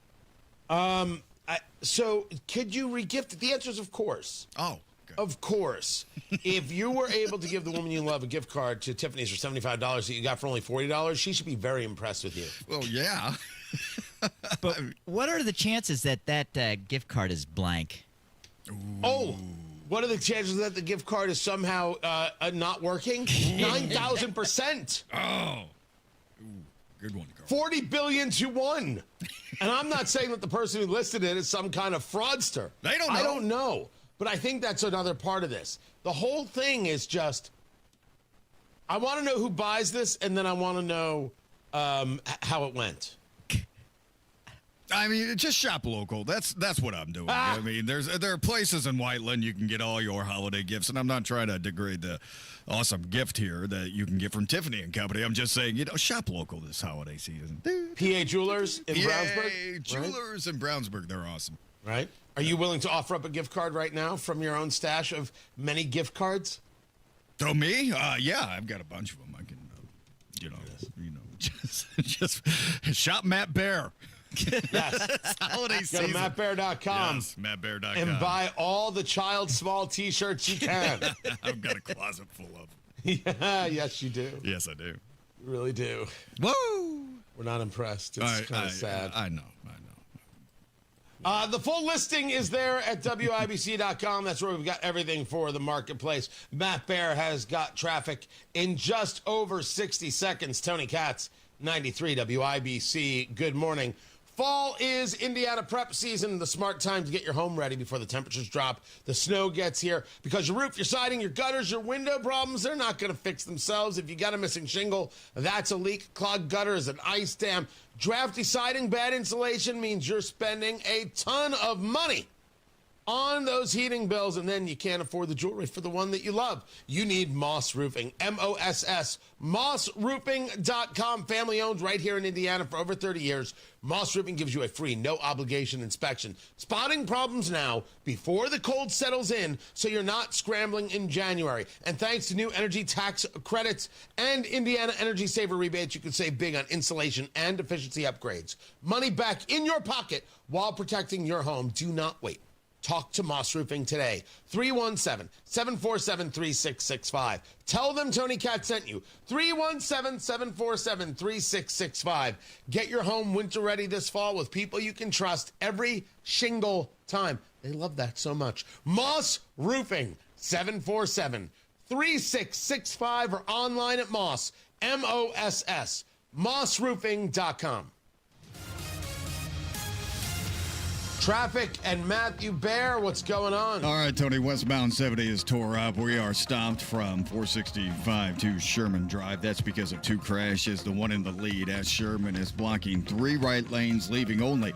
So could you re-gift it? The answer is of course. Oh. Of course. If you were able to give the woman you love a gift card to Tiffany's for $75 that you got for only $40, she should be very impressed with you. Well, yeah. But what are the chances that gift card is blank? Ooh. Oh, what are the chances that the gift card is somehow not working? 9,000%. Oh. Ooh, good one, Carl. 40 billion to 1. And I'm not saying that the person who listed it is some kind of fraudster. They don't know. I don't know. But I think that's another part of this. The whole thing is just, I want to know who buys this, and then I want to know how it went. I mean, just shop local. That's what I'm doing. I mean, there are places in Whiteland you can get all your holiday gifts, and I'm not trying to degrade the awesome gift here that you can get from Tiffany & Company. I'm just saying, shop local this holiday season. PA Jewelers in Brownsburg? Jewelers in Brownsburg. They're awesome. Right? Are you willing to offer up a gift card right now from your own stash of many gift cards? Oh, me? Yeah, I've got a bunch of them. I can, just shop Matt Bear. Yes. Holiday season. Go to mattbear.com. Yes, mattbear.com. And buy all the child small T-shirts you can. I've got a closet full of them. Yeah, yes, you do. Yes, I do. You really do. Woo! We're not impressed. It's kind of sad. I know. The full listing is there at WIBC.com. That's where we've got everything for the marketplace. Matt Bear has got traffic in just over 60 seconds. Tony Katz, 93 WIBC. Good morning. Fall is Indiana prep season, the smart time to get your home ready before the temperatures drop, the snow gets here, because your roof, your siding, your gutters, your window problems, they're not going to fix themselves. If you got a missing shingle, that's a leak. Clogged gutters, an ice dam. Drafty siding, bad insulation means you're spending a ton of money on those heating bills, and then you can't afford the jewelry for the one that you love. You need Moss Roofing, M-O-S-S, mossroofing.com, family owned right here in Indiana for over 30 years. Moss Roofing gives you a free, no obligation inspection, spotting problems now before the cold settles in so you're not scrambling in January. And thanks to new energy tax credits and Indiana Energy Saver rebates, you can save big on insulation and efficiency upgrades. Money back in your pocket while protecting your home. Do not wait. Talk to Moss Roofing today. 317-747-3665. Tell them Tony Katz sent you. 317-747-3665. Get your home winter ready this fall with people you can trust every single time. They love that so much. Moss Roofing, 747-3665 or online at Moss, M-O-S-S, mossroofing.com. Traffic and Matthew Bear, what's going on? All right, Tony, westbound 70 is tore up. We are stopped from 465 to Sherman Drive. That's because of two crashes. The one in the lead as Sherman is blocking 3 right lanes, leaving only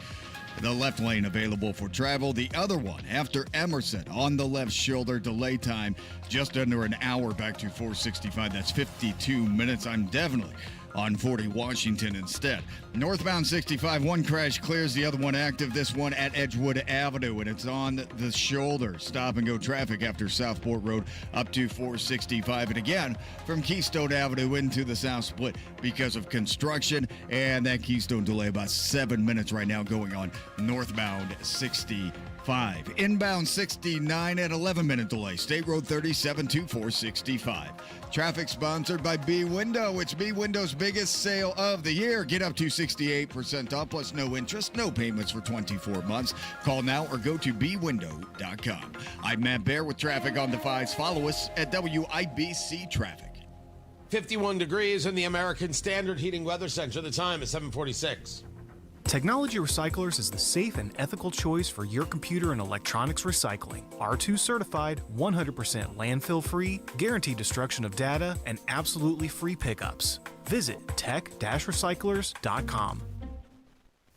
the left lane available for travel. The other one after Emerson on the left shoulder, delay time just under an hour back to 465. That's 52 minutes. I'm definitely on 40 Washington instead. Northbound 65, one crash clears, the other one active. This one at Edgewood Avenue, and it's on the shoulder. Stop and go traffic after Southport Road up to 465. And again, from Keystone Avenue into the South Split because of construction, and that Keystone delay about 7 minutes right now going on northbound 65. Inbound 69 at 11-minute delay. State Road 37 to 465. Traffic sponsored by B Window. It's B Window's biggest sale of the year. Get up to 68% off plus no interest, no payments for 24 months. Call now or go to bwindow.com. I'm Matt Bear with traffic on the 5s. Follow us at WIBC Traffic. 51 degrees in the American Standard Heating Weather Center. The time is 7:46. Technology Recyclers is the safe and ethical choice for your computer and electronics recycling. R2 certified, 100% landfill free, guaranteed destruction of data, and absolutely free pickups. Visit tech-recyclers.com.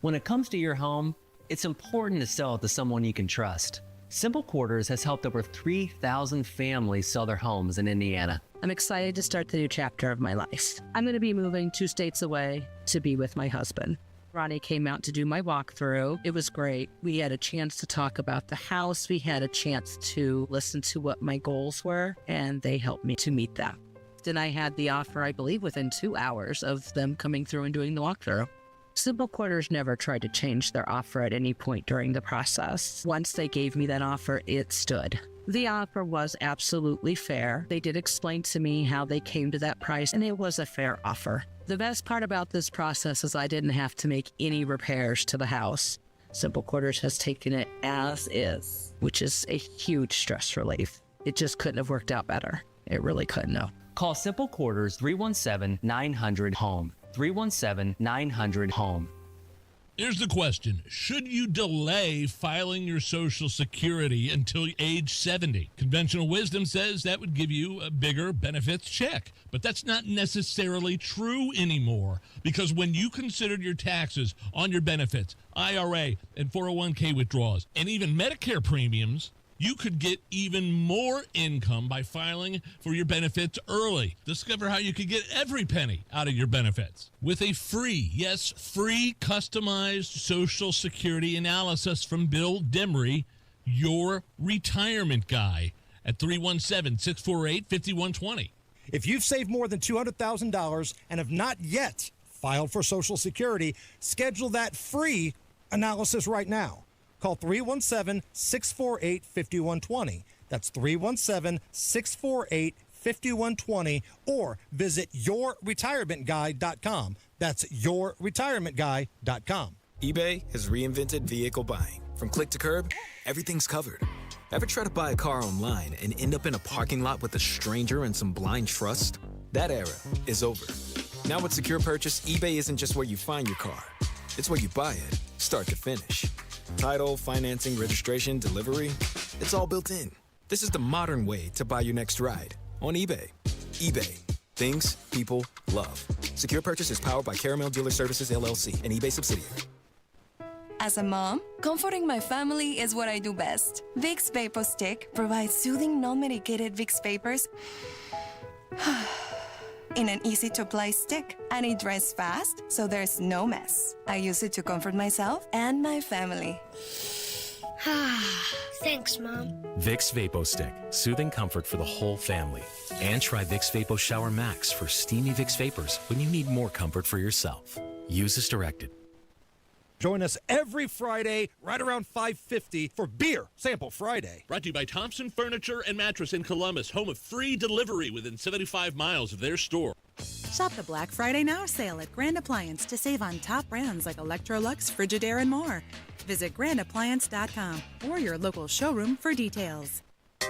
When it comes to your home, it's important to sell it to someone you can trust. Simple Quarters has helped over 3,000 families sell their homes in Indiana. I'm excited to start the new chapter of my life. I'm going to be moving 2 states away to be with my husband. Ronnie came out to do my walkthrough. It was great. We had a chance to talk about the house. We had a chance to listen to what my goals were, and they helped me to meet them. Then I had the offer, I believe, within 2 hours of them coming through and doing the walkthrough. Simple Quarters never tried to change their offer at any point during the process. Once they gave me that offer, it stood. The offer was absolutely fair. They did explain to me how they came to that price, and it was a fair offer. The best part about this process is I didn't have to make any repairs to the house. Simple Quarters has taken it as is, which is a huge stress relief. It just couldn't have worked out better. It really couldn't have. Call Simple Quarters 317-900-HOME. 317-900-HOME. Here's the question. Should you delay filing your Social Security until age 70? Conventional wisdom says that would give you a bigger benefits check. But that's not necessarily true anymore, because when you considered your taxes on your benefits, IRA and 401k withdrawals, and even Medicare premiums, you could get even more income by filing for your benefits early. Discover how you could get every penny out of your benefits with a free, yes, free customized Social Security analysis from Bill Demery, your retirement guy, at 317-648-5120. If you've saved more than $200,000 and have not yet filed for Social Security, schedule that free analysis right now. Call 317-648-5120. That's 317-648-5120, or visit yourretirementguy.com. That's yourretirementguy.com. eBay has reinvented vehicle buying. From click to curb, everything's covered. Ever try to buy a car online and end up in a parking lot with a stranger and some blind trust? That era is over. Now with Secure Purchase, eBay isn't just where you find your car. It's where you buy it. start to finish. Title, financing, registration, delivery, it's all built in. This is the modern way to buy your next ride on eBay. eBay. Things people love. Secure purchase is powered by Caramel Dealer Services, LLC, an eBay subsidiary. As a mom, comforting my family is what I do best. Vicks Vapor Stick provides soothing, non-medicated Vicks vapors in an easy-to-apply stick, and it dries fast, so there's no mess. I use it to comfort myself and my family. Thanks, Mom. Vicks Vapo Stick, soothing comfort for the whole family. And try Vicks Vapo Shower Max for steamy Vicks vapors when you need more comfort for yourself. Use as directed. Join us every Friday right around 5:50 for Beer Sample Friday. Brought to you by Thompson Furniture and Mattress in Columbus, home of free delivery within 75 miles of their store. Shop the Black Friday Now sale at Grand Appliance to save on top brands like Electrolux, Frigidaire, and more. Visit grandappliance.com or your local showroom for details.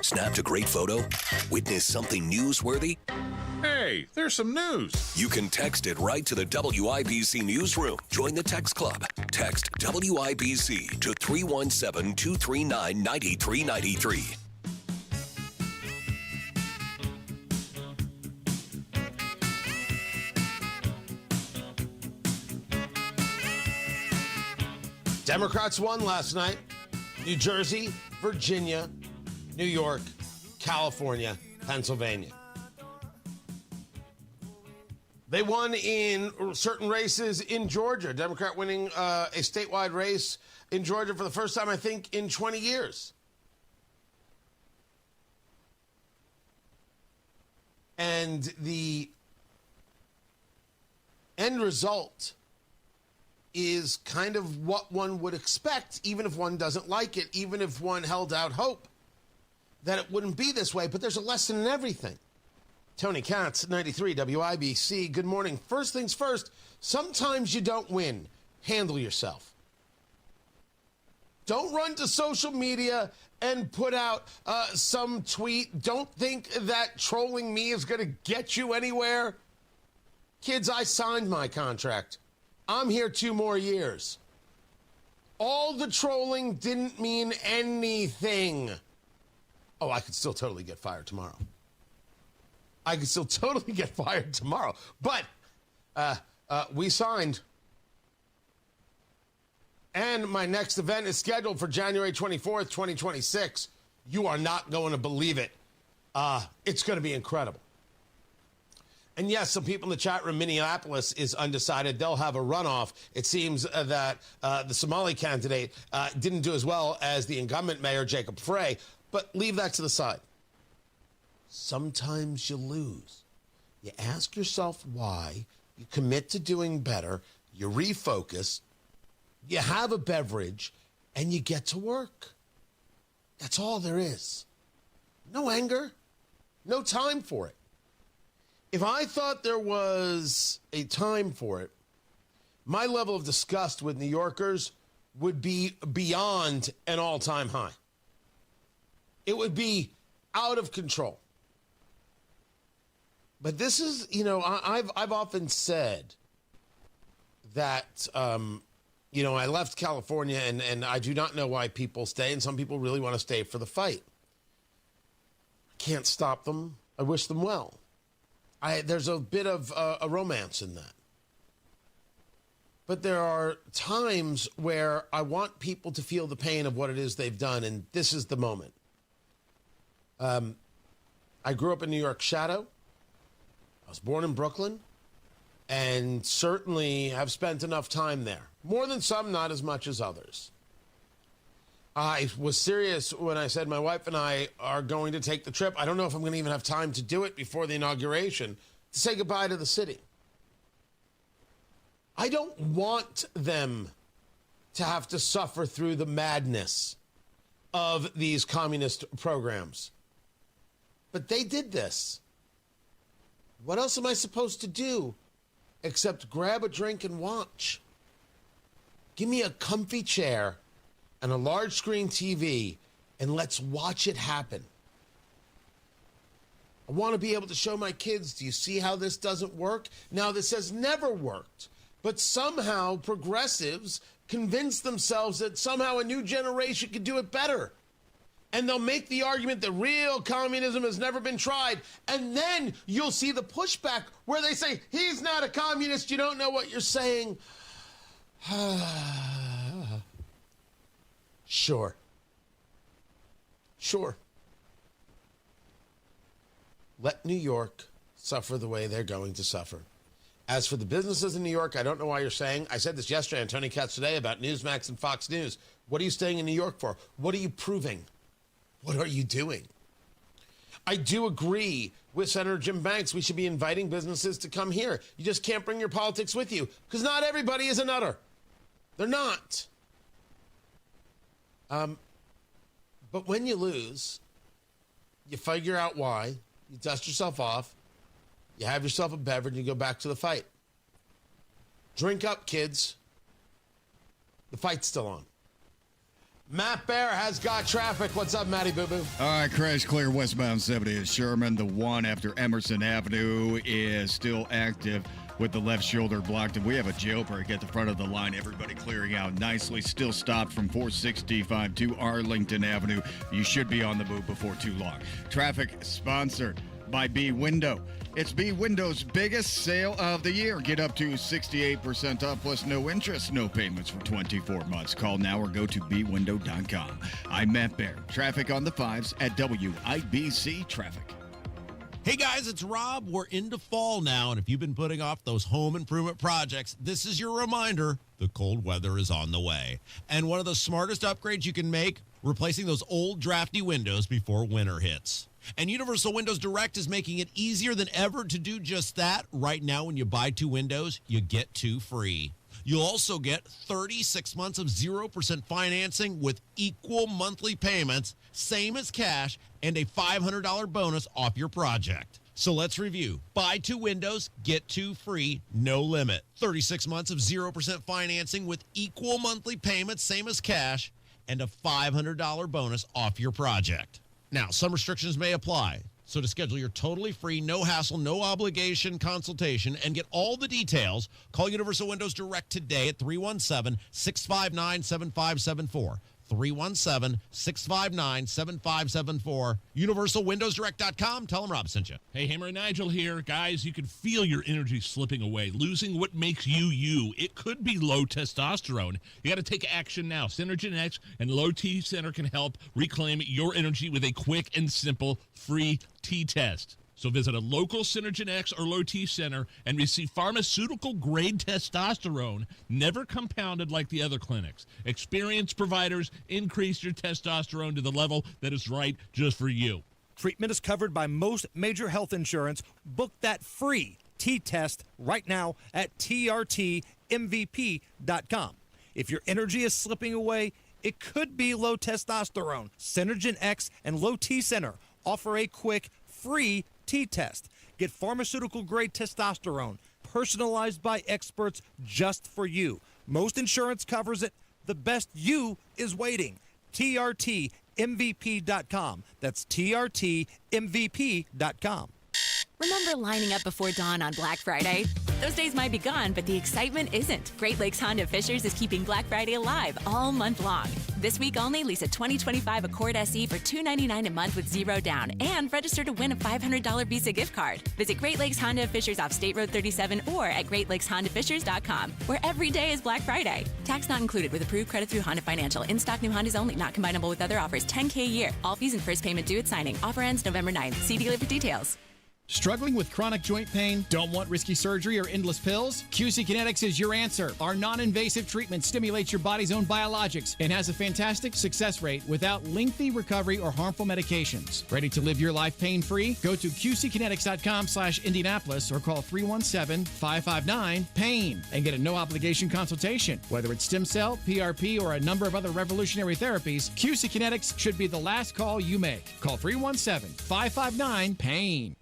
Snapped a great photo? Witness something newsworthy? Hey, there's some news. You can text it right to the WIBC newsroom. Join the text club. Text WIBC to 317-239-9393. Democrats won last night. New Jersey, Virginia, New York, California, Pennsylvania. They won in certain races in Georgia. Democrat winning a statewide race in Georgia for the first time, I think, in 20 years. And the end result is kind of what one would expect, even if one doesn't like it, even if one held out hope that it wouldn't be this way. But there's a lesson in everything. Tony Katz, 93 WIBC. Good morning. First things first, sometimes you don't win. Handle yourself. Don't run to social media and put out some tweet. Don't think that trolling me is going to get you anywhere. Kids, I signed my contract. I'm here 2 more years. All the trolling didn't mean anything. Oh, I could still totally get fired tomorrow. But we signed. And my next event is scheduled for January 24th, 2026. You are not going to believe it. It's going to be incredible. And yes, some people in the chat room, Minneapolis is undecided. They'll have a runoff. It seems that the Somali candidate didn't do as well as the incumbent mayor, Jacob Frey. But leave that to the side. Sometimes you lose. You ask yourself why. You commit to doing better. You refocus. You have a beverage. And you get to work. That's all there is. No anger. No time for it. If I thought there was a time for it, my level of disgust with New Yorkers would be beyond an all-time high. It would be out of control. But this is, I've often said that, I left California and I do not know why people stay, and some people really want to stay for the fight. I can't stop them. I wish them well. There's a bit of a romance in that. But there are times where I want people to feel the pain of what it is they've done, and this is the moment. I grew up in New York Shadow. I was born in Brooklyn, and certainly have spent enough time there. More than some, not as much as others. I was serious when I said my wife and I are going to take the trip. I don't know if I'm going to even have time to do it before the inauguration, to say goodbye to the city. I don't want them to have to suffer through the madness of these communist programs. But they did this. What else am I supposed to do except grab a drink and watch? Give me a comfy chair and a large screen TV, and let's watch it happen. I want to be able to show my kids, do you see how this doesn't work? Now, this has never worked, but somehow progressives convince themselves that somehow a new generation could do it better. And they'll make the argument that real communism has never been tried. And then you'll see the pushback where they say, he's not a communist, you don't know what you're saying. Sure. Let New York suffer the way they're going to suffer. As for the businesses in New York, I don't know why you're saying. I said this yesterday on Tony Katz Today about Newsmax and Fox News. What are you staying in New York for? What are you proving? What are you doing? I do agree with Senator Jim Banks. We should be inviting businesses to come here. You just can't bring your politics with you because not everybody is a nutter. They're not. But when you lose, you figure out why. You dust yourself off. You have yourself a beverage and you go back to the fight. Drink up, kids. The fight's still on. Matt Bear has got traffic. What's up, Matty Boo Boo? All right, crash clear westbound 70 is Sherman. The one after Emerson Avenue is still active with the left shoulder blocked. And we have a jailbreak at the front of the line. Everybody clearing out nicely. Still stopped from 465 to Arlington Avenue. You should be on the move before too long. Traffic sponsored by B Window. It's B Window's biggest sale of the year. Get up to 68% off plus no interest, no payments for 24 months. Call now or go to bwindow.com. I'm Matt Bear. Traffic on the 5s at WIBC Traffic. Hey guys, it's Rob. We're into fall now, and if you've been putting off those home improvement projects, this is your reminder. The cold weather is on the way. And one of the smartest upgrades you can make, replacing those old drafty windows before winter hits. And Universal Windows Direct is making it easier than ever to do just that. Right now, when you buy 2 windows, you get 2 free. You'll also get 36 months of 0% financing with equal monthly payments, same as cash, and a $500 bonus off your project. So let's review. Buy 2 windows, get 2 free, no limit. 36 months of 0% financing with equal monthly payments, same as cash, and a $500 bonus off your project. Now, some restrictions may apply. So to schedule your totally free, no hassle, no obligation consultation and get all the details, call Universal Windows Direct today at 317-659-7574. 317-659-7574. UniversalWindowsDirect.com. Tell them Rob sent you. Hey, Hammer and Nigel here. Guys, you can feel your energy slipping away, losing what makes you you. It could be low testosterone. You got to take action now. Synergen X and Low T Center can help reclaim your energy with a quick and simple free T-test. So visit a local Synergen X or Low T Center and receive pharmaceutical-grade testosterone, never compounded like the other clinics. Experienced providers increase your testosterone to the level that is right just for you. Treatment is covered by most major health insurance. Book that free T-test right now at trtmvp.com. If your energy is slipping away, it could be low testosterone. Synergen X and Low T Center offer a quick, free T-test. Get pharmaceutical-grade testosterone, personalized by experts just for you. Most insurance covers it. The best you is waiting. trtmvp.com. That's trtmvp.com. Remember lining up before dawn on Black Friday? Those days might be gone, but the excitement isn't. Great Lakes Honda Fishers is keeping Black Friday alive all month long. This week only, lease a 2025 Accord SE for $299 a month with 0 down and register to win a $500 Visa gift card. Visit Great Lakes Honda Fishers off State Road 37 or at GreatLakesHondaFishers.com, where every day is Black Friday. Tax not included with approved credit through Honda Financial. In stock new Hondas only, not combinable with other offers. $10K a year. All fees and first payment due at signing. Offer ends November 9th. See dealer for details. Struggling with chronic joint pain? Don't want risky surgery or endless pills? QC Kinetics is your answer. Our non-invasive treatment stimulates your body's own biologics and has a fantastic success rate without lengthy recovery or harmful medications. Ready to live your life pain-free? Go to qckinetics.com/Indianapolis or call 317-559-PAIN and get a no-obligation consultation. Whether it's stem cell, PRP, or a number of other revolutionary therapies, QC Kinetics should be the last call you make. Call 317-559-PAIN.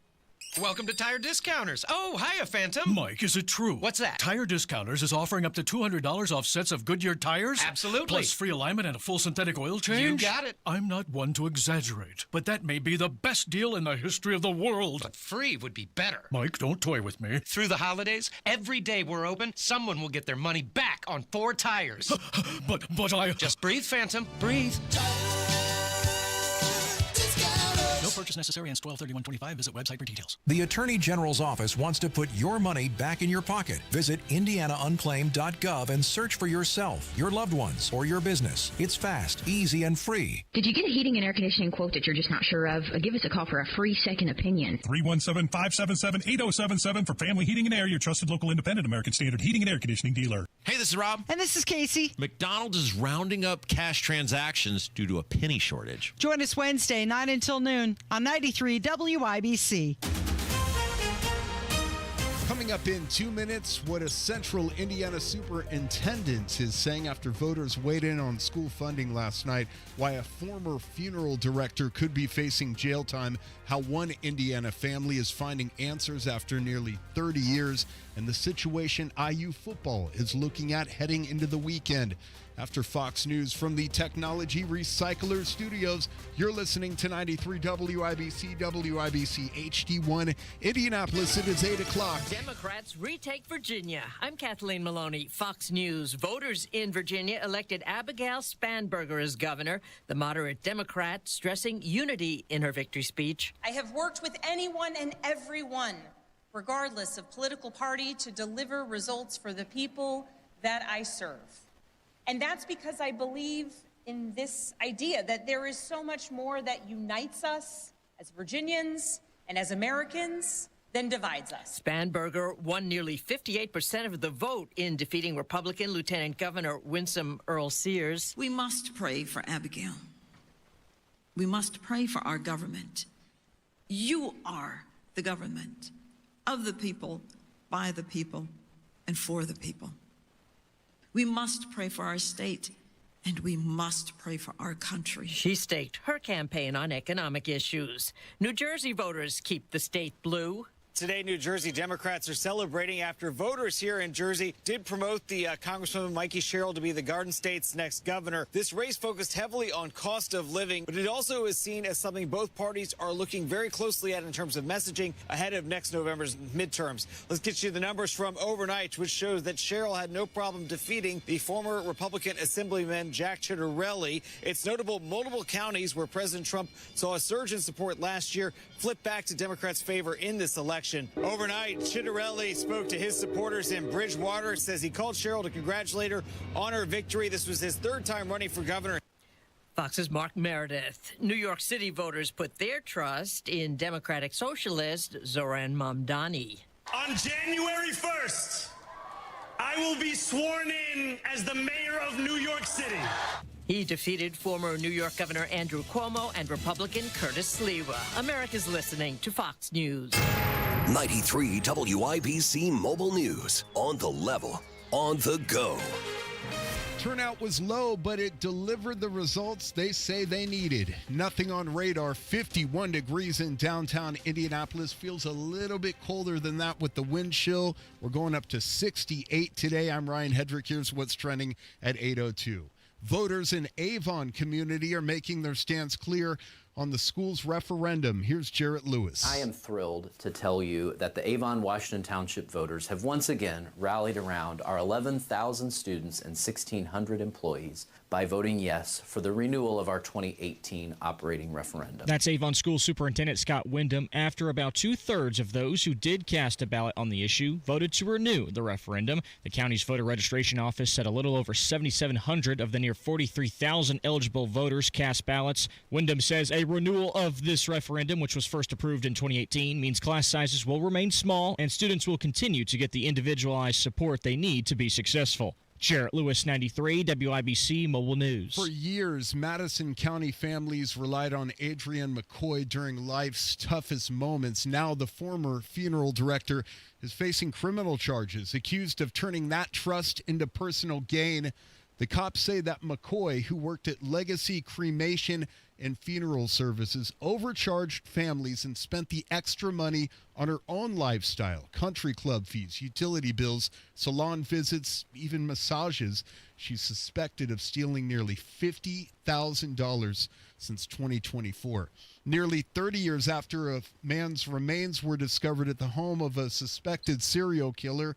Welcome to Tire Discounters. Oh, hiya, Phantom. Mike, is it true? What's that? Tire Discounters is offering up to $200 off sets of Goodyear tires? Absolutely. Plus free alignment and a full synthetic oil change? You got it. I'm not one to exaggerate, but that may be the best deal in the history of the world. But free would be better. Mike, don't toy with me. Through the holidays, every day we're open, someone will get their money back on 4 tires. But I... Just breathe, Phantom. Breathe. No purchase necessary. Ends 12/31/25. Visit website for details. The Attorney General's office wants to put your money back in your pocket. Visit indianaunclaimed.gov and search for yourself, your loved ones, or your business. It's fast, easy, and free. Did you get a heating and air conditioning quote that you're just not sure of? Give us a call for a free second opinion. 317-577-8077 for Family Heating and Air, your trusted local independent American Standard heating and air conditioning dealer. Hey, this is Rob. And this is Casey. McDonald's is rounding up cash transactions due to a penny shortage. Join us Wednesday, 9 until noon on 93 WIBC. Coming up in 2 minutes, what a Central Indiana superintendent is saying after voters weighed in on school funding last night, why a former funeral director could be facing jail time, how one Indiana family is finding answers after nearly 30 years, and the situation IU football is looking at heading into the weekend. After Fox News from the Technology Recycler Studios, you're listening to 93 WIBC, WIBC HD1 Indianapolis. It is 8 o'clock. Democrats retake Virginia. I'm Kathleen Maloney, Fox News. Voters in Virginia elected Abigail Spanberger as governor, the moderate Democrat stressing unity in her victory speech. I have worked with anyone and everyone, regardless of political party, to deliver results for the people that I serve. And that's because I believe in this idea that there is so much more that unites us as Virginians and as Americans than divides us. Spanberger won nearly 58% of the vote in defeating Republican Lieutenant Governor Winsome Earl Sears. We must pray for Abigail. We must pray for our government. You are the government of the people, by the people, and for the people. We must pray for our state, and we must pray for our country. She staked her campaign on economic issues. New Jersey voters keep the state blue. Today, New Jersey Democrats are celebrating after voters here in Jersey did promote the Congresswoman Mikey Sherrill to be the Garden State's next governor. This race focused heavily on cost of living, but it also is seen as something both parties are looking very closely at in terms of messaging ahead of next November's midterms. Let's get you the numbers from overnight, which shows that Sherrill had no problem defeating the former Republican Assemblyman Jack Ciattarelli. It's notable multiple counties where President Trump saw a surge in support last year flip back to Democrats' favor in this election. Overnight, Ciattarelli spoke to his supporters in Bridgewater. Says he called Sherrill to congratulate her on her victory. This was his third time running for governor. Fox's Mark Meredith. New York City voters put their trust in Democratic Socialist Zoran Mamdani. On January 1st, I will be sworn in as the mayor of New York City. He defeated former New York Governor Andrew Cuomo and Republican Curtis Sliwa. America's listening to Fox News. 93 WIBC Mobile News. On the level, on the go. Turnout was low, but it delivered the results they say they needed. Nothing on radar. 51 degrees in downtown Indianapolis. Feels a little bit colder than that with the wind chill. We're going up to 68 today. I'm Ryan Hedrick. Here's what's trending at 8:02. Voters in Avon community are making their stance clear on the school's referendum. Here's Jarrett Lewis. I am thrilled to tell you that the Avon Washington Township voters have once again rallied around our 11,000 students and 1,600 employees by voting yes for the renewal of our 2018 operating referendum. That's Avon School Superintendent Scott Wyndham after about two-thirds of those who did cast a ballot on the issue voted to renew the referendum. The county's voter registration office said a little over 7,700 of the near 43,000 eligible voters cast ballots. Wyndham says a renewal of this referendum, which was first approved in 2018, means class sizes will remain small and students will continue to get the individualized support they need to be successful. Jarrett Lewis, 93 WIBC Mobile News. For years, Madison County families relied on Adrienne McCoy during life's toughest moments. Now the former funeral director is facing criminal charges, accused of turning that trust into personal gain. The cops say that McCoy, who worked at Legacy Cremation and Funeral Services, overcharged families and spent the extra money on her own lifestyle, country club fees, utility bills, salon visits, even massages. She's suspected of stealing nearly $50,000 since 2024. Nearly 30 years after a man's remains were discovered at the home of a suspected serial killer,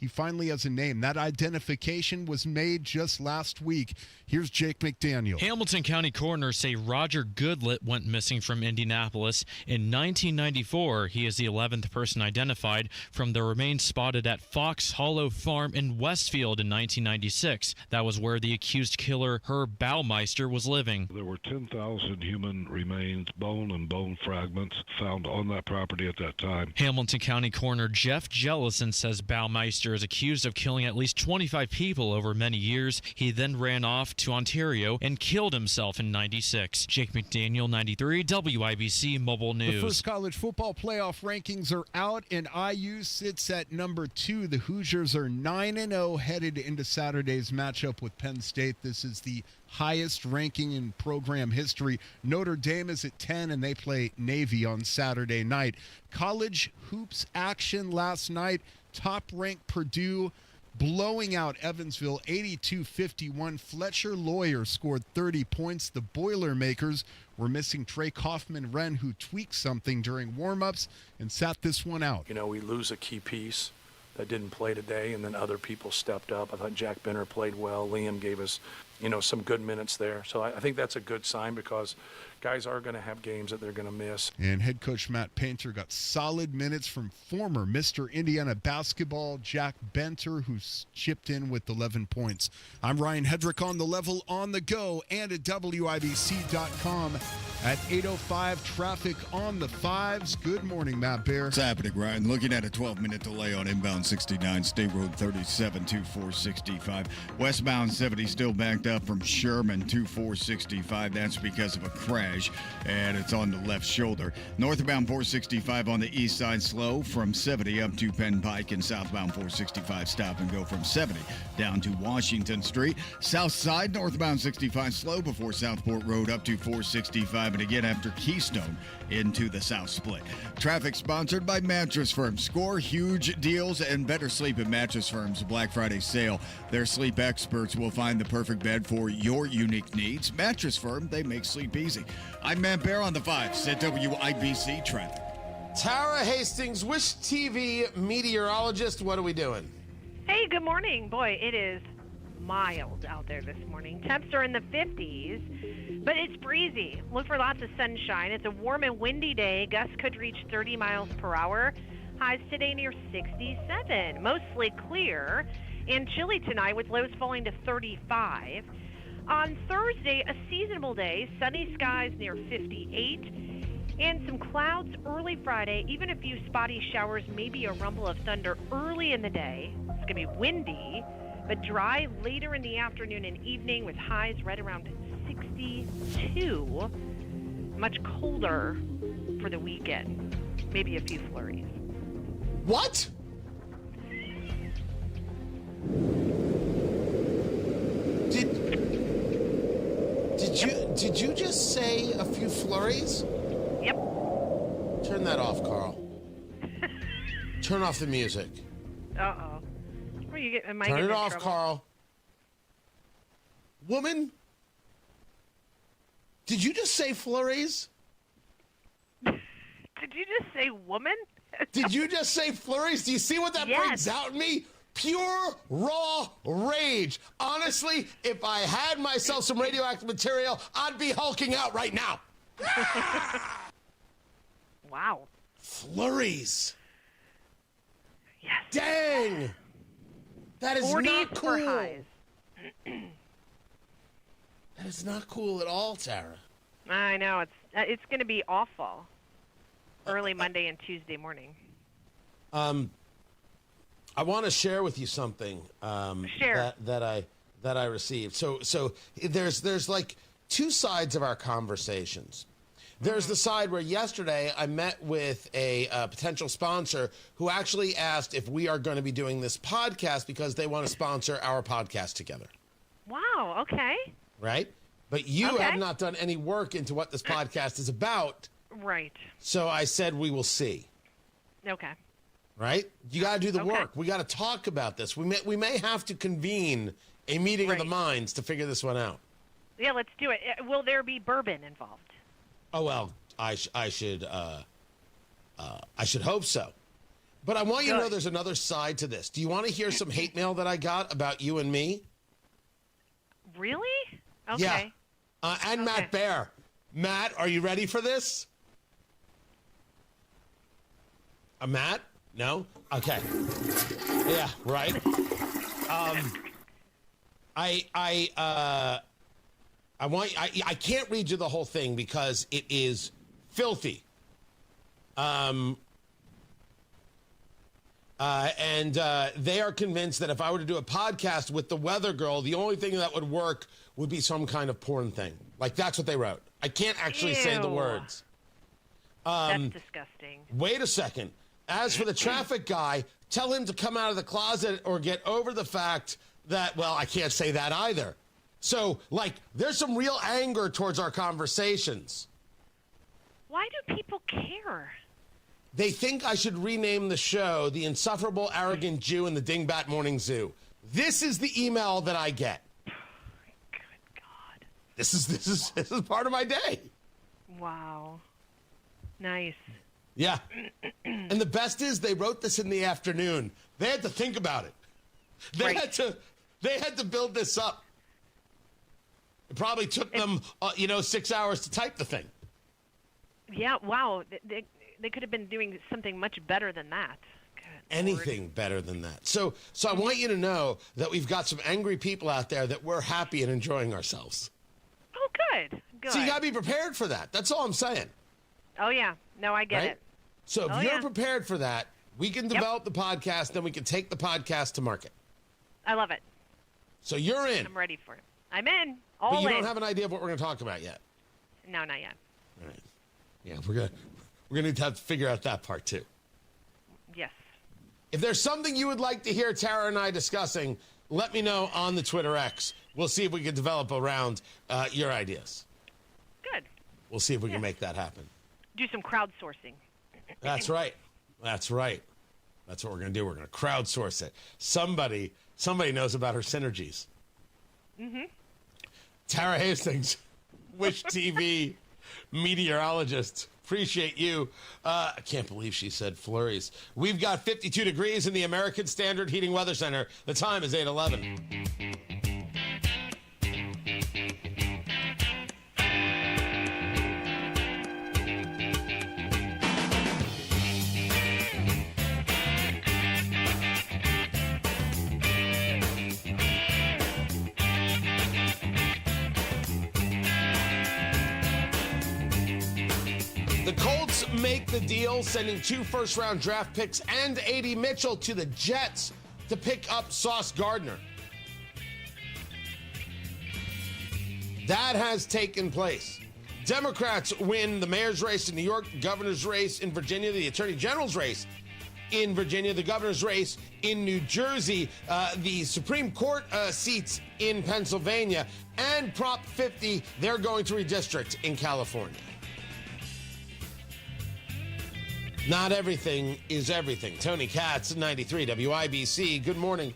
he finally has a name. That identification was made just last week. Here's Jake McDaniel. Hamilton County coroners say Roger Goodlett went missing from Indianapolis. In 1994, he is the 11th person identified from the remains spotted at Fox Hollow Farm in Westfield in 1996. That was where the accused killer Herb Baumeister was living. There were 10,000 human remains, bone and bone fragments, found on that property at that time. Hamilton County coroner Jeff Jellison says Baumeister is accused of killing at least 25 people over many years. He then ran off to Ontario and killed himself in 96. Jake McDaniel, 93, WIBC Mobile News. The first college football playoff rankings are out, and IU sits at number 2. The Hoosiers are 9-0 headed into Saturday's matchup with Penn State. This is the highest ranking in program history. Notre Dame is at 10, and they play Navy on Saturday night. College hoops action last night. Top-ranked Purdue blowing out Evansville 82-51. Fletcher Lawyer scored 30 points. The Boilermakers were missing Trey Kaufman-Wren, who tweaked something during warm-ups and sat this one out. You know, we lose a key piece that didn't play today, and then other people stepped up. I thought Jack Benner played well. Liam gave us, some good minutes there. So I think that's a good sign because guys are going to have games that they're going to miss. And head coach Matt Painter got solid minutes from former Mr. Indiana basketball Jack Benter, who's chipped in with 11 points. I'm Ryan Hedrick on the level on the go and at WIBC.com. At 8:05, traffic on the 5s. Good morning, Matt Bear. What's happening, Ryan? Looking at a 12-minute delay on inbound 69, State Road 37 to 465. Westbound 70 still backed up from Sherman to 465. That's because of a crash, and it's on the left shoulder. Northbound 465 on the east side slow from 70 up to Penn Pike, and southbound 465 stop and go from 70 down to Washington Street. South side northbound 65 slow before Southport Road up to 465. And again after Keystone into the South Split. Traffic sponsored by Mattress Firm. Score huge deals and better sleep at Mattress Firm's Black Friday sale. Their sleep experts will find the perfect bed for your unique needs. Mattress Firm, they make sleep easy. I'm Matt Bear on the 5s at WIBC Traffic. Tara Hastings, Wish TV meteorologist. What are we doing? Hey, good morning. Boy, it is mild out there this morning. Temps are in the 50s, but it's breezy. Look for lots of sunshine. It's a warm and windy day. Gusts could reach 30 miles per hour. Highs today near 67. Mostly clear and chilly tonight with lows falling to 35. On Thursday, a seasonable day. Sunny skies near 58. And some clouds early Friday. Even a few spotty showers, maybe a rumble of thunder early in the day. It's going to be windy, but dry later in the afternoon and evening with highs right around 62. Much colder for the weekend. Maybe a few flurries. What? Did you just say a few flurries? Yep. Turn that off, Carl. Turn off the music. Uh-oh. Turn it off, Carl. Woman, did you just say flurries? Did you just say woman? Did you just say flurries? Do you see what that brings out in me? Pure, raw rage. Honestly, if I had myself some radioactive material, I'd be hulking out right now. Wow. Flurries. Yes. Dang. That is not cool. Highs. That is not cool at all, Tara. I know. It's going to be awful. Early Monday and Tuesday morning. I want to share with you something Share. that I received. So there's like two sides of our conversations. There's the side where yesterday I met with a potential sponsor who actually asked if we are going to be doing this podcast because they want to sponsor our podcast together. Wow, okay. Right? But you have not done any work into what this podcast is about. Right. So I said we will see. Okay. Right? You got to do the work. We got to talk about this. We may have to convene a meeting of the minds to figure this one out. Yeah, let's do it. Will there be bourbon involved? Oh well, I should hope so. But I want you to know there's another side to this. Do you want to hear some hate mail that I got about you and me? Really? Okay. Yeah. And Matt Bear. Matt, are you ready for this? Matt? No? Okay. Yeah, right. I can't read you the whole thing because it is filthy. And they are convinced that if I were to do a podcast with the Weather Girl, the only thing that would work would be some kind of porn thing. Like, that's what they wrote. I can't actually say the words. That's disgusting. Wait a second. As for the traffic guy, tell him to come out of the closet or get over the fact that, well, I can't say that either. So, like, there's some real anger towards our conversations. Why do people care? They think I should rename the show The Insufferable Arrogant Jew in the Dingbat Morning Zoo. This is the email that I get. Good God. This is part of my day. Wow. Nice. Yeah. And the best is they wrote this in the afternoon. They had to think about it. They had to build this up. It probably took them 6 hours to type the thing. Yeah, wow. They could have been doing something much better than that. Good Anything Lord. better than that. So I want you to know that we've got some angry people out there that we're happy and enjoying ourselves. Oh, good. So you got to be prepared for that. That's all I'm saying. Oh, yeah. No, I get it. So if you're prepared for that, we can develop the podcast, then we can take the podcast to market. I love it. So you're in. I'm ready for it. I'm in. But you don't have an idea of what we're going to talk about yet. No, not yet. All right. Yeah, we're gonna need to have to figure out that part too. Yes. If there's something you would like to hear Tara and I discussing, let me know on the Twitter X. We'll see if we can develop around your ideas. Good. We'll see if we can make that happen. Do some crowdsourcing. That's right. That's right. That's what we're going to do. We're going to crowdsource it. Somebody knows about her synergies. Mm-hmm. Tara Hastings, Wish TV meteorologist. Appreciate you. I can't believe she said flurries. We've got 52 degrees in the American Standard Heating Weather Center. The time is 8:11. The Colts make the deal, sending 2 first-round draft picks and A.D. Mitchell to the Jets to pick up Sauce Gardner. That has taken place. Democrats win the mayor's race in New York, the governor's race in Virginia, the attorney general's race in Virginia, the governor's race in New Jersey, the Supreme Court seats in Pennsylvania, and Prop 50, they're going to redistrict in California. Not everything is everything. Tony Katz, 93 WIBC. Good morning.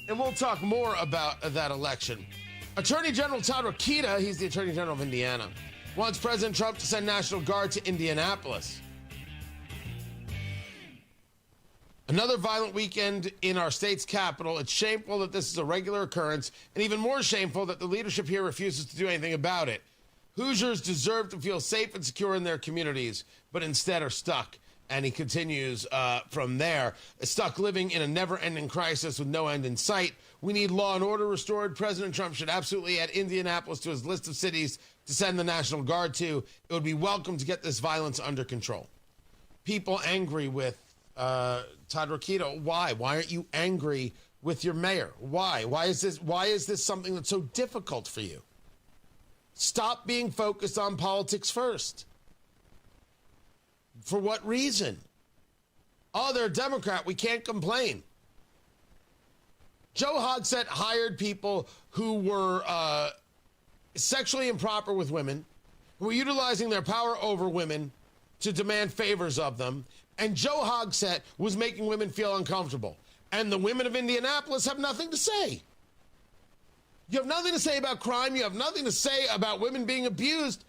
And we'll talk more about that election. Attorney General Todd Rokita, he's the Attorney General of Indiana, wants President Trump to send National Guard to Indianapolis. Another violent weekend in our state's capital. It's shameful that this is a regular occurrence, and even more shameful that the leadership here refuses to do anything about it. Hoosiers deserve to feel safe and secure in their communities, but instead are stuck. And he continues from there, stuck living in a never-ending crisis with no end in sight. We need law and order restored. President Trump should absolutely add Indianapolis to his list of cities to send the National Guard to. It would be welcome to get this violence under control. People angry with Todd Rokita. Why? Why aren't you angry with your mayor? Why? Why is this something that's so difficult for you? Stop being focused on politics first. For what reason? Oh, they're a Democrat. We can't complain. Joe Hogsett hired people who were sexually improper with women, who were utilizing their power over women to demand favors of them. And Joe Hogsett was making women feel uncomfortable. And the women of Indianapolis have nothing to say. You have nothing to say about crime. You have nothing to say about women being abused.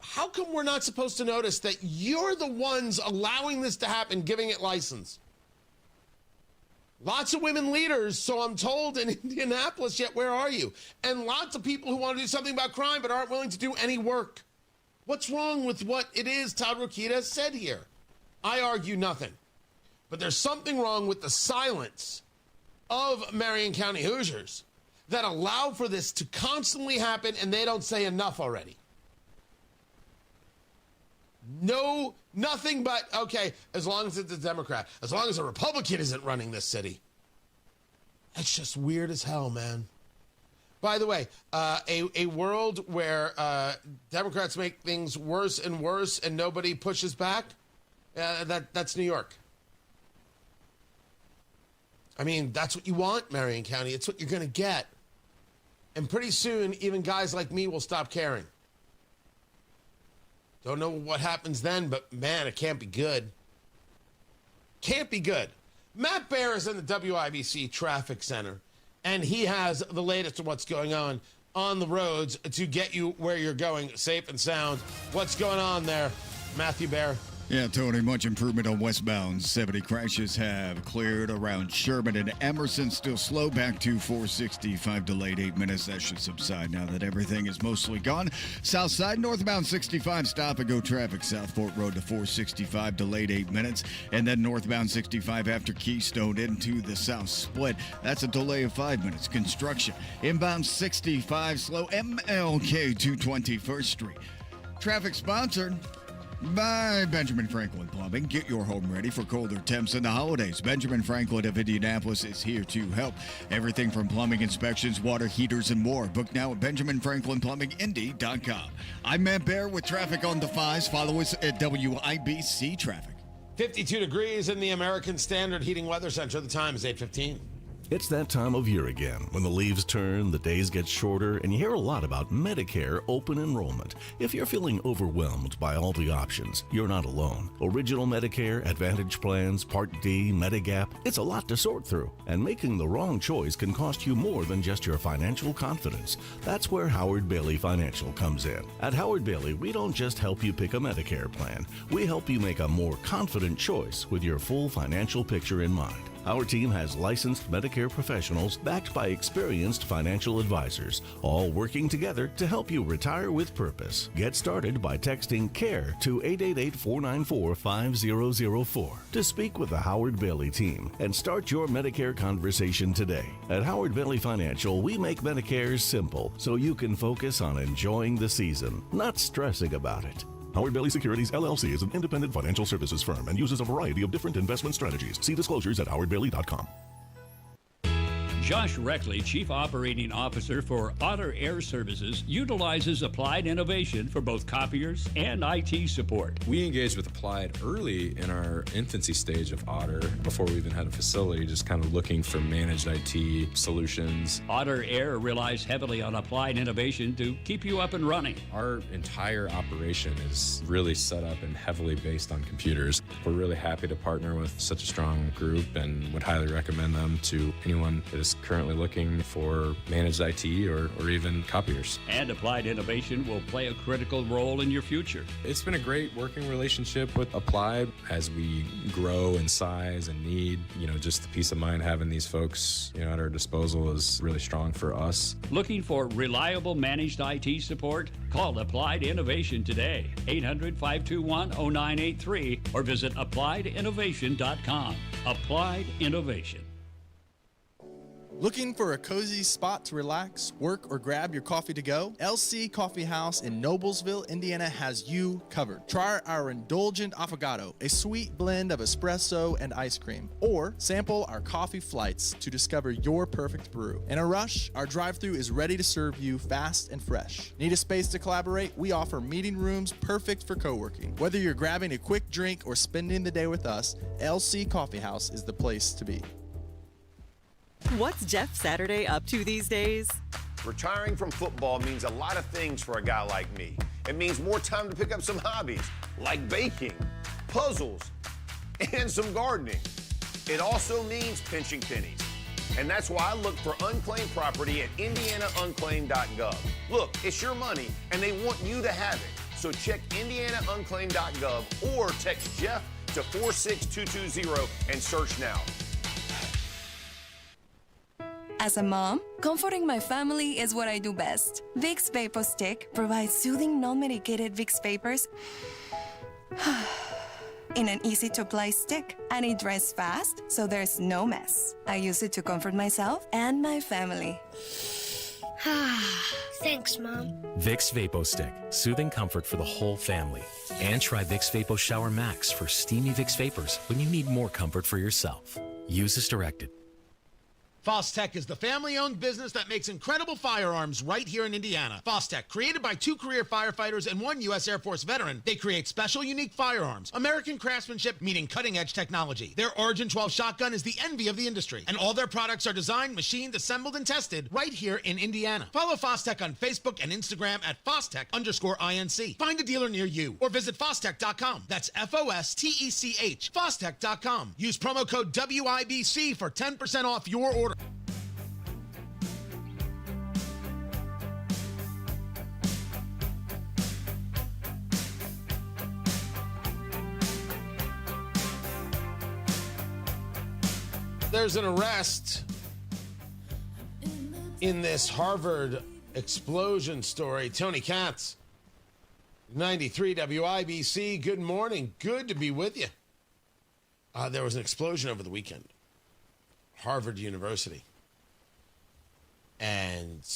How come we're not supposed to notice that you're the ones allowing this to happen, giving it license? Lots of women leaders, so I'm told, in Indianapolis, yet where are you? And lots of people who want to do something about crime but aren't willing to do any work. What's wrong with what it is Todd Rokita said here? I argue nothing. But there's something wrong with the silence of Marion County Hoosiers that allow for this to constantly happen, and they don't say enough already. No, nothing but, okay, as long as it's a Democrat, as long as a Republican isn't running this city. That's just weird as hell, man. By the way, a world where Democrats make things worse and worse and nobody pushes back, that's New York. I mean, that's what you want, Marion County. It's what you're going to get. And pretty soon, even guys like me will stop caring. Don't know what happens then, but man, it can't be good. Can't be good. Matt Bear is in the WIBC Traffic Center, and he has the latest of what's going on the roads to get you where you're going safe and sound. What's going on there, Matthew Bear? Yeah, Tony, much improvement on westbound. 70 crashes have cleared around Sherman and Emerson. Still slow back to 465, delayed 8 minutes. That should subside now that everything is mostly gone. South side, northbound 65, stop and go traffic. Southport Road to 465, delayed 8 minutes. And then northbound 65 after Keystone into the south split. That's a delay of 5 minutes. Construction. Inbound 65, slow MLK to 21st Street. Traffic sponsored by Benjamin Franklin Plumbing. Get your home ready for colder temps in the holidays. Benjamin Franklin of Indianapolis is here to help. Everything from plumbing inspections, water heaters, and more. Book now at BenjaminFranklinPlumbingIndy.com. I'm Matt Bear with traffic on the 5s. Follow us at WIBC Traffic. 52 degrees in the American Standard Heating Weather Center. The time is 8:15. It's that time of year again, when the leaves turn, the days get shorter, and you hear a lot about Medicare open enrollment. If you're feeling overwhelmed by all the options, you're not alone. Original Medicare, Advantage plans, Part D, Medigap, it's a lot to sort through. And making the wrong choice can cost you more than just your financial confidence. That's where Howard Bailey Financial comes in. At Howard Bailey, we don't just help you pick a Medicare plan. We help you make a more confident choice with your full financial picture in mind. Our team has licensed Medicare professionals backed by experienced financial advisors, all working together to help you retire with purpose. Get started by texting CARE to 888-494-5004 to speak with the Howard Bailey team and start your Medicare conversation today. At Howard Bailey Financial, we make Medicare simple so you can focus on enjoying the season, not stressing about it. Howard Bailey Securities, LLC is an independent financial services firm and uses a variety of different investment strategies. See disclosures at howardbailey.com. Josh Reckley, Chief Operating Officer for Otter Air Services, utilizes Applied Innovation for both copiers and IT support. We engaged with Applied early in our infancy stage of Otter, before we even had a facility, just kind of looking for managed IT solutions. Otter Air relies heavily on Applied Innovation to keep you up and running. Our entire operation is really set up and heavily based on computers. We're really happy to partner with such a strong group and would highly recommend them to anyone that is currently looking for managed IT or even copiers. And Applied Innovation will play a critical role in your future. It's been a great working relationship with Applied as we grow in size and need, just the peace of mind having these folks, at our disposal is really strong for us. Looking for reliable managed IT support? Call Applied Innovation today, 800-521-0983, or visit applieddinnovation.com. Applied Innovation. Looking for a cozy spot to relax, work, or grab your coffee to go? LC Coffee House in Noblesville, Indiana has you covered. Try our indulgent affogato, a sweet blend of espresso and ice cream. Or sample our coffee flights to discover your perfect brew. In a rush, our drive-thru is ready to serve you fast and fresh. Need a space to collaborate? We offer meeting rooms perfect for co-working. Whether you're grabbing a quick drink or spending the day with us, LC Coffee House is the place to be. What's Jeff Saturday up to these days? Retiring from football means a lot of things for a guy like me. It means more time to pick up some hobbies, like baking, puzzles, and some gardening. It also means pinching pennies. And that's why I look for unclaimed property at IndianaUnclaimed.gov. Look, it's your money, and they want you to have it. So check IndianaUnclaimed.gov or text Jeff to 46220 and search now. As a mom, comforting my family is what I do best. Vicks Vapor Stick provides soothing, non-medicated Vicks vapors in an easy-to-apply stick, and it dries fast, so there's no mess. I use it to comfort myself and my family. Thanks, Mom. Vicks Vapo Stick, soothing comfort for the whole family. And try Vicks Vapo Shower Max for steamy Vicks Vapors when you need more comfort for yourself. Use as directed. Fostech is the family-owned business that makes incredible firearms right here in Indiana. Fostech, created by 2 career firefighters and 1 U.S. Air Force veteran, they create special, unique firearms. American craftsmanship meeting cutting-edge technology. Their Origin 12 shotgun is the envy of the industry, and all their products are designed, machined, assembled, and tested right here in Indiana. Follow Fostech on Facebook and Instagram at Fostech_INC. Find a dealer near you, or visit Fostech.com. That's Fostech. Fostech.com. Use promo code WIBC for 10% off your order. There's an arrest in this Harvard explosion story. Tony Katz, 93 WIBC. Good morning. Good to be with you. There was an explosion over the weekend. Harvard University. And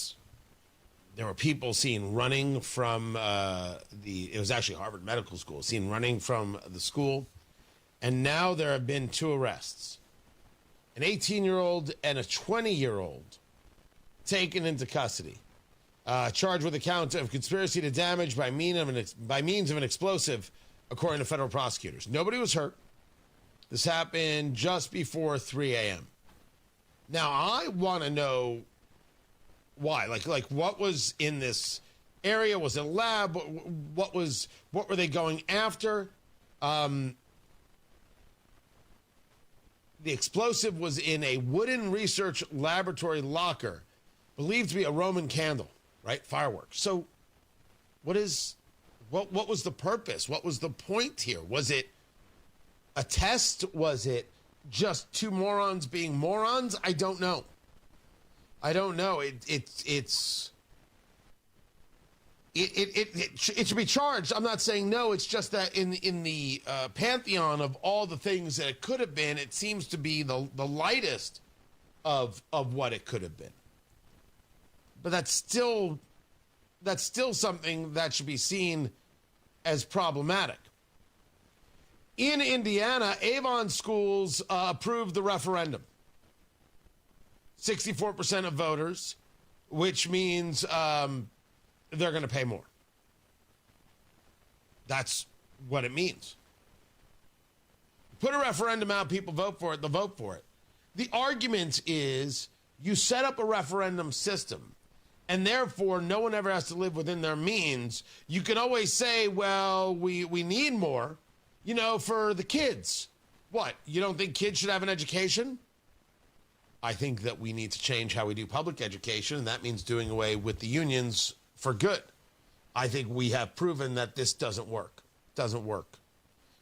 there were people seen running from it was actually Harvard Medical School, seen running from the school. And now there have been 2 arrests. An 18-year-old and a 20-year-old taken into custody, charged with a count of conspiracy to damage by means of an explosive, according to federal prosecutors. Nobody was hurt. This happened just before 3 a.m. Now, I want to know why. Like what was in this area? Was it a lab? What were they going after? The explosive was in a wooden research laboratory locker, believed to be a Roman candle, right? Fireworks. So what was the purpose? What was the point here? Was it a test? Was it just 2 morons being morons? I don't know. It should be charged. I'm not saying no. It's just that in the pantheon of all the things that it could have been, it seems to be the lightest of what it could have been. But that's still something that should be seen as problematic. In Indiana, Avon schools approved the referendum. 64% of voters, which means they're going to pay more. That's what it means. Put a referendum out, people vote for it, they'll vote for it. The argument is you set up a referendum system, and therefore no one ever has to live within their means. You can always say, well, we need more, for the kids. What, you don't think kids should have an education? I think that we need to change how we do public education, and that means doing away with the unions for good. I think we have proven that this doesn't work. Doesn't work.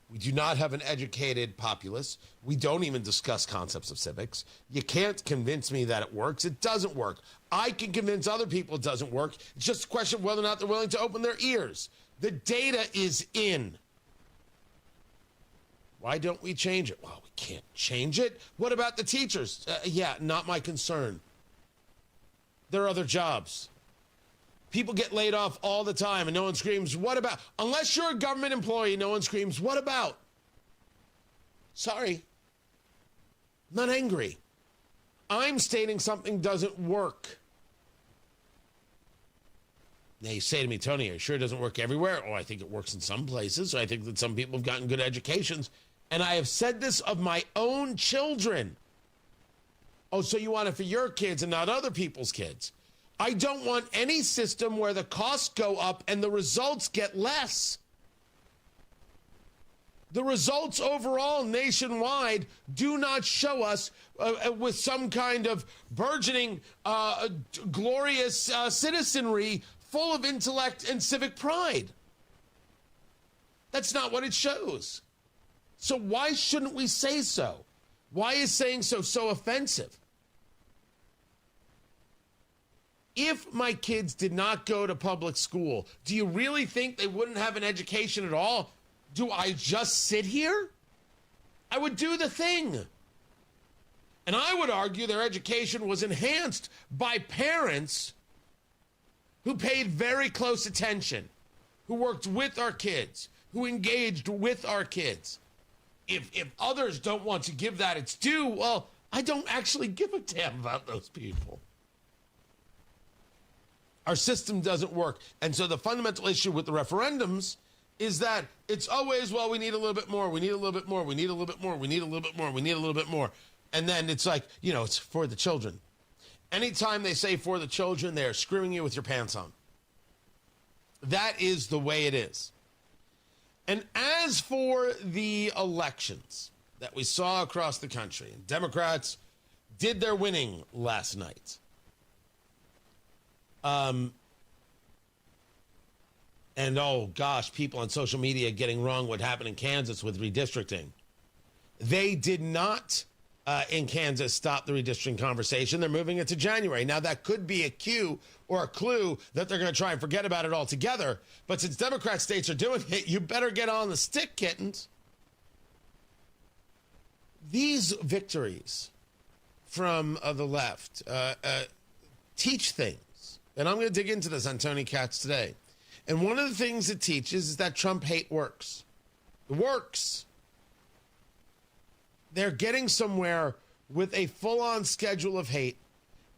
We do not have an educated populace. We don't even discuss concepts of civics. You can't convince me that it works. It doesn't work. I can convince other people it doesn't work. It's just a question of whether or not they're willing to open their ears. The data is in. Why don't we change it? Well, we can't change it. What about the teachers? Yeah, not my concern. There are other jobs. People get laid off all the time, and no one screams, what about? Unless you're a government employee, no one screams, what about? Sorry. I'm not angry. I'm stating something doesn't work. Now you say to me, Tony, are you sure it doesn't work everywhere? Oh, I think it works in some places. I think that some people have gotten good educations. And I have said this of my own children. Oh, so you want it for your kids and not other people's kids. I don't want any system where the costs go up and the results get less. The results overall nationwide do not show us with some kind of burgeoning, glorious citizenry full of intellect and civic pride. That's not what it shows. So why shouldn't we say so? Why is saying so offensive? If my kids did not go to public school, do you really think they wouldn't have an education at all? Do I just sit here? I would do the thing. And I would argue their education was enhanced by parents who paid very close attention, who worked with our kids, who engaged with our kids. If others don't want to give that its due, well, I don't actually give a damn about those people. Our system doesn't work. And so the fundamental issue with the referendums is that it's always, well, we need a little bit more, we need a little bit more, we need a little bit more, we need a little bit more, we need a little bit more. And then it's like, it's for the children. Anytime they say for the children, they're screwing you with your pants on. That is the way it is. And as for the elections that we saw across the country, Democrats did their winning last night. And oh gosh, people on social media getting wrong what happened in Kansas with redistricting. They did not in Kansas stop the redistricting conversation. They're moving it to January. Now that could be a cue or a clue that they're going to try and forget about it altogether. But since Democrat states are doing it, you better get on the stick, kittens. These victories from the left teach things. And I'm going to dig into this on Tony Katz today. And one of the things it teaches is that Trump hate works. It works. They're getting somewhere with a full-on schedule of hate,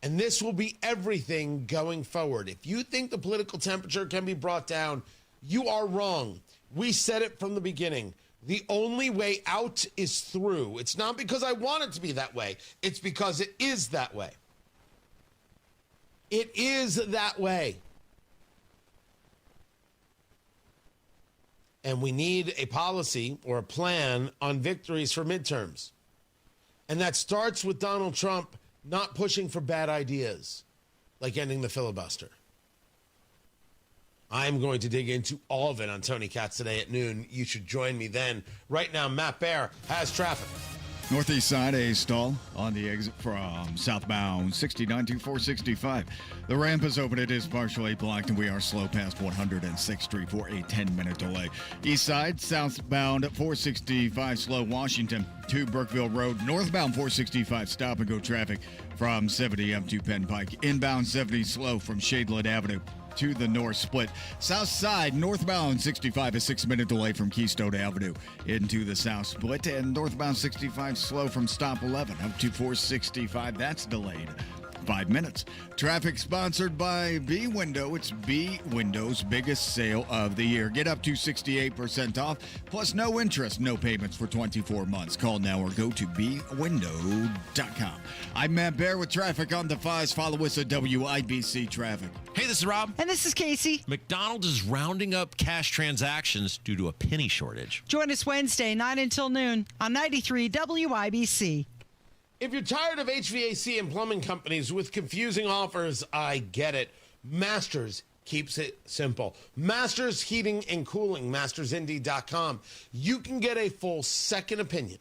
and this will be everything going forward. If you think the political temperature can be brought down, you are wrong. We said it from the beginning. The only way out is through. It's not because I want it to be that way. It's because it is that way. It is that way. And we need a policy or a plan on victories for midterms. And that starts with Donald Trump not pushing for bad ideas, like ending the filibuster. I'm going to dig into all of it on Tony Katz today at noon. You should join me then. Right now, Matt Baer has traffic. Northeast side, a stall on the exit from southbound 69 to 465. The ramp is open. It is partially blocked, and we are slow past 106th Street for a 10-minute delay. East side, southbound 465, slow Washington to Brookville Road. Northbound 465, stop-and-go traffic from 70 up to Penn Pike. Inbound 70, slow from Shadeland Avenue to the north split. South side, northbound 65, a 6-minute delay from Keystone Avenue into the south split. And northbound 65, slow from stop 11 up to 465. That's delayed 5 minutes. Traffic sponsored by B Window. It's B Window's biggest sale of the year. Get up to 68% off, plus no interest, no payments for 24 months. Call now or go to bwindow.com. I'm Matt Baer with traffic on the 5s. Follow us at WIBC Traffic. Hey, this is Rob. And this is Casey. McDonald's is rounding up cash transactions due to a penny shortage. Join us Wednesday, 9 until noon on 93 WIBC. If you're tired of HVAC and plumbing companies with confusing offers, I get it. Masters keeps it simple. Masters Heating and Cooling, mastersindy.com. You can get a full second opinion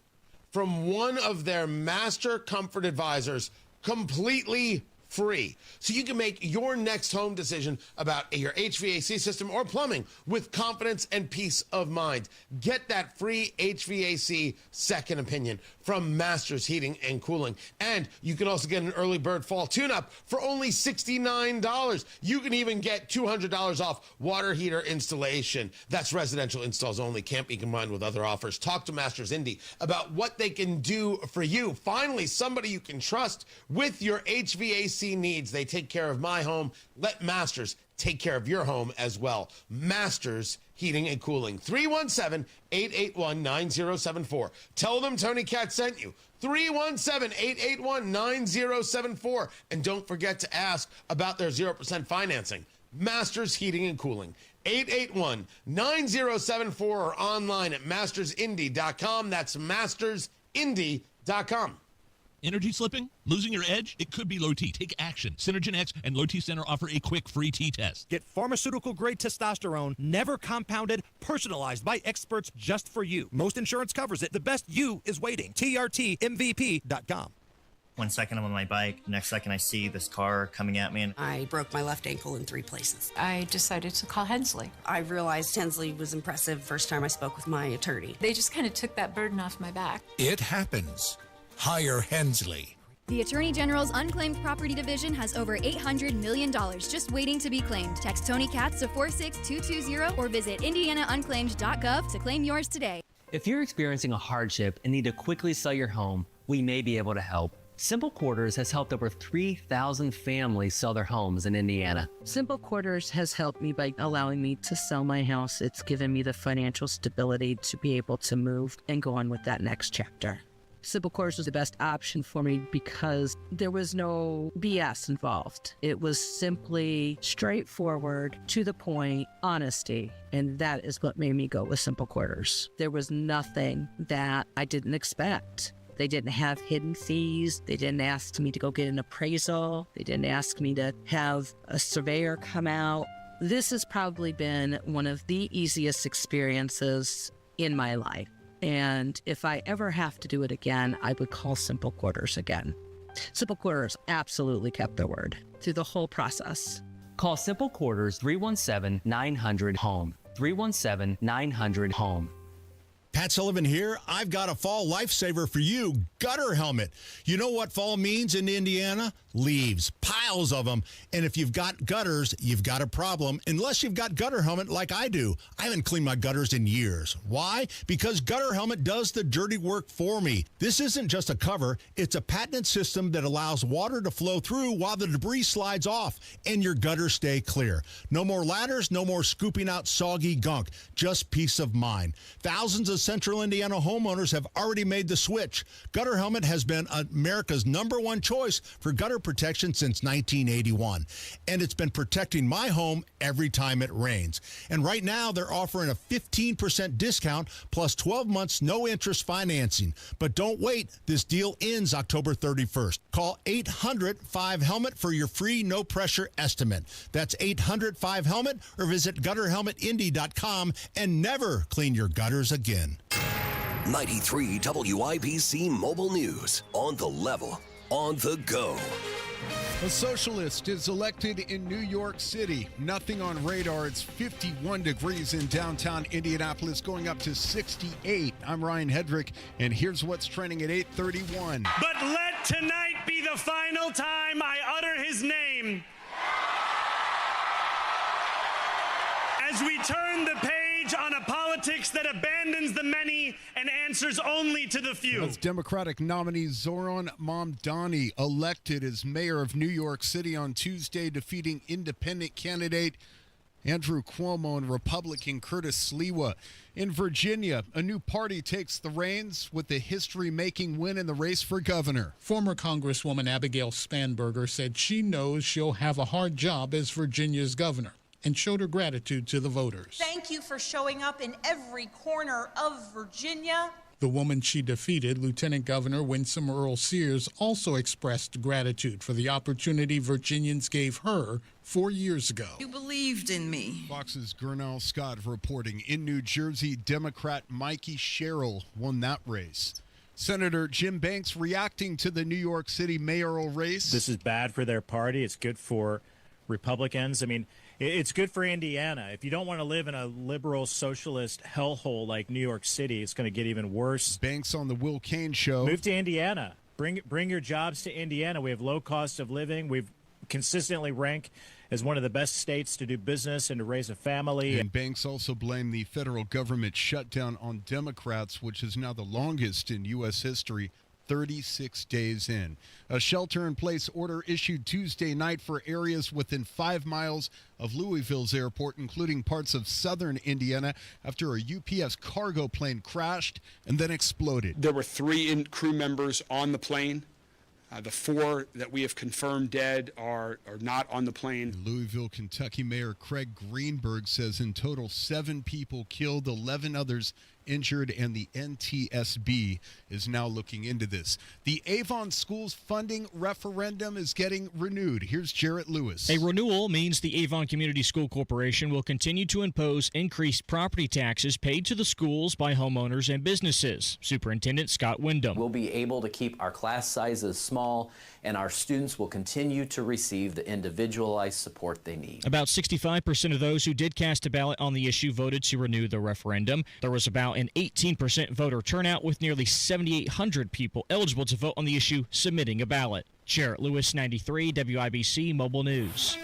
from one of their master comfort advisors completely free. So you can make your next home decision about your HVAC system or plumbing with confidence and peace of mind. Get that free HVAC second opinion from Masters Heating and Cooling. And you can also get an early bird fall tune-up for only $69. You can even get $200 off water heater installation. That's residential installs only. Can't be combined with other offers. Talk to Masters Indy about what they can do for you. Finally, somebody you can trust with your HVAC needs. They take care of my home. Let Masters take care of your home as well. Masters Heating and Cooling. 317-881-9074. Tell them Tony Katz sent you. 317-881-9074. And don't forget to ask about their 0% financing. Masters Heating and Cooling. 881-9074 or online at mastersindy.com. That's mastersindy.com. Energy slipping? Losing your edge? It could be low T. Take action. Synergen X and Low T Center offer a quick free T test. Get pharmaceutical-grade testosterone, never compounded, personalized by experts just for you. Most insurance covers it. The best you is waiting. TRTMVP.com. 1 second I'm on my bike, the next second I see this car coming at me. And I broke my left ankle in 3 places. I decided to call Hensley. I realized Hensley was impressive first time I spoke with my attorney. They just kind of took that burden off my back. It happens. Hire Hensley. The Attorney General's Unclaimed Property Division has over $800 million just waiting to be claimed. Text Tony Katz to 46220 or visit indianaunclaimed.gov to claim yours today. If you're experiencing a hardship and need to quickly sell your home, we may be able to help. Simple Quarters has helped over 3,000 families sell their homes in Indiana. Simple Quarters has helped me by allowing me to sell my house. It's given me the financial stability to be able to move and go on with that next chapter. Simple Quarters was the best option for me because there was no BS involved. It was simply straightforward, to the point, honesty. And that is what made me go with Simple Quarters. There was nothing that I didn't expect. They didn't have hidden fees. They didn't ask me to go get an appraisal. They didn't ask me to have a surveyor come out. This has probably been one of the easiest experiences in my life. And if I ever have to do it again, I would call Simple Quarters again. Simple Quarters absolutely kept their word through the whole process. Call Simple Quarters 317-900-HOME. 317-900-HOME. Pat Sullivan here. I've got a fall lifesaver for you, gutter helmet. You know what fall means in Indiana? Leaves, piles of them. And if you've got gutters, you've got a problem, unless you've got gutter helmet like I do. I haven't cleaned my gutters in years. Why? Because gutter helmet does the dirty work for me. This isn't just a cover. It's a patented system that allows water to flow through while the debris slides off and your gutters stay clear. No more ladders, no more scooping out soggy gunk. Just peace of mind. Thousands of Central Indiana homeowners have already made the switch. Gutter helmet has been America's #1 choice for gutter protection since 1981. And it's been protecting my home every time it rains. And right now they're offering a 15% discount plus 12 months no interest financing. But don't wait. This deal ends October 31st. Call 800-5HELMET for your free no pressure estimate. That's 800-5HELMET or visit gutterhelmetindy.com and never clean your gutters again. 93 WIBC Mobile News. On the level, on the go. A socialist is elected in New York City. Nothing on radar. It's 51 degrees in downtown Indianapolis, going up to 68. I'm Ryan Hedrick, and here's what's trending at 8:31. But let tonight be the final time I utter his name. As we turn the page on a politics that abandons the many and answers only to the few. That's Democratic nominee Zoran Mamdani, elected as mayor of New York City on Tuesday, defeating independent candidate Andrew Cuomo and Republican Curtis Sliwa. In Virginia, a new party takes the reins with the history-making win in the race for governor. Former Congresswoman Abigail Spanberger said she knows she'll have a hard job as Virginia's governor, and showed her gratitude to the voters. Thank you for showing up in every corner of Virginia. The woman she defeated, Lieutenant Governor Winsome Earl Sears, also expressed gratitude for the opportunity Virginians gave her 4 years ago. You believed in me. Fox's Gernal Scott reporting. In New Jersey, Democrat Mikey Sherrill won that race. Senator Jim Banks reacting to the New York City mayoral race. This is bad for their party. It's good for Republicans. I mean, it's good for Indiana. If you don't want to live in a liberal socialist hellhole like New York City, it's going to get even worse. Banks on the Will Cain Show. Move to Indiana. Bring your jobs to Indiana. We have low cost of living. We've consistently ranked as one of the best states to do business and to raise a family. And Banks also blamed the federal government shutdown on Democrats, which is now the longest in U.S. history. 36 days in. A shelter-in-place order issued Tuesday night for areas within 5 miles of Louisville's airport, including parts of southern Indiana, after a UPS cargo plane crashed and then exploded. There were 3 crew members on the plane. The 4 that we have confirmed dead are not on the plane. Louisville, Kentucky Mayor Craig Greenberg says in total 7 people killed, 11 others injured, and the NTSB is now looking into this. The Avon Schools funding referendum is getting renewed. Here's Jarrett Lewis. A renewal means the Avon Community School Corporation will continue to impose increased property taxes paid to the schools by homeowners and businesses. Superintendent Scott Wyndham. We'll be able to keep our class sizes small, and our students will continue to receive the individualized support they need. About 65% of those who did cast a ballot on the issue voted to renew the referendum. There was about an 18% voter turnout, with nearly 7,800 people eligible to vote on the issue submitting a ballot. Jarrett Lewis, 93 WIBC Mobile News.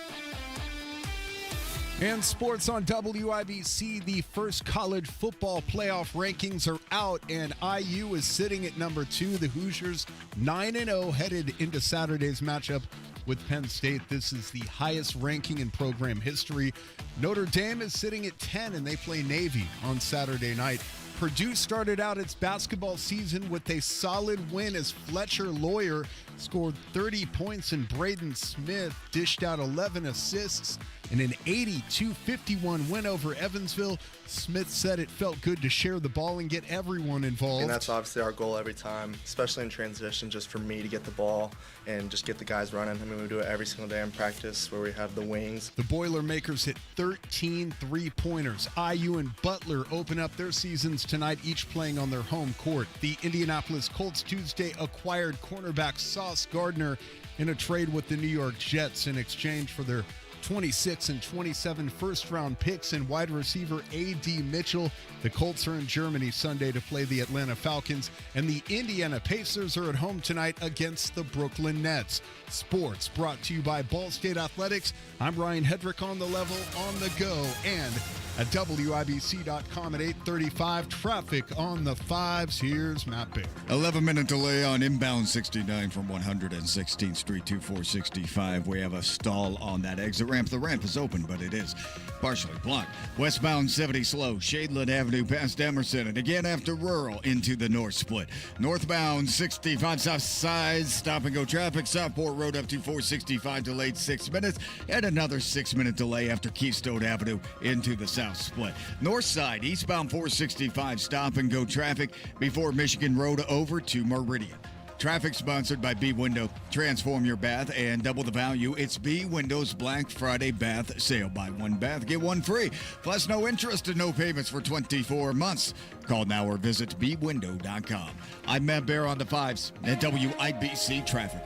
And sports on WIBC, the first college football playoff rankings are out, and IU is sitting at number 2. The Hoosiers 9-0 headed into Saturday's matchup with Penn State. This is the highest ranking in program history. Notre Dame is sitting at 10, and they play Navy on Saturday night. Purdue started out its basketball season with a solid win as Fletcher Lawyer scored 30 points and Braden Smith dished out 11 assists in an 82-51 win over Evansville. Smith said it felt good to share the ball and get everyone involved. And that's obviously our goal every time, especially in transition, just for me to get the ball and just get the guys running. I mean, we do it every single day in practice where we have the wings. The Boilermakers hit 13 three-pointers. IU and Butler open up their seasons tonight, each playing on their home court. The Indianapolis Colts Tuesday acquired cornerback Sauce Gardner in a trade with the New York Jets in exchange for their 26 and 27 first-round picks and wide receiver A.D. Mitchell. The Colts are in Germany Sunday to play the Atlanta Falcons, and the Indiana Pacers are at home tonight against the Brooklyn Nets. Sports brought to you by Ball State Athletics. I'm Ryan Hedrick on the level, on the go, and at WIBC.com at 8:35. Traffic on the 5s. Here's Matt Baer. 11-minute delay on inbound 69 from 116th Street to 465. We have a stall on that exit ramp. The ramp is open, but it is partially blocked. Westbound 70 slow, Shadeland Avenue past Emerson, and again after Rural into the north split. Northbound 65 south side, stop and go traffic. Southport Road up to 465, delayed 6 minutes, and another 6-minute delay after Keystone Avenue into the south split. North side, eastbound 465, stop and go traffic before Michigan Road over to Meridian. Traffic sponsored by B Window. Transform your bath and double the value. It's B Window's Black Friday bath sale. Buy one bath, get one free. Plus no interest and no payments for 24 months. Call now or visit bwindow.com. I'm Matt Baer on the 5s at WIBC Traffic.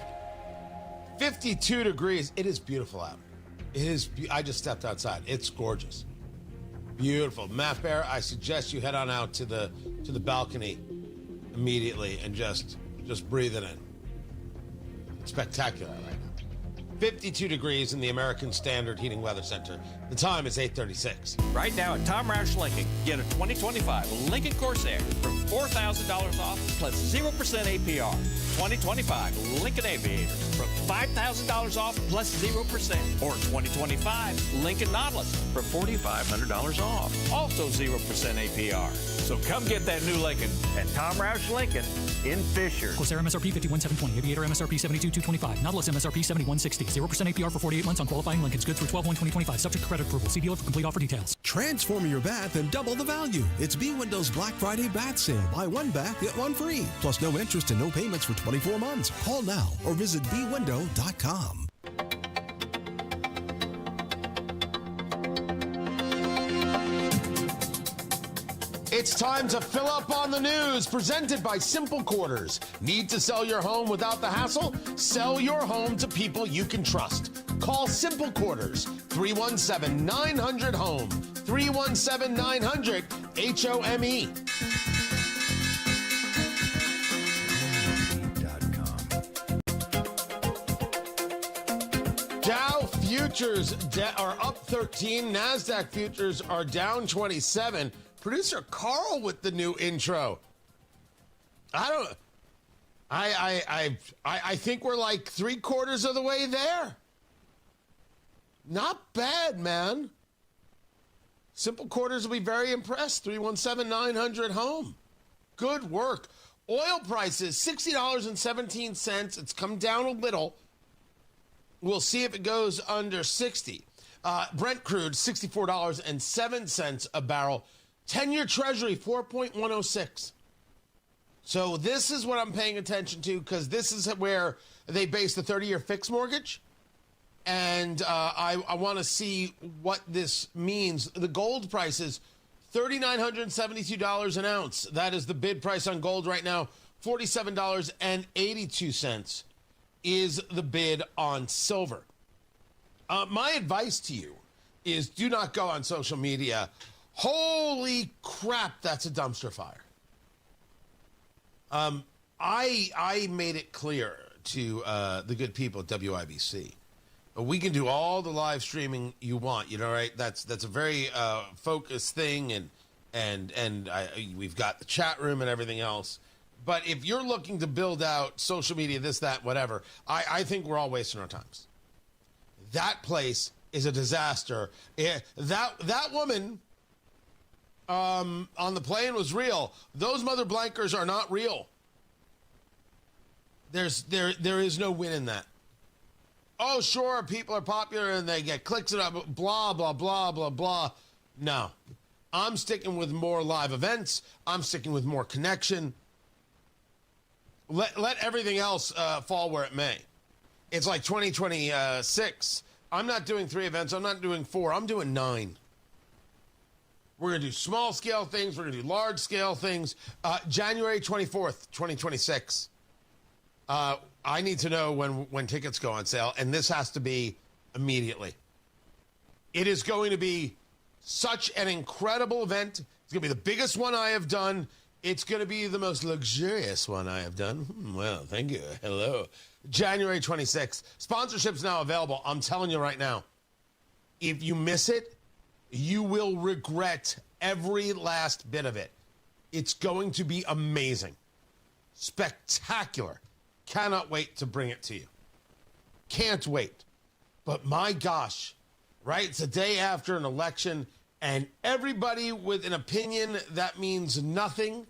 52 degrees. It is beautiful out. It is. I just stepped outside. It's gorgeous. Beautiful. Matt Baer, I suggest you head on out to the balcony immediately and just breathe it in. It's spectacular right now. 52 degrees in the American Standard Heating Weather Center. The time is 8:36. Right now at Tom Roush Lincoln, get a 2025 Lincoln Corsair for $4,000 off plus 0% APR. 2025 Lincoln Aviator from $5,000 off plus 0%. Or 2025 Lincoln Nautilus for $4,500 off. Also 0% APR. So come get that new Lincoln at Tom Roush Lincoln in Fisher. Corsair MSRP 51,720. Aviator MSRP 72,225. Nautilus MSRP 71,60. 0% APR for 48 months on qualifying Lincolns. Good through 12/1/2025. Subject to credit approval. See dealer for complete offer details. Transform your bath and double the value. It's B Window's Black Friday bath sale. Buy one bath, get one free. Plus no interest and no payments for 24 months. Call now or visit bwindow.com. It's time to fill up on the news, presented by Simple Quarters. Need to sell your home without the hassle? Sell your home to people you can trust. Call Simple Quarters, 317-900-HOME, 317-900-HOME. Dow futures are up 13. NASDAQ futures are down 27. Producer Carl with the new intro. I think we're like 3/4 of the way there. Not bad, man. Simple Quarters will be very impressed. 317-900-HOME. Good work. Oil prices, $60.17. It's come down a little. We'll see if it goes under 60. Brent crude, $64.07 a barrel. 10-year Treasury, 4.106. So this is what I'm paying attention to because this is where they base the 30-year fixed mortgage. And I want to see what this means. The gold price is $3,972 an ounce. That is the bid price on gold right now. $47.82 is the bid on silver. My advice to you is do not go on social media. Holy crap, that's a dumpster fire. I made it clear to the good people at WIBC. We can do all the live streaming you want, right? That's a very focused thing, and we've got the chat room and everything else. But if you're looking to build out social media, this, that, whatever, I think we're all wasting our times. That place is a disaster. That woman on the plane was real. Those mother blankers are not real. There is no win in that. Oh, sure, people are popular and they get clicks and blah, blah, blah, blah, blah. No. I'm sticking with more live events. I'm sticking with more connection. Let everything else fall where it may. It's like 2026. I'm not doing 3 events. I'm not doing 4. I'm doing 9. We're going to do small-scale things. We're going to do large-scale things. January 24th, 2026. I need to know when tickets go on sale, and this has to be immediately. It is going to be such an incredible event. It's going to be the biggest one I have done. It's going to be the most luxurious one I have done. Well, thank you. Hello. January 26th. Sponsorship's now available. I'm telling you right now. If you miss it, you will regret every last bit of it. It's going to be amazing. Spectacular. Cannot wait to bring it to you. Can't wait. But my gosh, right? It's a day after an election, and everybody with an opinion that means nothing.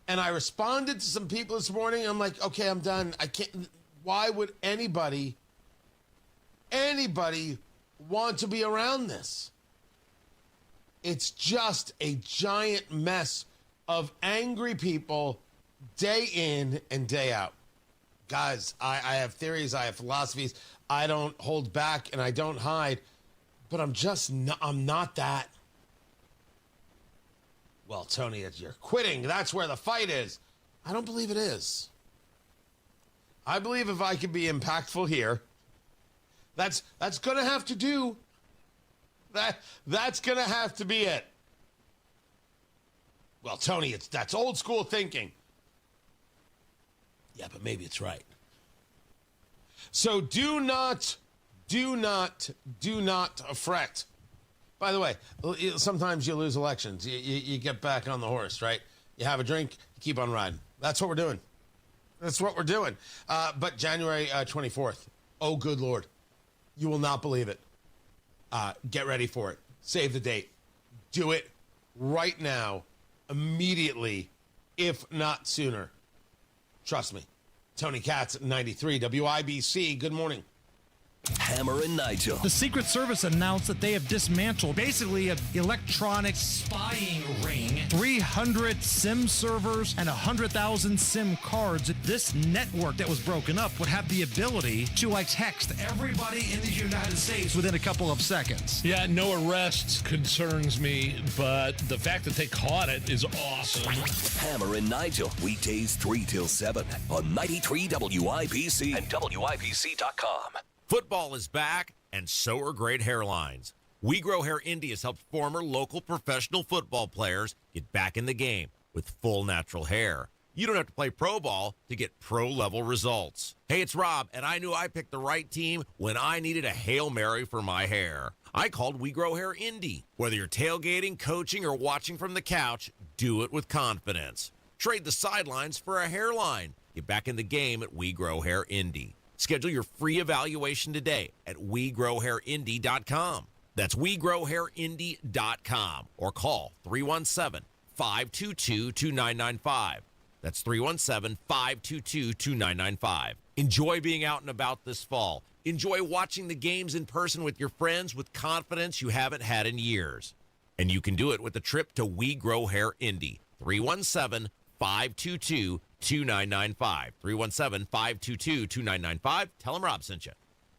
And I responded to some people this morning. I'm like, okay, I'm done. I can't. Why would anybody want to be around this? It's just a giant mess of angry people day in and day out. Guys, I have theories, I have philosophies. I don't hold back and I don't hide, but I'm not that. Well, Tony, you're quitting. That's where the fight is. I don't believe it is. I believe if I can be impactful here, that's going to have to do. That's going to have to be it. Well, Tony, that's old school thinking. Yeah, but maybe it's right. So do not fret. By the way, sometimes you lose elections. You get back on the horse, right? You have a drink, you keep on riding. That's what we're doing. But January 24th, oh, good Lord. You will not believe it. Get ready for it. Save the date. Do it right now, immediately, if not sooner. Trust me. Tony Katz, 93 WIBC. Good morning. Hammer and Nigel. The Secret Service announced that they have dismantled basically an electronic spying ring, 300 SIM servers, and 100,000 SIM cards. This network that was broken up would have the ability to text everybody in the United States within a couple of seconds. Yeah, no arrests concerns me, but the fact that they caught it is awesome. Hammer and Nigel, weekdays 3 till 7 on 93 WIBC and WIBC.com. Football is back, and so are great hairlines. We Grow Hair Indy has helped former local professional football players get back in the game with full natural hair. You don't have to play pro ball to get pro-level results. Hey, it's Rob, and I knew I picked the right team when I needed a Hail Mary for my hair. I called We Grow Hair Indy. Whether you're tailgating, coaching, or watching from the couch, do it with confidence. Trade the sidelines for a hairline. Get back in the game at We Grow Hair Indy. Schedule your free evaluation today at WeGrowHairIndy.com. That's WeGrowHairIndy.com or call 317-522-2995. That's 317-522-2995. Enjoy being out and about this fall. Enjoy watching the games in person with your friends with confidence you haven't had in years. And you can do it with a trip to We Grow Hair Indy. 317-522-2995. 317-522-2995. Tell them Rob sent you.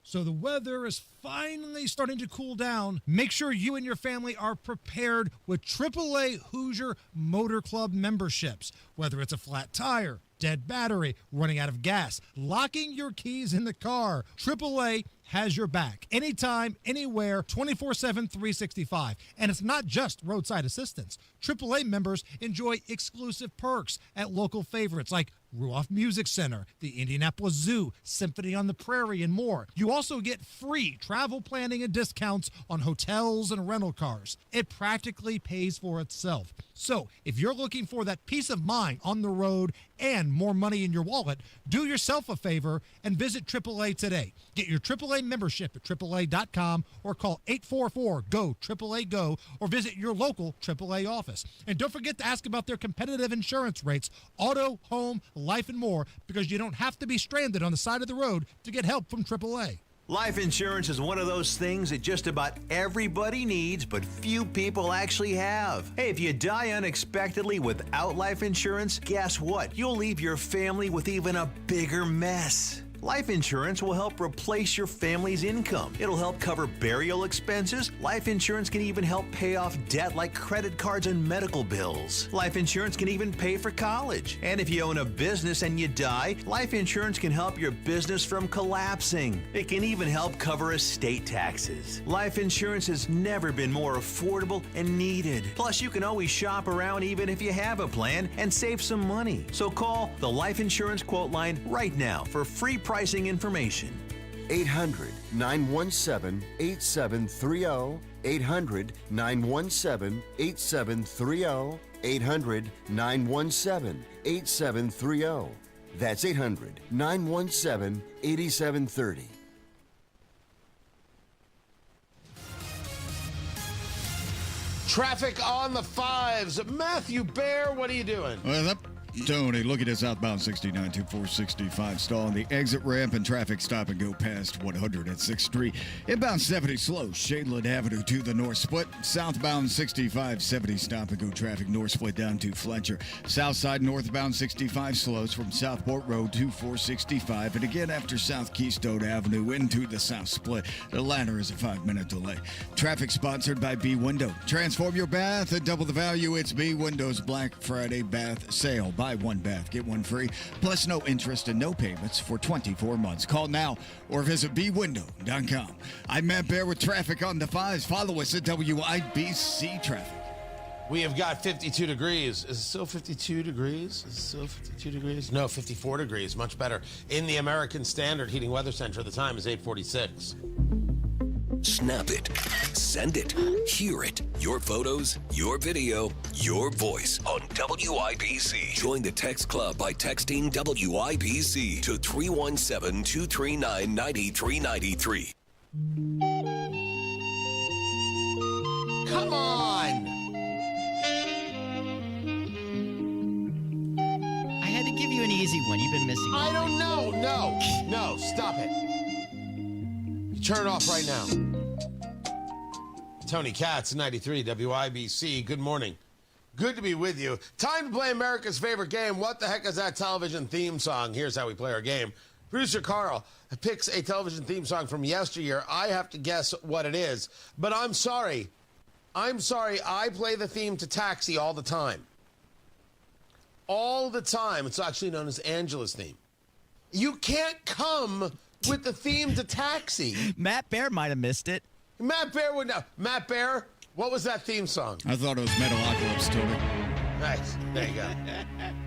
So the weather is finally starting to cool down. Make sure you and your family are prepared with AAA Hoosier Motor Club memberships. Whether it's a flat tire, dead battery, running out of gas, locking your keys in the car, AAA has your back. Anytime, anywhere, 24/7, 365. And it's not just roadside assistance. AAA members enjoy exclusive perks at local favorites like Ruoff Music Center, the Indianapolis Zoo, Symphony on the Prairie, and more. You also get free travel planning and discounts on hotels and rental cars. It practically pays for itself. So if you're looking for that peace of mind on the road and more money in your wallet, do yourself a favor and visit AAA today. Get your AAA membership at AAA.com or call 844-GO-AAA-GO or visit your local AAA office. And don't forget to ask about their competitive insurance rates, auto, home, life, and more, because you don't have to be stranded on the side of the road to get help from AAA. Life insurance is one of those things that just about everybody needs, but few people actually have. Hey, if you die unexpectedly without life insurance, guess what? You'll leave your family with even a bigger mess. Life insurance will help replace your family's income. It'll help cover burial expenses. Life insurance can even help pay off debt like credit cards and medical bills. Life insurance can even pay for college. And if you own a business and you die, life insurance can help your business from collapsing. It can even help cover estate taxes. Life insurance has never been more affordable and needed. Plus, you can always shop around even if you have a plan and save some money. So call the Life Insurance Quote Line right now for free pricing information. 800-917-8730. 800-917-8730. 800-917-8730. That's 800-917-8730. Traffic on the fives. Matthew Bear, what are you doing? Well, Tony, look at this outbound 69 to 465 stall on the exit ramp and traffic stop and go past 106th Street. Inbound 70 slow, Shadeland Avenue to the north split. Southbound 65 70 stop and go traffic north split down to Fletcher. South side northbound 65 slows from Southport Road to 465. And again after South Keystone Avenue into the south split. The latter is a 5-minute delay. Traffic sponsored by B Window. Transform your bath and double the value. It's B Window's Black Friday bath sale. Buy one bath, get one free, plus no interest and no payments for 24 months. Call now or visit bwindow.com. I'm Matt Bear with traffic on the fives. Follow us at WIBC Traffic. We have got 52 degrees. Is it still 52 degrees? Is it still 52 degrees? No, 54 degrees. Much better. In the American Standard Heating Weather Center, the time is 8:46. Snap it. Send it. Hear it. Your photos, your video, your voice on WIBC. Join the text club by texting WIBC to 317-239-9393. Come on! I had to give you an easy one. You've been missing. I don't know. No, stop it. Turn it off right now. Tony Katz, 93 WIBC. Good morning. Good to be with you. Time to play America's favorite game. What the heck is that television theme song? Here's how we play our game. Producer Carl picks a television theme song from yesteryear. I have to guess what it is. But I'm sorry. I play the theme to Taxi all the time. All the time. It's actually known as Angela's theme. You can't come with the theme to Taxi. Matt Bear might have missed it. Matt Bear would know. Matt Bear, what was that theme song? I thought it was Metalocalypse, Tony. Nice. There you go.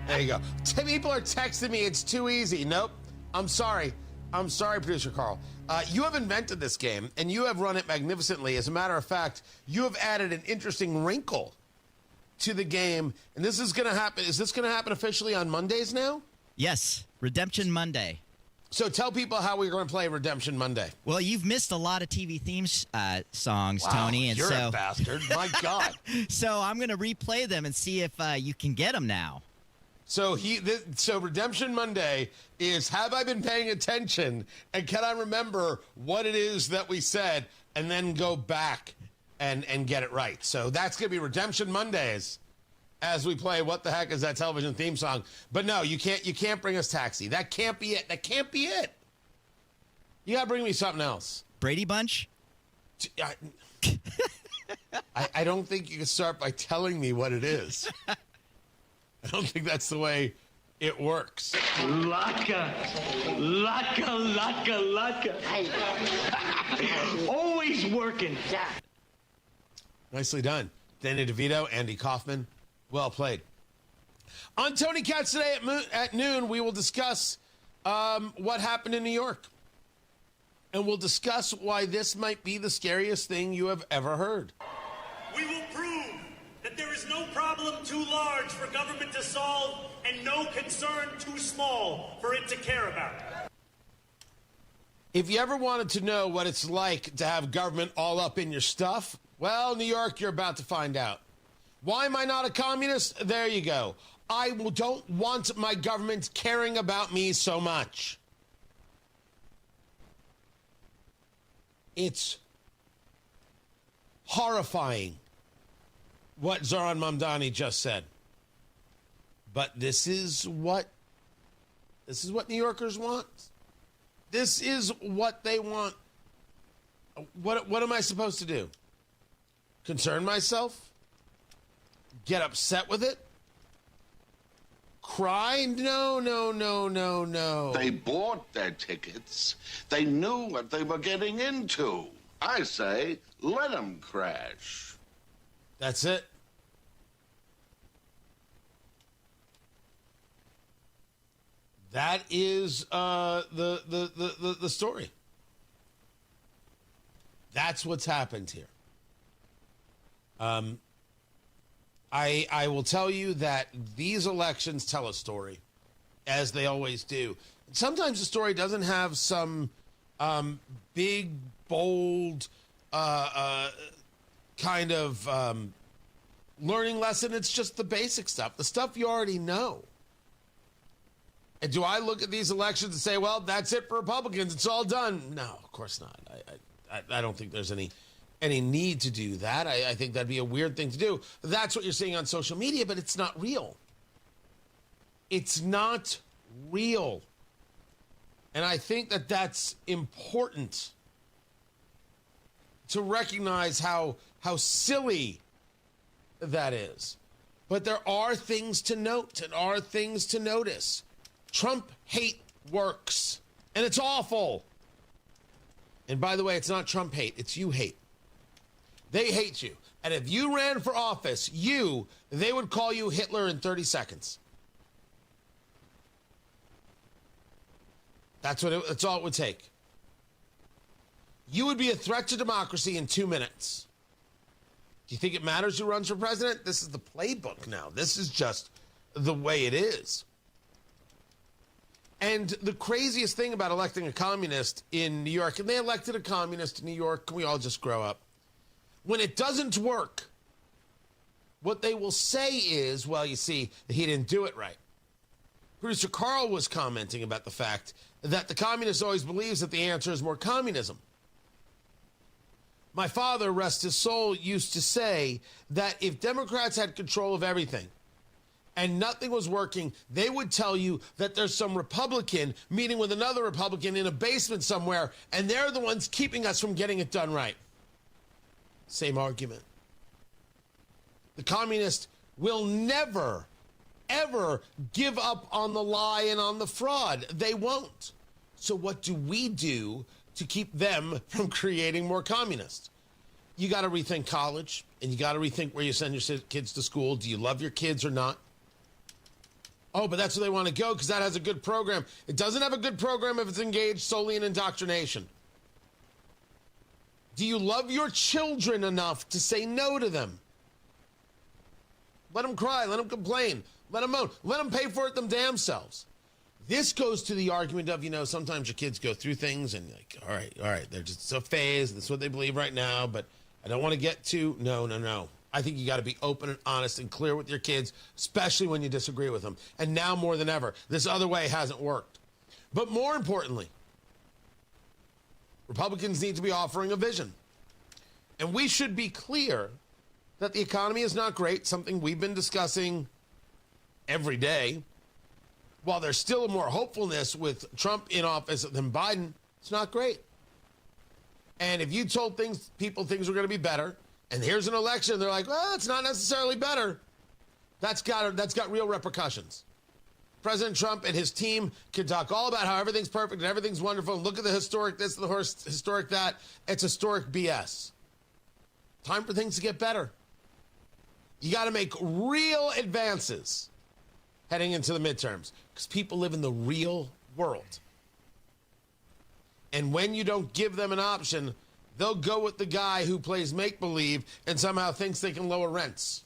There you go. People are texting me. It's too easy. Nope. I'm sorry. Producer Carl. You have invented this game, and you have run it magnificently. As a matter of fact, you have added an interesting wrinkle to the game, and this is going to happen. Is this going to happen officially on Mondays now? Yes. Redemption Monday. So tell people how we're going to play Redemption Monday. Well, you've missed a lot of TV theme songs, wow, Tony. And you're a bastard. My God. So I'm going to replay them and see if you can get them now. So Redemption Monday is, have I been paying attention, and can I remember what it is that we said, and then go back and get it right. So that's going to be Redemption Mondays as we play What the Heck Is That Television theme song. But no, you can't bring us Taxi. That can't be it. That can't be it. You got to bring me something else. Brady Bunch? I don't think you can start by telling me what it is. I don't think that's the way it works. Laka. Always working. Nicely done. Danny DeVito, Andy Kaufman. Well played. On Tony Katz today at noon, we will discuss what happened in New York. And we'll discuss why this might be the scariest thing you have ever heard. We will prove that there is no problem too large for government to solve and no concern too small for it to care about. If you ever wanted to know what it's like to have government all up in your stuff, well, New York, you're about to find out. Why am I not a communist? There you go. I don't want my government caring about me so much. It's horrifying what Zoran Mamdani just said. But this is what New Yorkers want. This is what they want. What am I supposed to do? Concern myself? Get upset with it? Cry? No. They bought their tickets. They knew what they were getting into. I say, let them crash. That's it. That is the story. That's what's happened here. I will tell you that these elections tell a story, as they always do. Sometimes the story doesn't have some big, bold kind of learning lesson. It's just the basic stuff, the stuff you already know. And do I look at these elections and say, well, that's it for Republicans, it's all done? No, of course not. I don't think there's any need to do that. I think that'd be a weird thing to do. That's what you're seeing on social media, but it's not real. It's not real. And I think that that's important to recognize how silly that is. But there are things to note and are things to notice. Trump hate works, and it's awful. And by the way, it's not Trump hate, it's you hate. They hate you. And if you ran for office, they would call you Hitler in 30 seconds. That's all it would take. You would be a threat to democracy in 2 minutes. Do you think it matters who runs for president? This is the playbook now. This is just the way it is. And the craziest thing about electing a communist in New York, and they elected a communist in New York, can we all just grow up? When it doesn't work, what they will say is, well, you see, he didn't do it right. Producer Carl was commenting about the fact that the communist always believes that the answer is more communism. My father, rest his soul, used to say that if Democrats had control of everything and nothing was working, they would tell you that there's some Republican meeting with another Republican in a basement somewhere, and they're the ones keeping us from getting it done right. Same argument. The communist will never, ever give up on the lie and on the fraud. They won't. So what do we do to keep them from creating more communists? You got to rethink college, and you got to rethink where you send your kids to school. Do you love your kids or not? Oh, but that's where they want to go because that has a good program. It doesn't have a good program if it's engaged solely in indoctrination. Do you love your children enough to say no to them? Let them cry. Let them complain. Let them moan. Let them pay for it them damn selves. This goes to the argument of, sometimes your kids go through things and like, all right, they're just a phase. That's what they believe right now, but I don't want to get to, no. I think you got to be open and honest and clear with your kids, especially when you disagree with them. And now more than ever, this other way hasn't worked. But more importantly, Republicans need to be offering a vision. And we should be clear that the economy is not great, something we've been discussing every day. While there's still more hopefulness with Trump in office than Biden, it's not great. And if you told people things were going to be better, and here's an election, they're like, well, it's not necessarily better. That's got real repercussions. President Trump and his team can talk all about how everything's perfect and everything's wonderful. And look at the historic this, the historic that. It's historic BS. Time for things to get better. You got to make real advances heading into the midterms because people live in the real world. And when you don't give them an option, they'll go with the guy who plays make-believe and somehow thinks they can lower rents.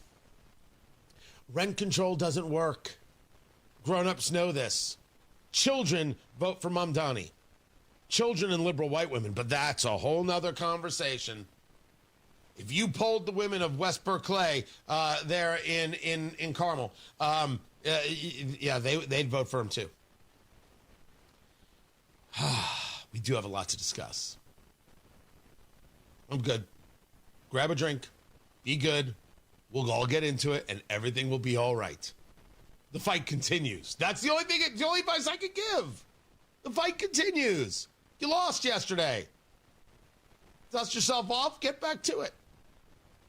Rent control doesn't work. Grown-ups know this. Children vote for Mamdani. Children and liberal white women, but that's a whole nother conversation. If you polled the women of West Berkeley there in Carmel, they'd vote for him too. We do have a lot to discuss. I'm good. Grab a drink. Be good. We'll all get into it, and everything will be all right. The fight continues. That's the only advice I could give. The fight continues. You lost yesterday. Dust yourself off. Get back to it.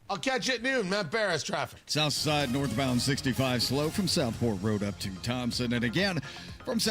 I'll catch you at noon. Matt Barris, traffic. South side northbound 65 slow from Southport Road up to Thompson. And again, from South